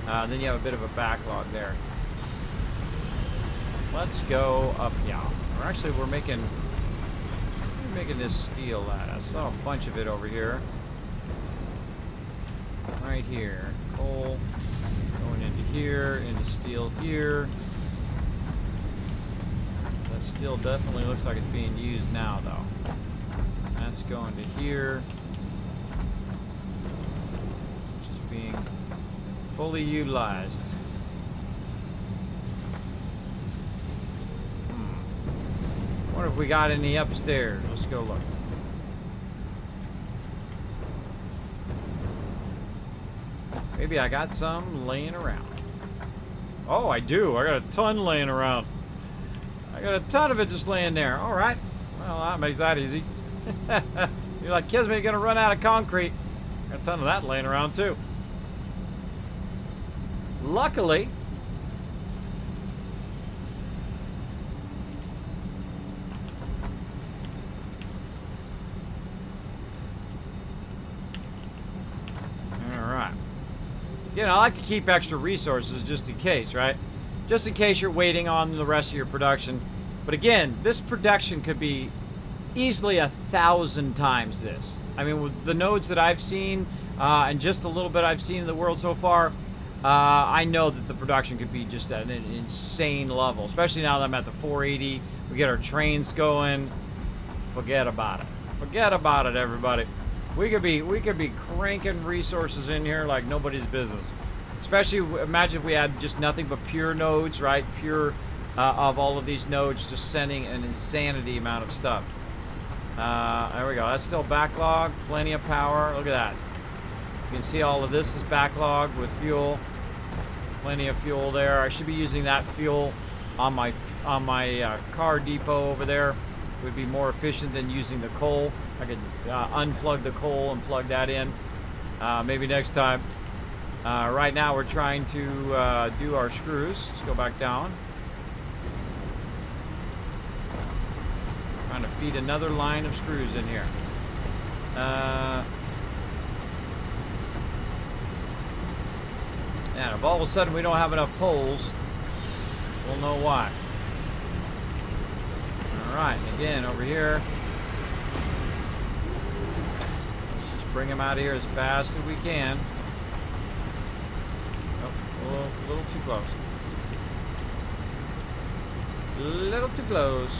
Then you have a bit of a backlog there. Let's go up. Yeah, we're making this steel. I saw a bunch of it over here. Right here, coal going into here, into steel here. That steel definitely looks like it's being used now, though. That's going to here. Just being fully utilized. What if we got any upstairs? Let's go look. Maybe I got some laying around. Oh, I do. I got a ton laying around. I got a ton of it just laying there. All right. Well, that makes that easy. You're like, Kismet, you're going to run out of concrete. Got a ton of that laying around, too. Luckily, you know, I like to keep extra resources just in case, right? Just in case you're waiting on the rest of your production. But again, this production could be easily 1,000 times this. I mean, with the nodes that I've seen, and just a little bit I've seen in the world so far, I know that the production could be just at an insane level. Especially now that I'm at the 480, we get our trains going. Forget about it. Forget about it, everybody. We could be cranking resources in here like nobody's business. Especially, imagine if we had just nothing but pure nodes, right? Pure of all of these nodes, just sending an insanity amount of stuff. There we go. That's still backlog. Plenty of power. Look at that. You can see all of this is backlogged with fuel. Plenty of fuel there. I should be using that fuel on my car depot over there. It would be more efficient than using the coal. I could unplug the coal and plug that in. Maybe next time. Right now we're trying to do our screws. Let's go back down. Trying to feed another line of screws in here. And if all of a sudden we don't have enough poles, we'll know why. Alright, again over here. Bring them out of here as fast as we can. Oh, a little too close. A little too close.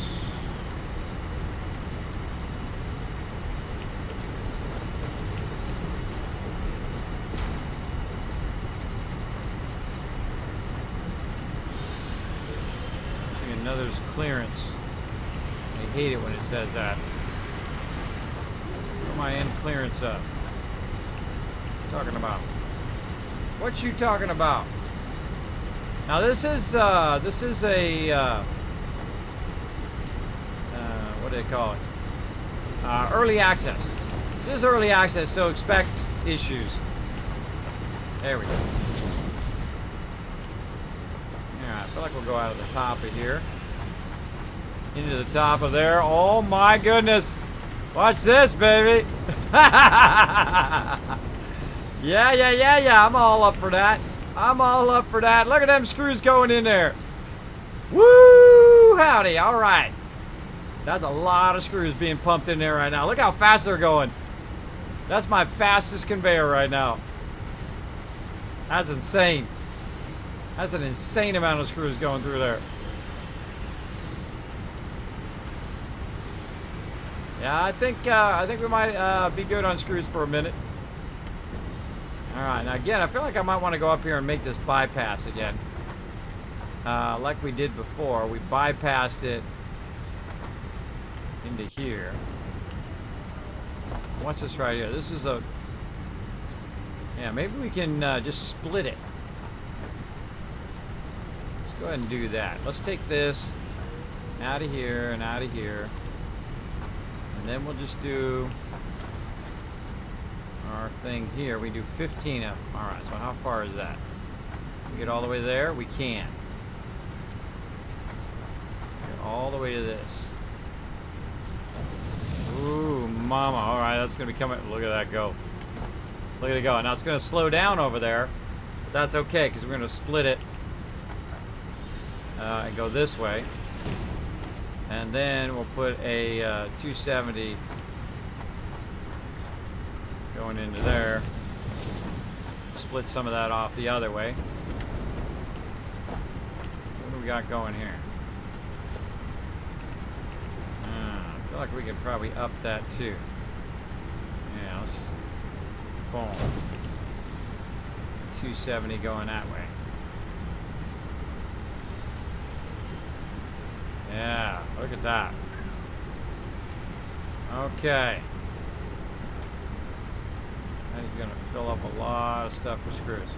Seeing another's clearance. I hate it when it says that. My end clearance up. What you talking about? What you talking about? Now this is a what do they call it? Early access. This is early access, so expect issues. There we go. Yeah, I feel like we'll go out of the top of here. into the top of there. Oh my goodness. Watch this, baby. Yeah. I'm all up for that. I'm all up for that. Look at them screws going in there. Woo! Howdy. All right. That's a lot of screws being pumped in there right now. Look how fast they're going. That's my fastest conveyor right now. That's insane. That's an insane amount of screws going through there. Yeah, I think we might be good on screws for a minute. All right, now again, I feel like I might want to go up here and make this bypass again. Like we did before, we bypassed it into here. What's this right here? This is a... Yeah, maybe we can just split it. Let's go ahead and do that. Let's take this out of here and out of here. And then we'll just do our thing here. We do 15 of them. Alright, so how far is that? We get all the way there? We can. Get all the way to this. Ooh, mama. Alright, that's going to be coming. Look at that go. Look at it go. Now it's going to slow down over there. But that's okay, because we're going to split it and go this way. And then we'll put a 270 going into there. Split some of that off the other way. What do we got going here? I feel like we could probably up that too. Yeah, let's... Boom. 270 going that way. Yeah, look at that. Okay. That is going to fill up a lot of stuff with screws.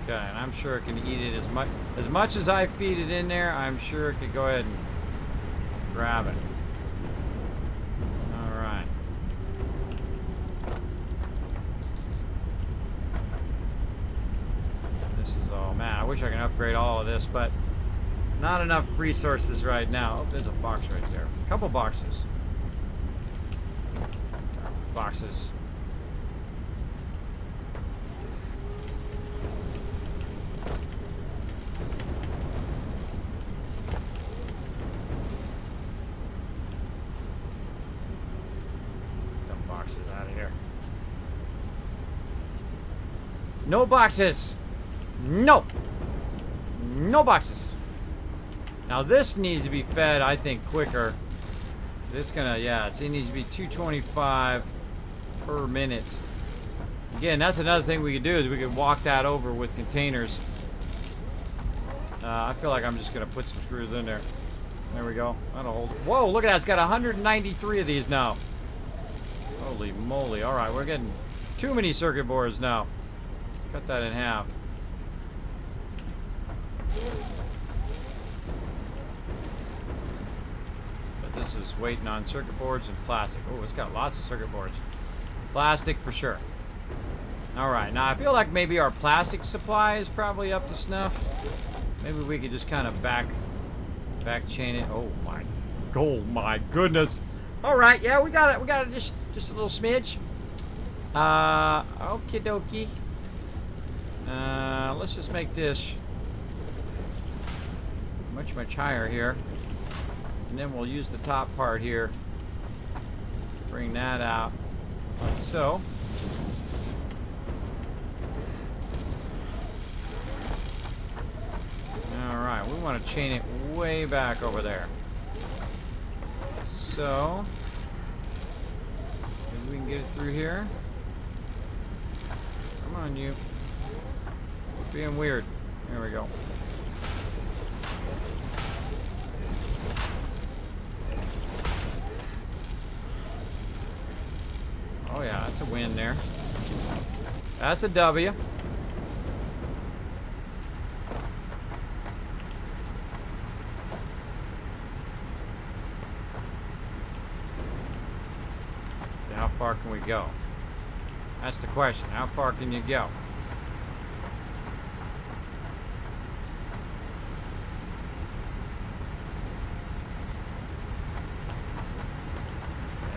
Okay, and I'm sure it can eat it as much as I feed it in there. I'm sure it could go ahead and grab it. All right. This is all, man, I wish I could upgrade all of this, but not enough resources right now. Oh, there's a box right there. A couple boxes. Boxes. Dump boxes out of here. No boxes. No. No boxes. Now this needs to be fed, I think, quicker. It's gonna, yeah, it needs to be 225 per minute. Again, that's another thing we could do is we could walk that over with containers. I feel like I'm just gonna put some screws in there. There we go. That'll hold it. Whoa, look at that! It's got 193 of these now. Holy moly! All right, we're getting too many circuit boards now. Cut that in half. This is waiting on circuit boards and plastic. Oh, it's got lots of circuit boards. Plastic for sure. Alright, now I feel like maybe our plastic supply is probably up to snuff. Maybe we could just kind of back chain it. Oh my goodness. Alright, yeah, we got it. We got it just a little smidge. Okie dokie. Let's just make this much higher here. And then we'll use the top part here. Bring that out like so. Alright, we want to chain it way back over there. So, maybe we can get it through here. Come on, you. You're being weird. There we go. Oh yeah, that's a win there. That's a W. So how far can we go? That's the question. How far can you go?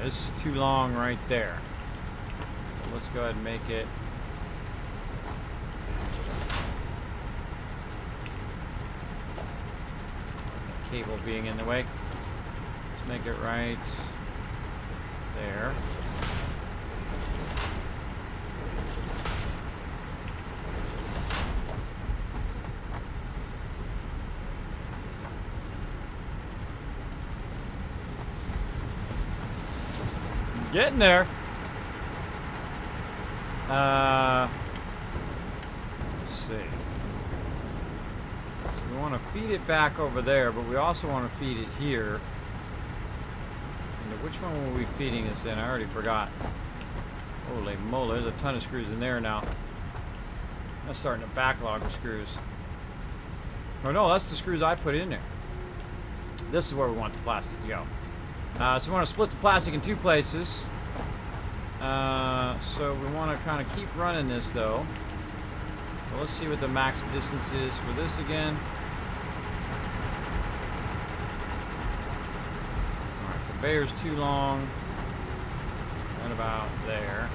this is too long right there. So let's go ahead and make it. Cable being in the way. Let's make it right there. Getting there. Let's see. So we want to feed it back over there, but we also want to feed it here. And which one were we feeding this in? I already forgot. Holy moly, there's a ton of screws in there now. I'm starting to backlog with screws. Oh no, that's the screws I put in there. This is where we want the plastic to go. So we want to split the plastic in two places. So we want to kind of keep running this though. So let's see what the max distance is for this again. Alright, conveyor's too long. Right about there.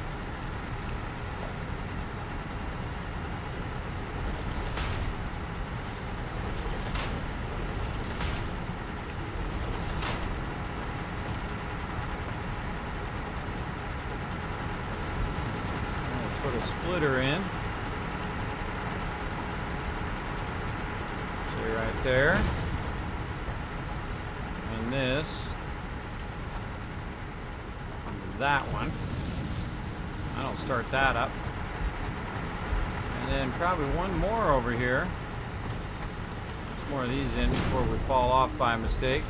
Put a splitter in. See right there. And this. That one. I don't start that up. And then probably one more over here. Put more of these in before we fall off by mistake.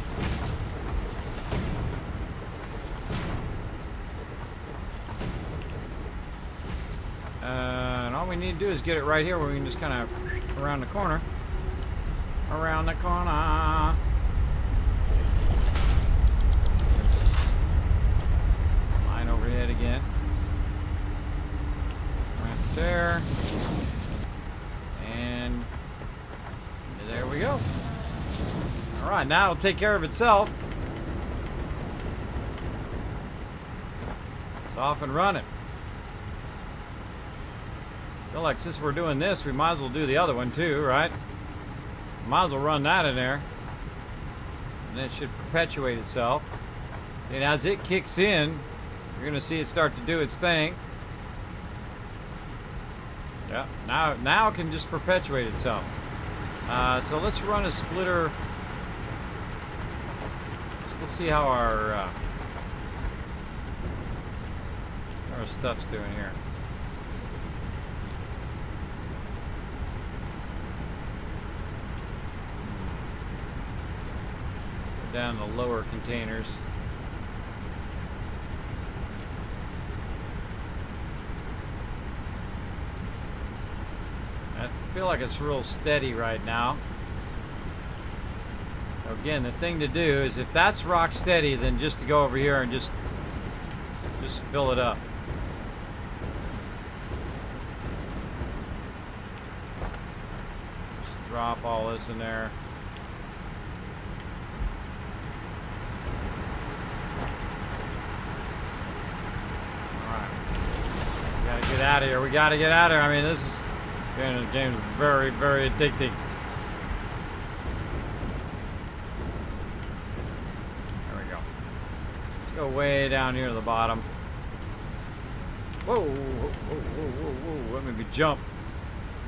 And all we need to do is get it right here where we can just kind of around the corner. Around the corner. Line overhead again. Right there. And there we go. Alright, now it'll take care of itself. It's off and running. I feel like since we're doing this, we might as well do the other one too, right? Might as well run that in there. And it should perpetuate itself. And as it kicks in, you're going to see it start to do its thing. Yeah, now it can just perpetuate itself. So let's run a splitter. Let's see how our stuff's doing here. Down the lower containers. I feel like it's real steady right now. So again, the thing to do is if that's rock steady, then just to go over here and just fill it up. Just drop all this in there. Get out of here. We got to get out of here. I mean, this game is very, very addicting. There we go. Let's go way down here to the bottom. Whoa, whoa, whoa, whoa, whoa, whoa. Let me jump.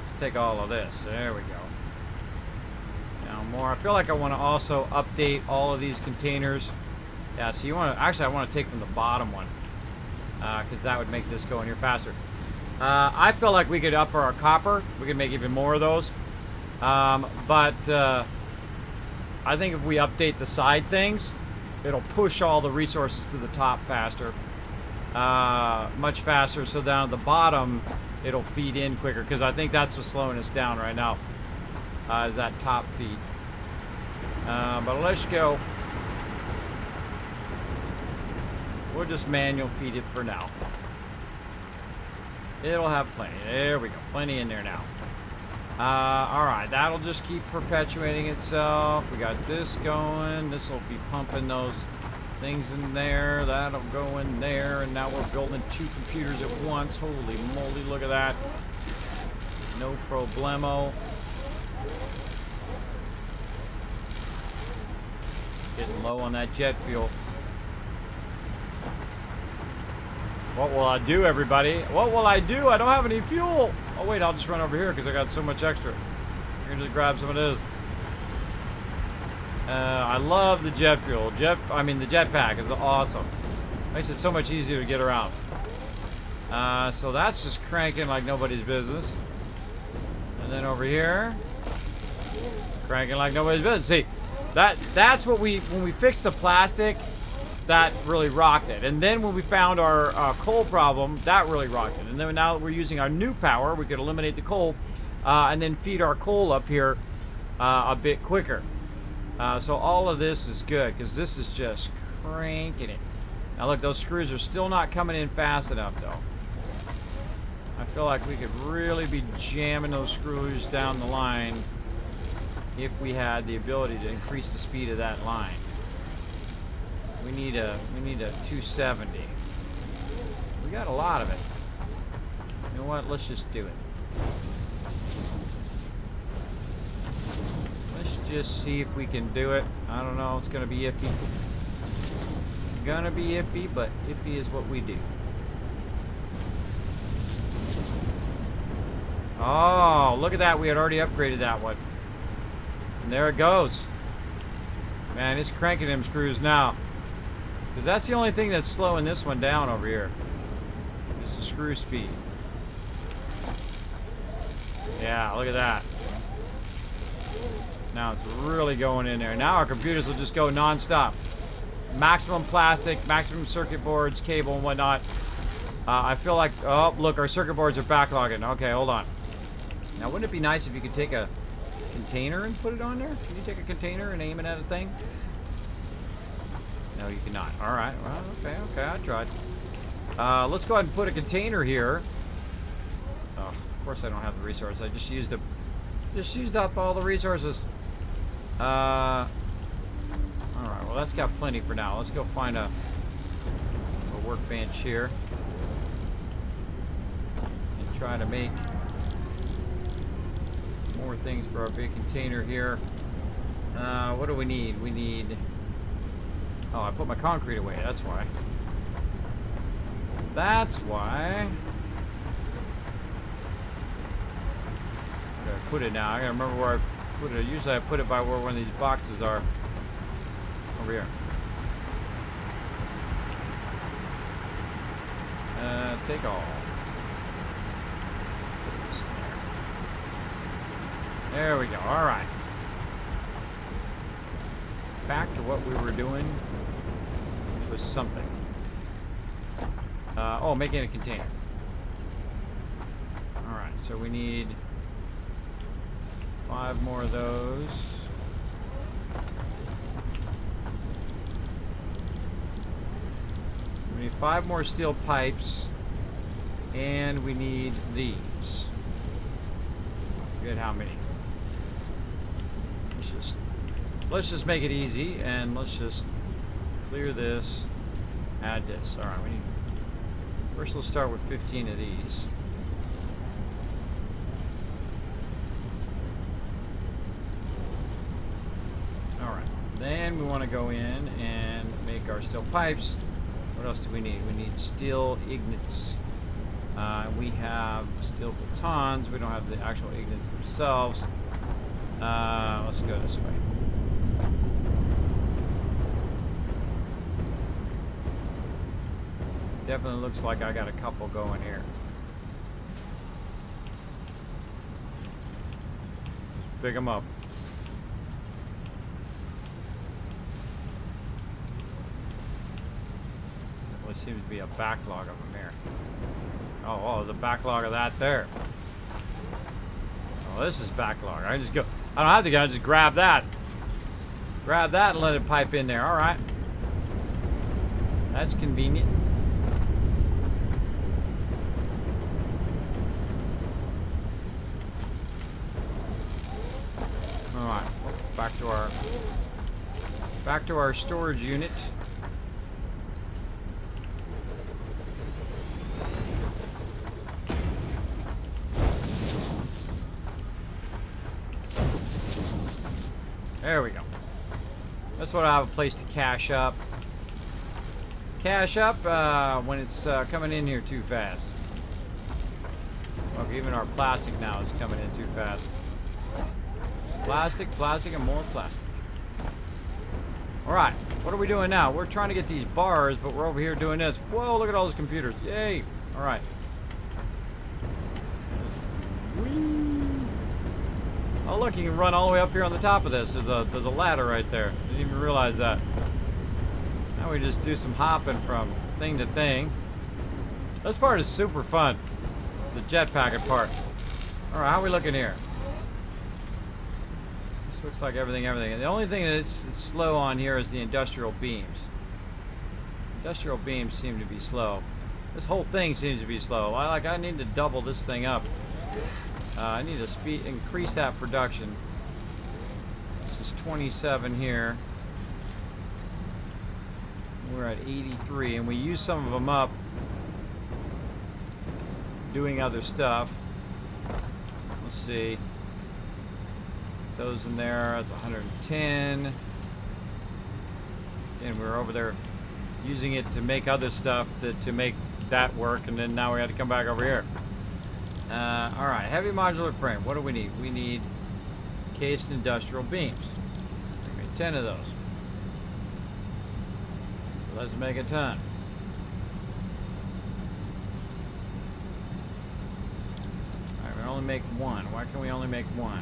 Let's take all of this. There we go. Now more. I feel like I want to also update all of these containers. Yeah, so you want to, actually I want to take from the bottom one. Because that would make this go in here faster. I feel like we could up our copper. We could make even more of those. But I think if we update the side things, it'll push all the resources to the top faster. Much faster. So down at the bottom, it'll feed in quicker. Because I think that's what's slowing us down right now. Is that top feed. But let's go. We'll just manual feed it for now. It'll have plenty. There we go. Plenty in there now. Alright, that'll just keep perpetuating itself. We got this going. This will be pumping those Things in there, that'll go in there, and now we're building 2 computers at once. Holy moly, look at that. No problemo. Getting low on that jet fuel. What will I do, everybody? What will I do? I don't have any fuel. Oh, wait, I'll just run over here because I got so much extra. I'm going to just grab some of this. I love the jet fuel. The jetpack is awesome. Makes it so much easier to get around. So that's just cranking like nobody's business. And then over here, cranking like nobody's business. See, that's what when we fixed the plastic, that really rocked it. And then when we found our coal problem, that really rocked it. And then now that we're using our new power, we could eliminate the coal and then feed our coal up here a bit quicker. So all of this is good because this is just cranking it. Now look, those screws are still not coming in fast enough though. I feel like we could really be jamming those screws down the line if we had the ability to increase the speed of that line. We need a 270. We got a lot of it. You know what? Let's just do it. Let's just see if we can do it. I don't know. It's gonna be iffy. Gonna be iffy, but iffy is what we do. Oh, look at that. We had already upgraded that one. And there it goes. Man, it's cranking them screws now. Because that's the only thing that's slowing this one down over here. Is the screw speed. Yeah, look at that. Now it's really going in there. Now our computers will just go non-stop. Maximum plastic, maximum circuit boards, cable and whatnot. I feel like, oh, look, our circuit boards are backlogging. Okay, hold on. Now, wouldn't it be nice if you could take a container and put it on there? Can you take a container and aim it at a thing? No, you cannot. All right. Well, okay, I tried. Let's go ahead and put a container here. Oh, of course I don't have the resources. I just used up all the resources. All right. Well, that's got plenty for now. Let's go find a workbench here and try to make more things for our big container here. What do we need? We need... Oh, I put my concrete away. That's why. That's why. Where I put it now. I gotta remember where I put it. Usually I put it by where one of these boxes are. Over here. Take all. There we go. All right. Back to what we were doing, which was something. Oh, making a container. All right. So we need 5 more of those. We need 5 more steel pipes, and we need these. Good. How many? Let's just make it easy, and let's just clear this, add this. All right, we need. First, let's start with 15 of these. All right. Then we want to go in and make our steel pipes. What else do we need? We need steel ignits. We have steel batons. We don't have the actual ignits themselves. Let's go this way. Definitely looks like I got a couple going here. Just pick them up. There seems to be a backlog of them here. Oh, the backlog of that there. Oh, this is backlog. I just go. I don't have to go. I just grab that. Grab that and let it pipe in there. All right. That's convenient. All right. Back to our storage unit. There we go. That's what I have a place to cache up. Cache up when it's coming in here too fast. Look, even our plastic now is coming in too fast. Plastic, plastic, and more plastic. Alright, what are we doing now? We're trying to get these bars, but we're over here doing this. Whoa, look at all those computers. Yay! Alright. Oh, look, you can run all the way up here on the top of this. There's a ladder right there. Didn't even realize that. Now we just do some hopping from thing to thing. This part is super fun. The jetpacking part. Alright, how are we looking here? This looks like everything. The only thing that's slow on here is the industrial beams. Industrial beams seem to be slow. This whole thing seems to be slow. I need to double this thing up. I need to increase that production. This is 27 here. We're at 83, and we use some of them up doing other stuff. Let's see. Those in there, that's 110. And we're over there using it to make other stuff to make that work, and then now we had to come back over here. Alright, heavy modular frame. What do we need? We need cased industrial beams. We need 10 of those. So let's make a ton. Alright, we only make one. Why can we only make one?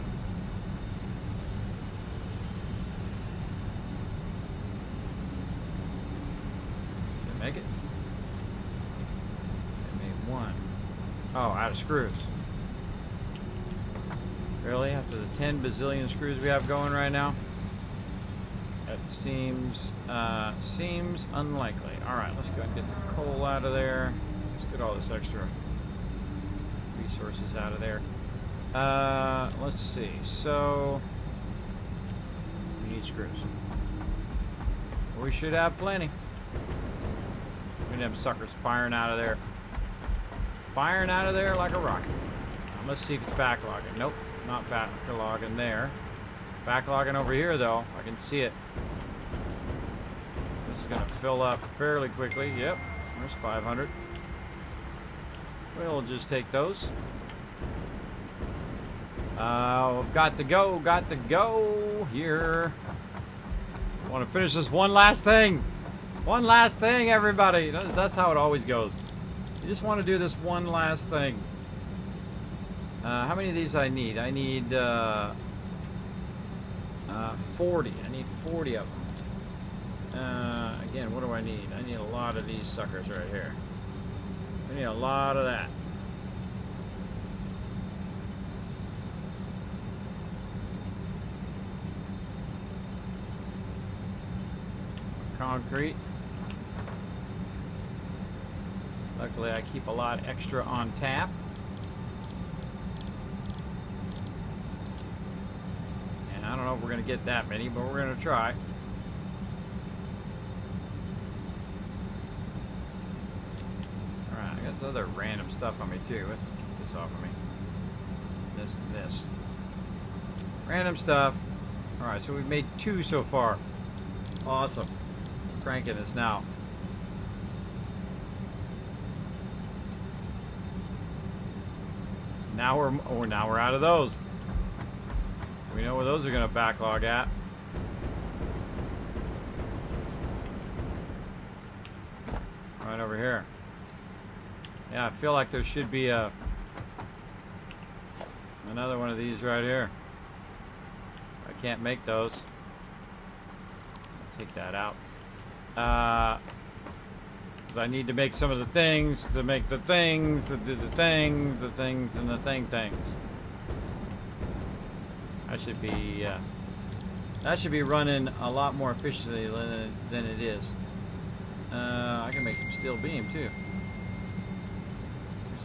Did I make it? I made one. Oh, out of screws. Really? After the 10 bazillion screws we have going right now? That seems unlikely. Alright, let's go and get the coal out of there. Let's get all this extra resources out of there. Let's see. So, we need screws. We should have plenty. We need them suckers firing out of there. Firing out of there like a rocket. Let's see if it's backlogging. Nope, not backlogging there. Backlogging over here, though. I can see it. This is going to fill up fairly quickly. Yep, there's 500. We'll just take those. Got to go here. I want to finish this one last thing. One last thing, everybody. That's how it always goes. You just want to do this one last thing. How many of these I need? I need 40. I need 40 of them. Again, what do I need? I need a lot of these suckers right here. I need a lot of that. Concrete. Luckily, I keep a lot extra on tap. And I don't know if we're going to get that many, but we're going to try. Alright, I got this other random stuff on me too. Let's get this off of me. This and this. Random stuff. Alright, so we've made 2 so far. Awesome. Cranking this now. Now we're out of those. We know where those are going to backlog at. Right over here. Yeah, I feel like there should be another one of these right here. I can't make those. I'll take that out. 'Cause I need to make some of the things to make the things to do the things, and the things. That should be running a lot more efficiently than it is. I can make some steel beam too.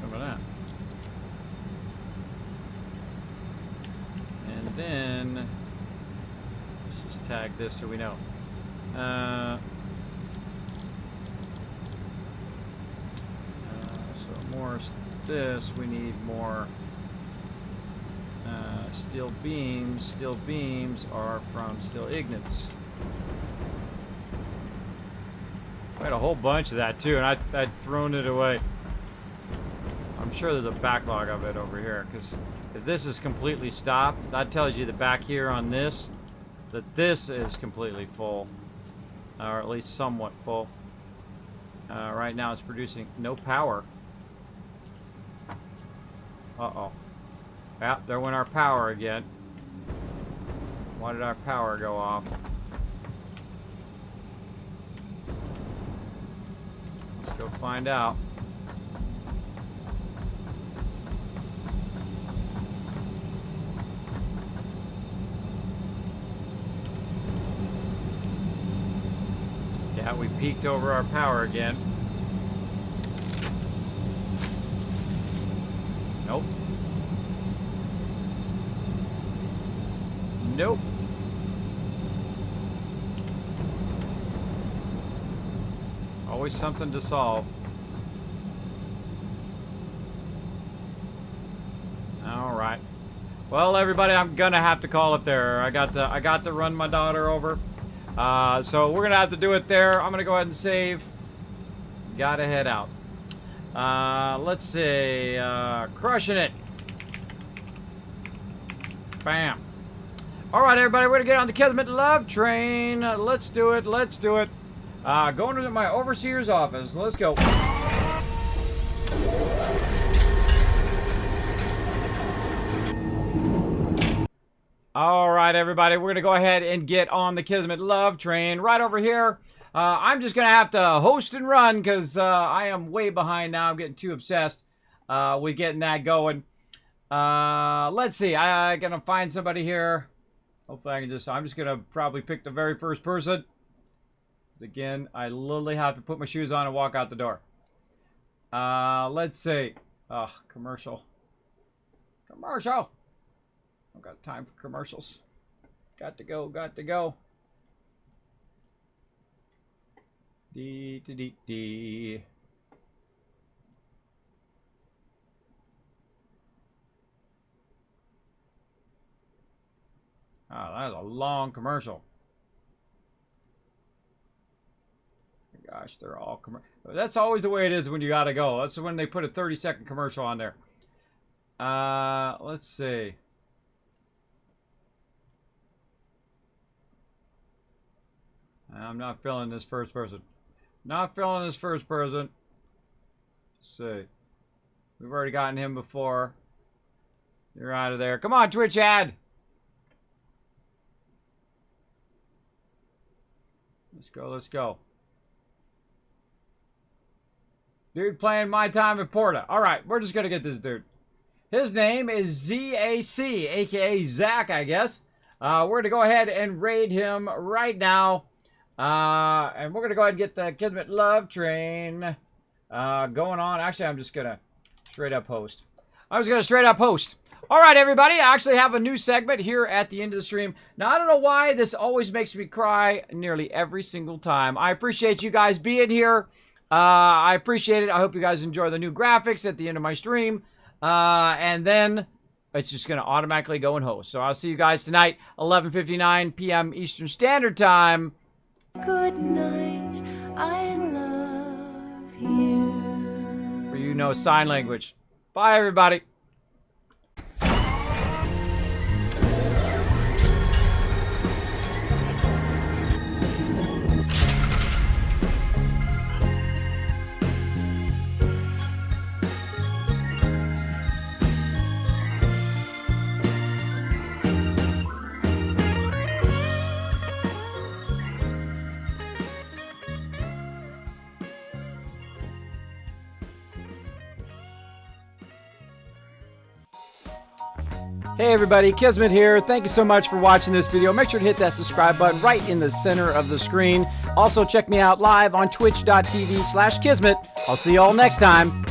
Some of that. And then let's just tag this so we know. So more this, we need more Steel beams. Steel beams are from steel ignits. I had a whole bunch of that too, and I'd thrown it away. I'm sure there's a backlog of it over here, because if this is completely stopped, that tells you that back here on this, that this is completely full, or at least somewhat full. Right now it's producing no power. Uh-oh. Yeah, there went our power again. Why did our power go off? Let's go find out. Yeah, we peaked over our power again. Nope. Nope. Always something to solve. All right. Well, everybody, I'm gonna have to call it there. I got to run my daughter over. So we're gonna have to do it there. I'm gonna go ahead and save. Gotta head out. Let's see. Crushing it. Bam. All right, everybody, we're gonna get on the Kismet love train. Let's do it. Let's do it. Going to my overseer's office. Let's go. All right, everybody, we're gonna go ahead and get on the Kismet love train right over here. I'm just gonna have to host and run because I am way behind now. I'm getting too obsessed with getting that going. Let's see. I'm gonna find somebody here. Hopefully I can I'm just gonna probably pick the very first person. Again, I literally have to put my shoes on and walk out the door. Let's see. Oh, commercial. Commercial. I've got time for commercials. Got to go, got to go. D. Oh, that is a long commercial. Gosh, they're all commercial. That's always the way it is when you gotta go. That's when they put a 30-second commercial on there. Let's see. I'm not feeling this first person. Not feeling this first person. Let's see. We've already gotten him before. You're out of there. Come on, Twitch ad. Let's go, let's go. Dude playing My Time at Porta. All right, we're just going to get this dude. His name is ZAC, a.k.a. Zach, I guess. We're going to go ahead and raid him right now. And we're going to go ahead and get the Kismet love train going on. Actually, I'm just going to straight up host. I was going to straight up host. All right, everybody. I actually have a new segment here at the end of the stream. Now, I don't know why this always makes me cry nearly every single time. I appreciate you guys being here. I appreciate it. I hope you guys enjoy the new graphics at the end of my stream. And then it's just going to automatically go and host. So I'll see you guys tonight, 11:59 p.m. Eastern Standard Time. Good night, I love you. For you know sign language. Bye, everybody. Hey everybody, Kismet here. Thank you so much for watching this video. Make sure to hit that subscribe button right in the center of the screen. Also check me out live on twitch.tv/Kismet. I'll see you all next time.